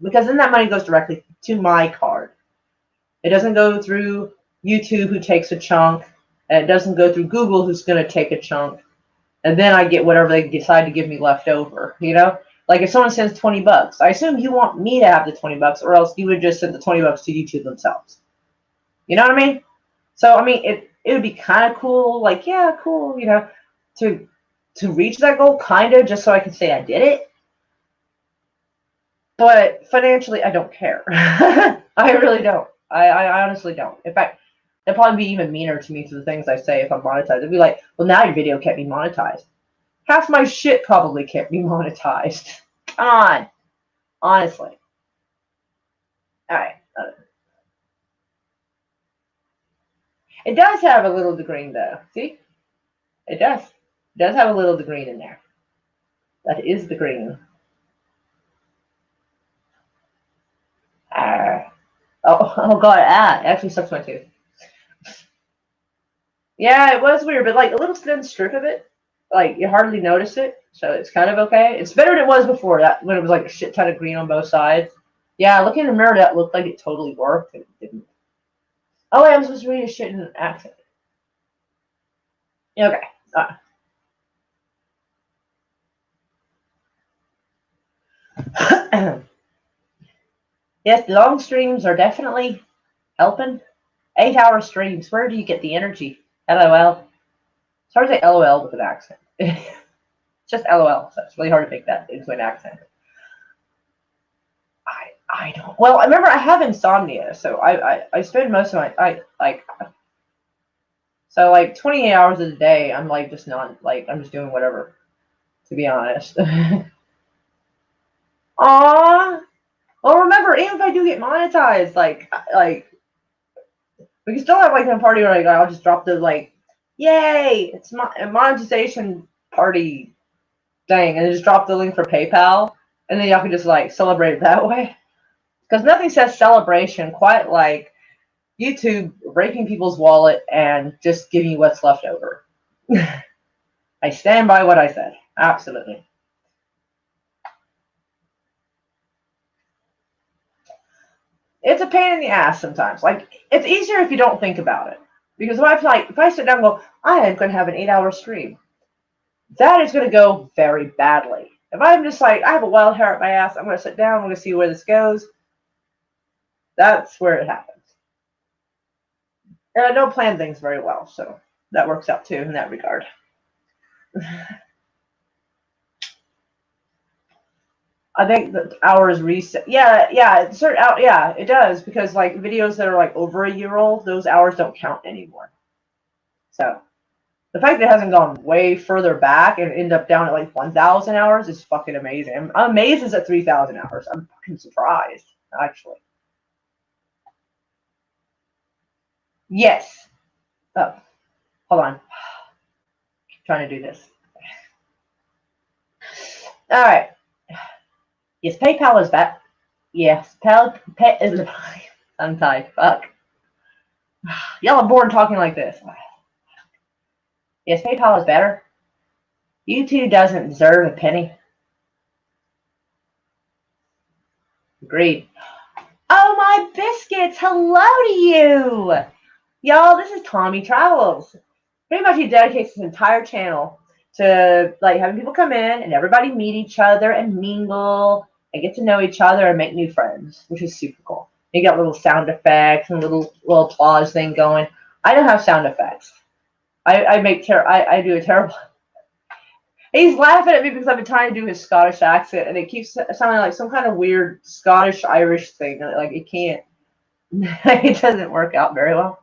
because then that money goes directly to my card. It doesn't go through YouTube, who takes a chunk, and it doesn't go through Google, who's going to take a chunk, and then I get whatever they decide to give me left over, you know? Like if someone sends $20, I assume you want me to have the $20, or else you would just send the $20 to YouTube themselves. You know what I mean? So I mean, it would be kind of cool, like, yeah, cool, you know, to reach that goal, kind of, just so I can say I did it. But financially, I don't care. I really don't. I honestly don't. In fact, it'd probably be even meaner to me to the things I say if I'm monetized. It'd be like, well, now your video can't be monetized. Half my shit probably can't be monetized. Come on. Honestly. All right. It does have a little green, though. See? It does. It does have a little green in there. That is the green. Oh god, it actually sucks my tooth. Yeah, it was weird, but like a little thin strip of it, like you hardly notice it, so it's kind of okay. It's better than it was before that when it was like a shit ton of green on both sides. Yeah, looking in the mirror, that looked like it totally worked, and it didn't. Oh wait, I'm supposed to read a shit in an accent. Okay. Yes, long streams are definitely helping. 8-hour streams. Where do you get the energy? LOL. It's hard to say LOL with an accent. Just LOL, so it's really hard to make that into an accent. I don't. Well, I remember I have insomnia, so I spend most of my so like 28 hours of the day. I'm like just not like I'm just doing whatever. To be honest. Aw. Well, remember, even if I do get monetized, like we can still have like a party where like I'll just drop the like, yay, it's a monetization party thing, and just drop the link for PayPal, and then y'all can just like celebrate it that way. Because nothing says celebration quite like YouTube breaking people's wallet and just giving you what's left over. I stand by what I said. Absolutely. It's a pain in the ass sometimes. Like, it's easier if you don't think about it. Because if I sit down and go, I am going to have an 8-hour stream, that is going to go very badly. If I'm just like, I have a wild hair at my ass, I'm going to sit down, I'm going to see where this goes, that's where it happens. And I don't plan things very well, so that works out too in that regard. I think the hours reset. Yeah, it does, because like videos that are like over a year old, those hours don't count anymore. So the fact that it hasn't gone way further back and end up down at like 1,000 hours is fucking amazing. I'm amazed it's at 3,000 hours. I'm fucking surprised, actually. Yes. Oh, hold on. Trying to do this. All right. Yes, PayPal is back. Yes, I'm tired. Fuck. Y'all are bored talking like this. Yes, PayPal is better. YouTube doesn't deserve a penny. Agreed. Oh, my biscuits. Hello to you. Y'all, this is Tommy Travels. Pretty much he dedicates his entire channel to like having people come in and everybody meet each other and mingle and get to know each other and make new friends, which is super cool. You got little sound effects and little applause thing going. I don't have sound effects. I do a terrible. He's laughing at me because I've been trying to do his Scottish accent, and it keeps sounding like some kind of weird Scottish Irish thing. Like it can't. It doesn't work out very well.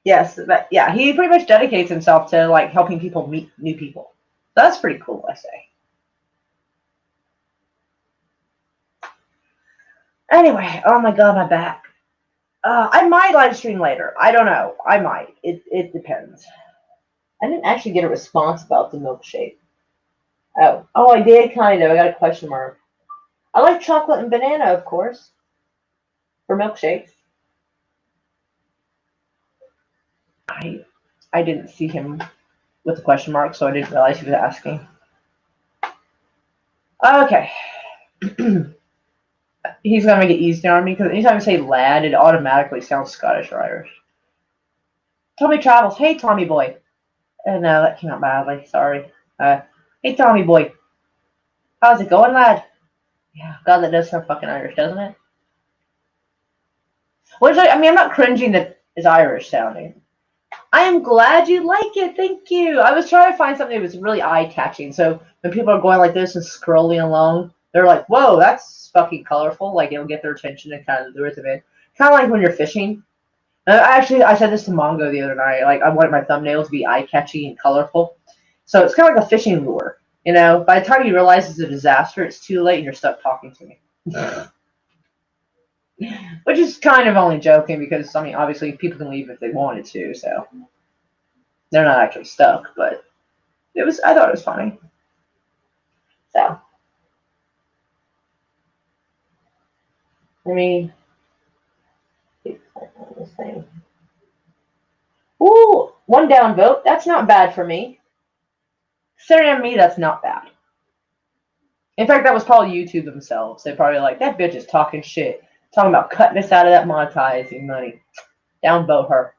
Yes, but yeah, he pretty much dedicates himself to like helping people meet new people. That's pretty cool, I say. Anyway, oh my god, my back. I might live stream later. I don't know. I might. It depends. I didn't actually get a response about the milkshake. Oh, I did kind of. I got a question mark. I like chocolate and banana, of course, for milkshakes. I didn't see him with a question mark, so I didn't realize he was asking. Okay. He's gonna make it easy on me because anytime I say lad, it automatically sounds Scottish or Irish. Tommy Travels. Hey, Tommy boy. No, that came out badly. Sorry. Hey, Tommy boy. How's it going, lad? Yeah, God, that does sound fucking Irish, doesn't it? Which I mean, I'm not cringing that is Irish sounding. I am glad you like it. Thank you. I was trying to find something that was really eye catching. So when people are going like this and scrolling along, they're like, "Whoa, that's fucking colorful!" Like it'll get their attention and kind of lure them in. Kind of like when you're fishing. Actually, I said this to Mongo the other night. Like I wanted my thumbnail to be eye catchy and colorful. So it's kind of like a fishing lure. You know, by the time you realize it's a disaster, it's too late and you're stuck talking to me. Which is kind of only joking because, I mean, obviously people can leave if they wanted to, so they're not actually stuck, but I thought it was funny. So, let me keep this thing. Ooh, 1 down vote. That's not bad for me. Considering me, that's not bad. In fact, that was probably YouTube themselves. They probably like, that bitch is talking shit. Talking about cutting us out of that monetizing money. Downvote her.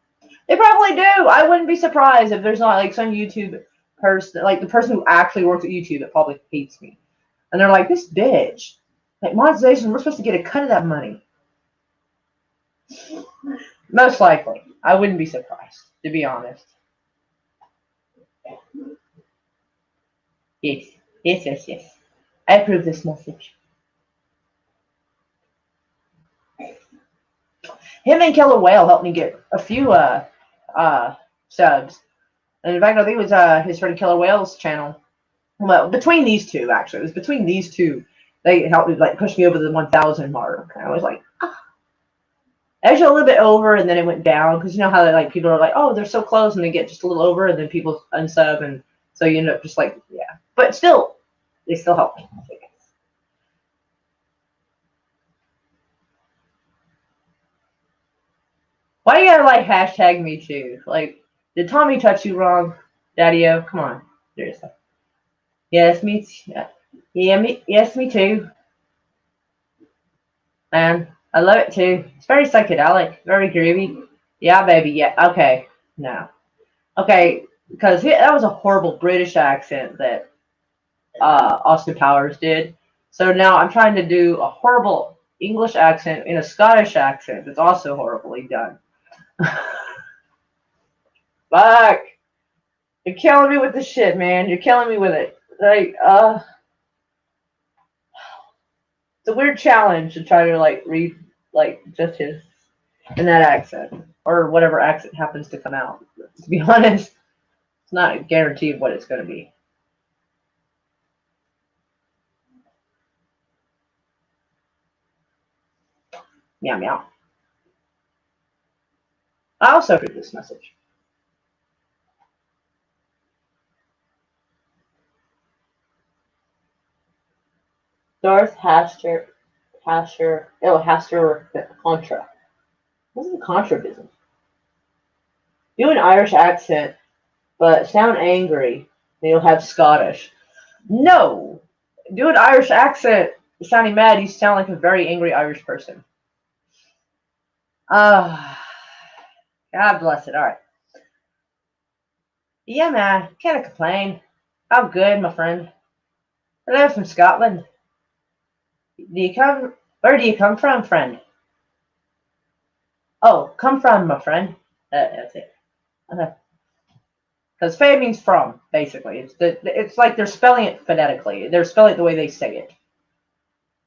They probably do. I wouldn't be surprised if there's not like some YouTube person, like the person who actually works at YouTube that probably hates me. And they're like, this bitch. Like monetization, we're supposed to get a cut of that money. Most likely. I wouldn't be surprised, to be honest. Yes. Yes, yes, yes. I approve this message. Him and Killer Whale helped me get a few subs. And in fact, I think it was his friend Killer Whale's channel. Well, between these two, actually. It was between these two. They helped me, like, push me over the 1,000 mark. And I was like, ah. Actually, a little bit over, and then it went down. Because you know how, like, people are like, oh, they're so close, and they get just a little over, and then people unsub. And so you end up just like, yeah. But still, they still help me. Why do you gotta, like, hashtag me too? Like, did Tommy touch you wrong, Daddy-O? Come on. Seriously. Yes, me too. Yeah, yes, me too. Man, I love it too. It's very psychedelic, very groovy. Yeah, baby. Yeah. Okay. No. Okay, because that was a horrible British accent that Austin Powers did. So now I'm trying to do a horrible English accent in a Scottish accent that's also horribly done. Fuck. You're killing me with the shit, man. You're killing me with it. Like, it's a weird challenge to try to like read like just his in that accent or whatever accent happens to come out. To be honest, it's not a guarantee of what it's going to be. Meow meow. I also read this message. Darth Hasher Contra. What's the Contra business? Do an Irish accent, but sound angry, and you'll have Scottish. No! Do an Irish accent, sounding mad, you sound like a very angry Irish person. God bless it. Alright. Yeah, man. Can't complain. I'm good, my friend. I live from Scotland. Where do you come from, friend? Oh, come from, my friend. That's it. Okay. Because "fae" means from, basically. It's like they're spelling it phonetically. They're spelling it the way they say it.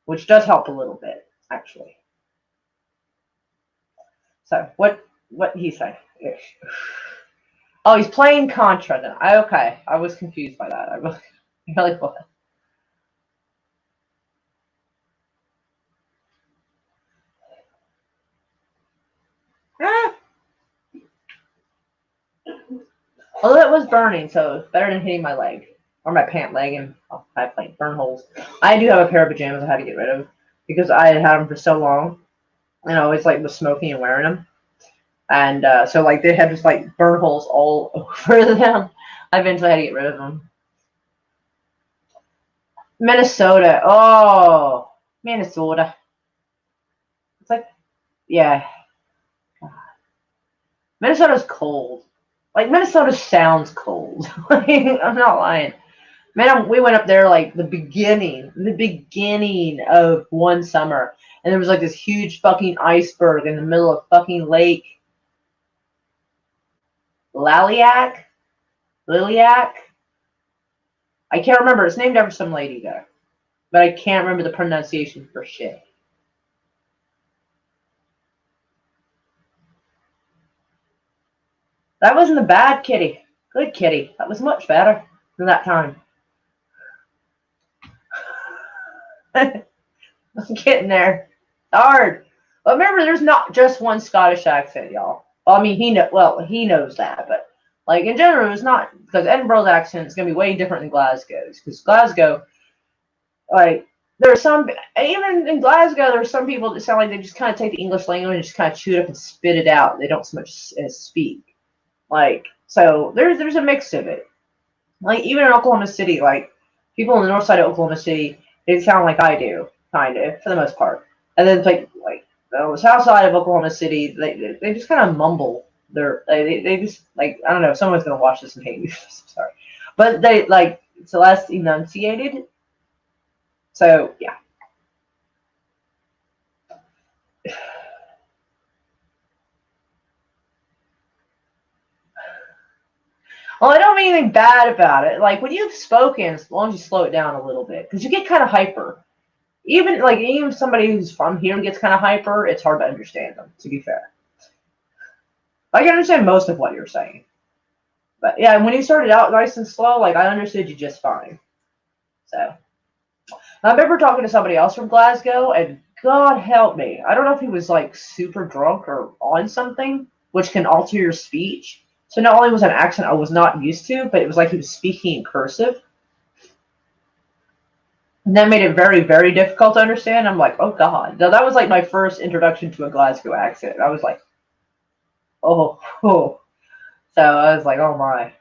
Which does help a little bit, actually. So, what he say? Oh, he's playing Contra now. Okay, I was confused by that. I really was. Although it was burning, so it's better than hitting my leg. Or my pant leg, and I have like burn holes. I do have a pair of pajamas I had to get rid of because I had had them for so long, and I always like was smoking and wearing them, and so like they had just like burn holes all over them. I eventually had to get rid of them. Minnesota, oh, Minnesota. It's like, yeah, Minnesota's cold. Like Minnesota sounds cold. I'm not lying. Man, we went up there like the beginning of one summer, and there was like this huge fucking iceberg in the middle of fucking Lake Liliac. I can't remember. It's named after some lady there, but I can't remember the pronunciation for shit. That wasn't a bad kitty. Good kitty. That was much better than that time. I'm getting there. Hard. But remember, there's not just one Scottish accent, y'all. Well, I mean, he knows that, but like in general, it's not, because Edinburgh's accent is gonna be way different than Glasgow's. Because Glasgow, like, there's some, even in Glasgow, there's some people that sound like they just kind of take the English language and just kind of chew it up and spit it out. They don't so much as speak. Like, so there's a mix of it. Like, even in Oklahoma City, like, people on the north side of Oklahoma City, they sound like I do, kind of, for the most part. And then, like the south side of Oklahoma City, they just kind of mumble. They just, like, I don't know, someone's going to watch this and hate me. Sorry. But they, like, it's less enunciated. So, yeah. Well, I don't mean anything bad about it. Like, when you've spoken, as long as you slow it down a little bit, because you get kind of hyper. Even somebody who's from here gets kind of hyper, it's hard to understand them, to be fair. I can understand most of what you're saying. But yeah, when you started out nice and slow, like, I understood you just fine. So, I remember talking to somebody else from Glasgow, and God help me, I don't know if he was like super drunk or on something, which can alter your speech. So not only was it an accent I was not used to, but it was like he was speaking in cursive. And that made it very, very difficult to understand. I'm like, oh God. Now, that was like my first introduction to a Glasgow accent. I was like, oh. So I was like, oh my.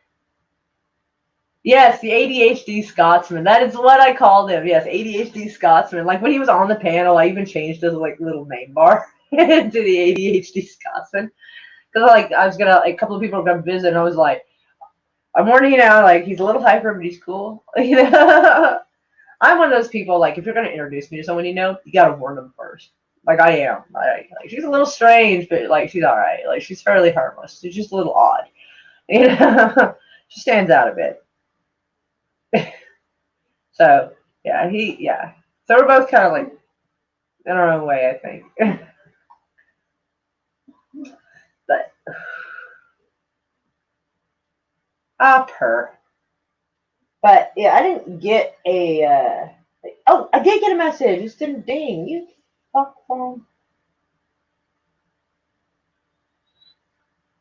Yes, the ADHD Scotsman. That is what I called him. Yes, ADHD Scotsman. Like, when he was on the panel, I even changed his like little name bar to the ADHD Scotsman. Because like I was gonna, like, a couple of people were gonna visit, and I was like, I'm warning you now, like, he's a little hyper, but he's cool. You know? I'm one of those people, like, if you're gonna introduce me to someone you know, you gotta warn them first. Like, I am. Like, she's a little strange, but like, she's all right. Like, she's fairly harmless. She's just a little odd. You know? She stands out a bit. So yeah. So we're both kind of like in our own way, I think. But per. But yeah, I didn't get a. Oh, I did get a message. It just didn't ding. You fuck phone.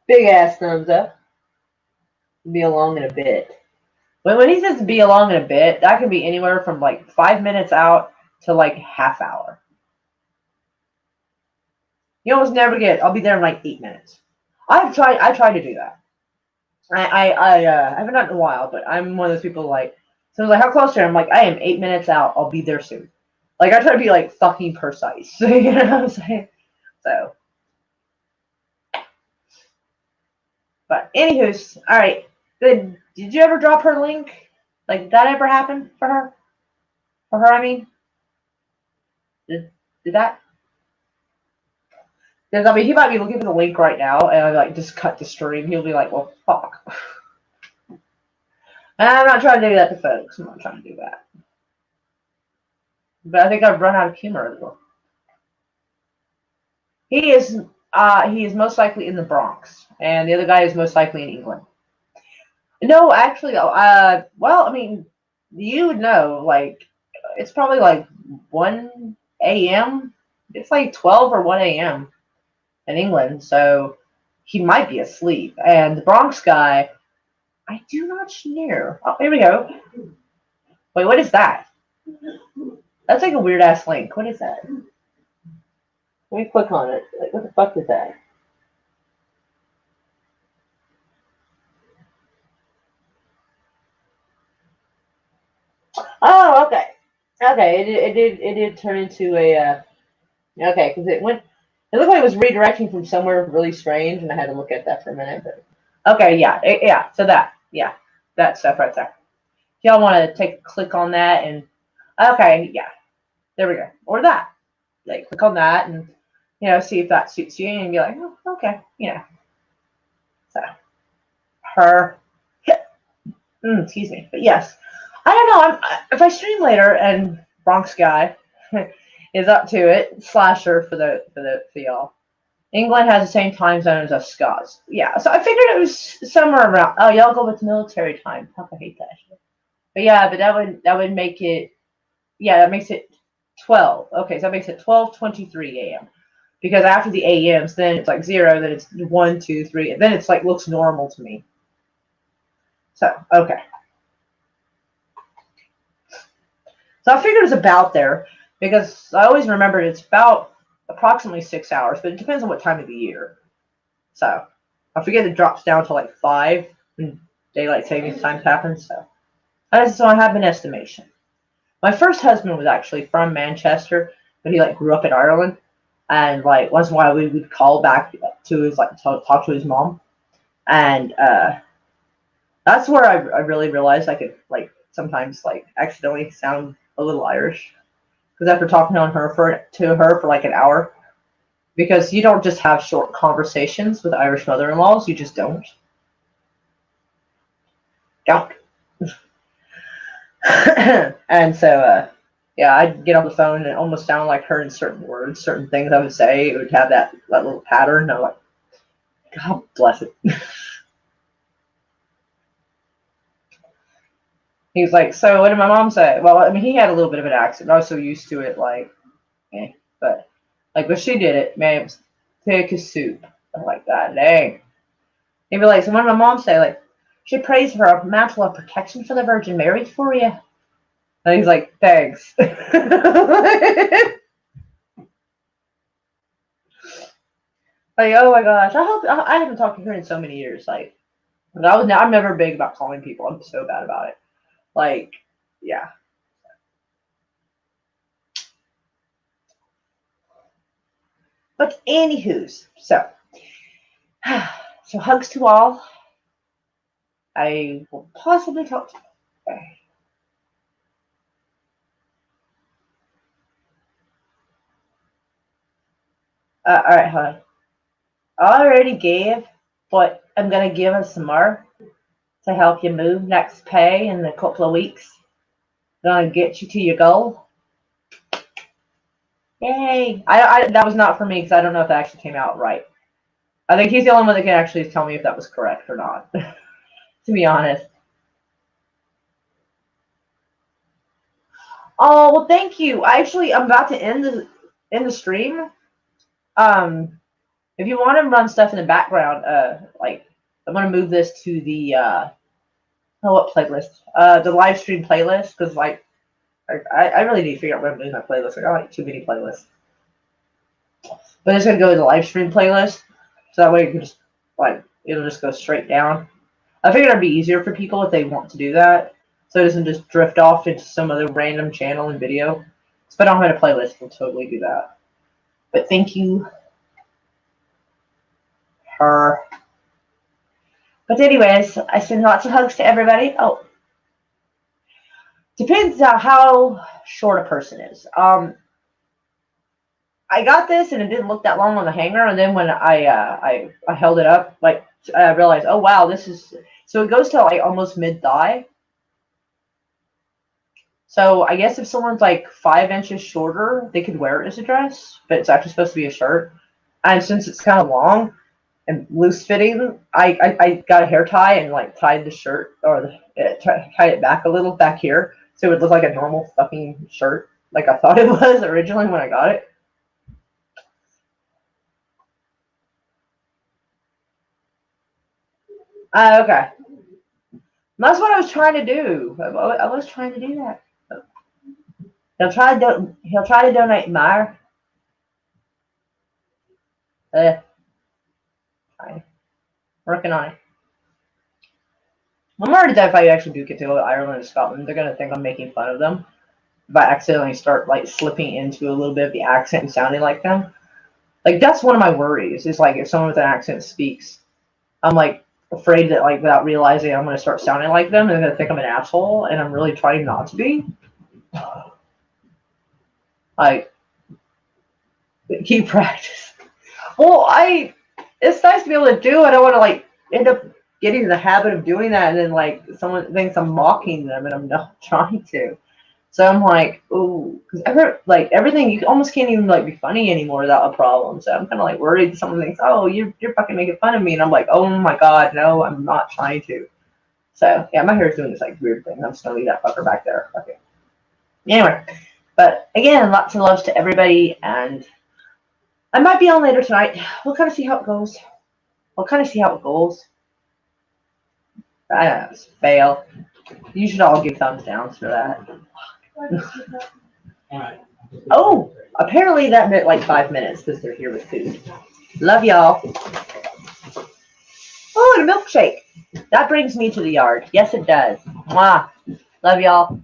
Big ass thumbs up. Be along in a bit. When he says be along in a bit, that can be anywhere from like 5 minutes out to like half hour. You almost never get. I'll be there in like 8 minutes. I tried to do that. I haven't done it in a while, but I'm one of those people like. So I was like, how close are you? I'm like, I am 8 minutes out. I'll be there soon. Like, I try to be like fucking precise. You know what I'm saying? So, but anywho's, all right. Good. Did you ever drop her link? Like, did that ever happen for her? For her, I mean. Did that? Because I mean, he might be looking for the link right now, and I like just cut the stream. He'll be like, "Well, fuck." And I'm not trying to do that to folks. I'm not trying to do that. But I think I've run out of humor. He is most likely in the Bronx, and the other guy is most likely in England. No, actually, well, I mean, you would know. Like, it's probably like 1 a.m. It's like 12 or 1 a.m. in England, so he might be asleep. And the Bronx guy, I do not know. Oh, here we go. Wait, what is that? That's like a weird ass link. What is that? Let me click on it. Like, what the fuck is that? Oh, okay. Okay, it did turn into a okay, because it looked like it was redirecting from somewhere really strange, and I had to look at that for a minute. But okay, yeah, so that stuff right there. y'all want to take a click on that and okay, yeah, there we go. Or that. Like click on that and see if that suits you and be like, oh, okay, So her excuse me. But yes. I don't know. If I stream later and Bronx guy is up to it, slasher for y'all. England has the same time zone as us Scots. Yeah, so I figured it was somewhere around. Oh, y'all go with military time. Fuck, I hate that shit. But yeah, but that would make it. Yeah, that makes it 12. Okay, so that makes it 12:23 a.m. Because after the a.m.s, then it's like 0, then it's 1, 2, 3, and then it's like looks normal to me. So okay. So I figured it's about there because I always remembered it's about approximately 6 hours, but it depends on what time of the year. So I forget it drops down to like 5 when daylight savings time happens. So I have an estimation. My first husband was actually from Manchester, but he like grew up in Ireland, and like once in a while we would call back to his talk to his mom, and that's where I really realized I could like sometimes like accidentally sound a little Irish because after talking to her for like an hour, because you don't just have short conversations with Irish mother-in-laws, you just don't. And so yeah, I'd get on the phone and it almost sounded like her in certain words, certain things I would say. It would have that little pattern. I'm like, God bless it. He's like, so what did my mom say? Well, I mean, he had a little bit of an accent. I was so used to it, like, but like when she did it, man, it was thick as soup. I'm like, God dang. He'd be like, so what did my mom say? Like, she prays for a mantle of protection for the Virgin Mary for you. And he's like, thanks. Like, oh my gosh, I haven't talked to her in so many years. Like, I'm never big about calling people. I'm so bad about it. Like, yeah. But anywho's, so hugs to all. I will possibly talk to you. All right, honey. I already gave, but I'm gonna give us some more to help you move next pay in a couple of weeks. Gonna get you to your goal. Yay! That was not for me because I don't know if that actually came out right. I think he's the only one that can actually tell me if that was correct or not. To be honest. Oh well, thank you. I'm about to end the stream. If you want to run stuff in the background, like I'm gonna move this to the what playlist? The live stream playlist because like I really need to figure out where I'm moving my playlist. I got like too many playlists. But it's gonna go to the live stream playlist, so that way you can just like it'll just go straight down. I figured it'd be easier for people if they want to do that, so it doesn't just drift off into some other random channel and video. So if I don't have a playlist, we'll totally do that. But thank you, her. But anyways, I send lots of hugs to everybody. Oh, depends on how short a person is. I got this and it didn't look that long on the hanger, and then when I held it up, like I realized, oh wow, this is so it goes to like almost mid thigh. So I guess if someone's like 5 inches shorter, they could wear it as a dress, but it's actually supposed to be a shirt. And since it's kind of long and loose fitting, I got a hair tie and like tied the shirt or tied it back a little back here, so it would look like a normal fucking shirt, like I thought it was originally when I got it. Okay. That's what I was trying to do. I was trying to do that. He'll try to donate more. Fine. Working on it. I'm worried that if I actually do get to go to Ireland and Scotland, they're gonna think I'm making fun of them if I accidentally start like slipping into a little bit of the accent and sounding like them. Like that's one of my worries. Is like if someone with an accent speaks, I'm like afraid that, like, without realizing I'm going to start sounding like them, and they're going to think I'm an asshole, and I'm really trying not to be. Like, keep practice. Well, it's nice to be able to do. I don't want to, like, end up getting in the habit of doing that, and then, like, someone thinks I'm mocking them, and I'm not trying to. So I'm like, ooh, because everything, you almost can't even, like, be funny anymore without a problem. So I'm kind of, like, worried someone thinks, oh, you're fucking making fun of me. And I'm like, oh my God, no, I'm not trying to. So, yeah, my hair is doing this, like, weird thing. I'm just going to leave that fucker back there. Okay. Anyway, but again, lots of loves to everybody. And I might be on later tonight. We'll kind of see how it goes. I don't know, fail. You should all give thumbs downs for that. Oh, apparently that meant like 5 minutes because they're here with food. Love y'all. Oh, and a milkshake. That brings me to the yard. Yes, it does. Mwah. Love y'all.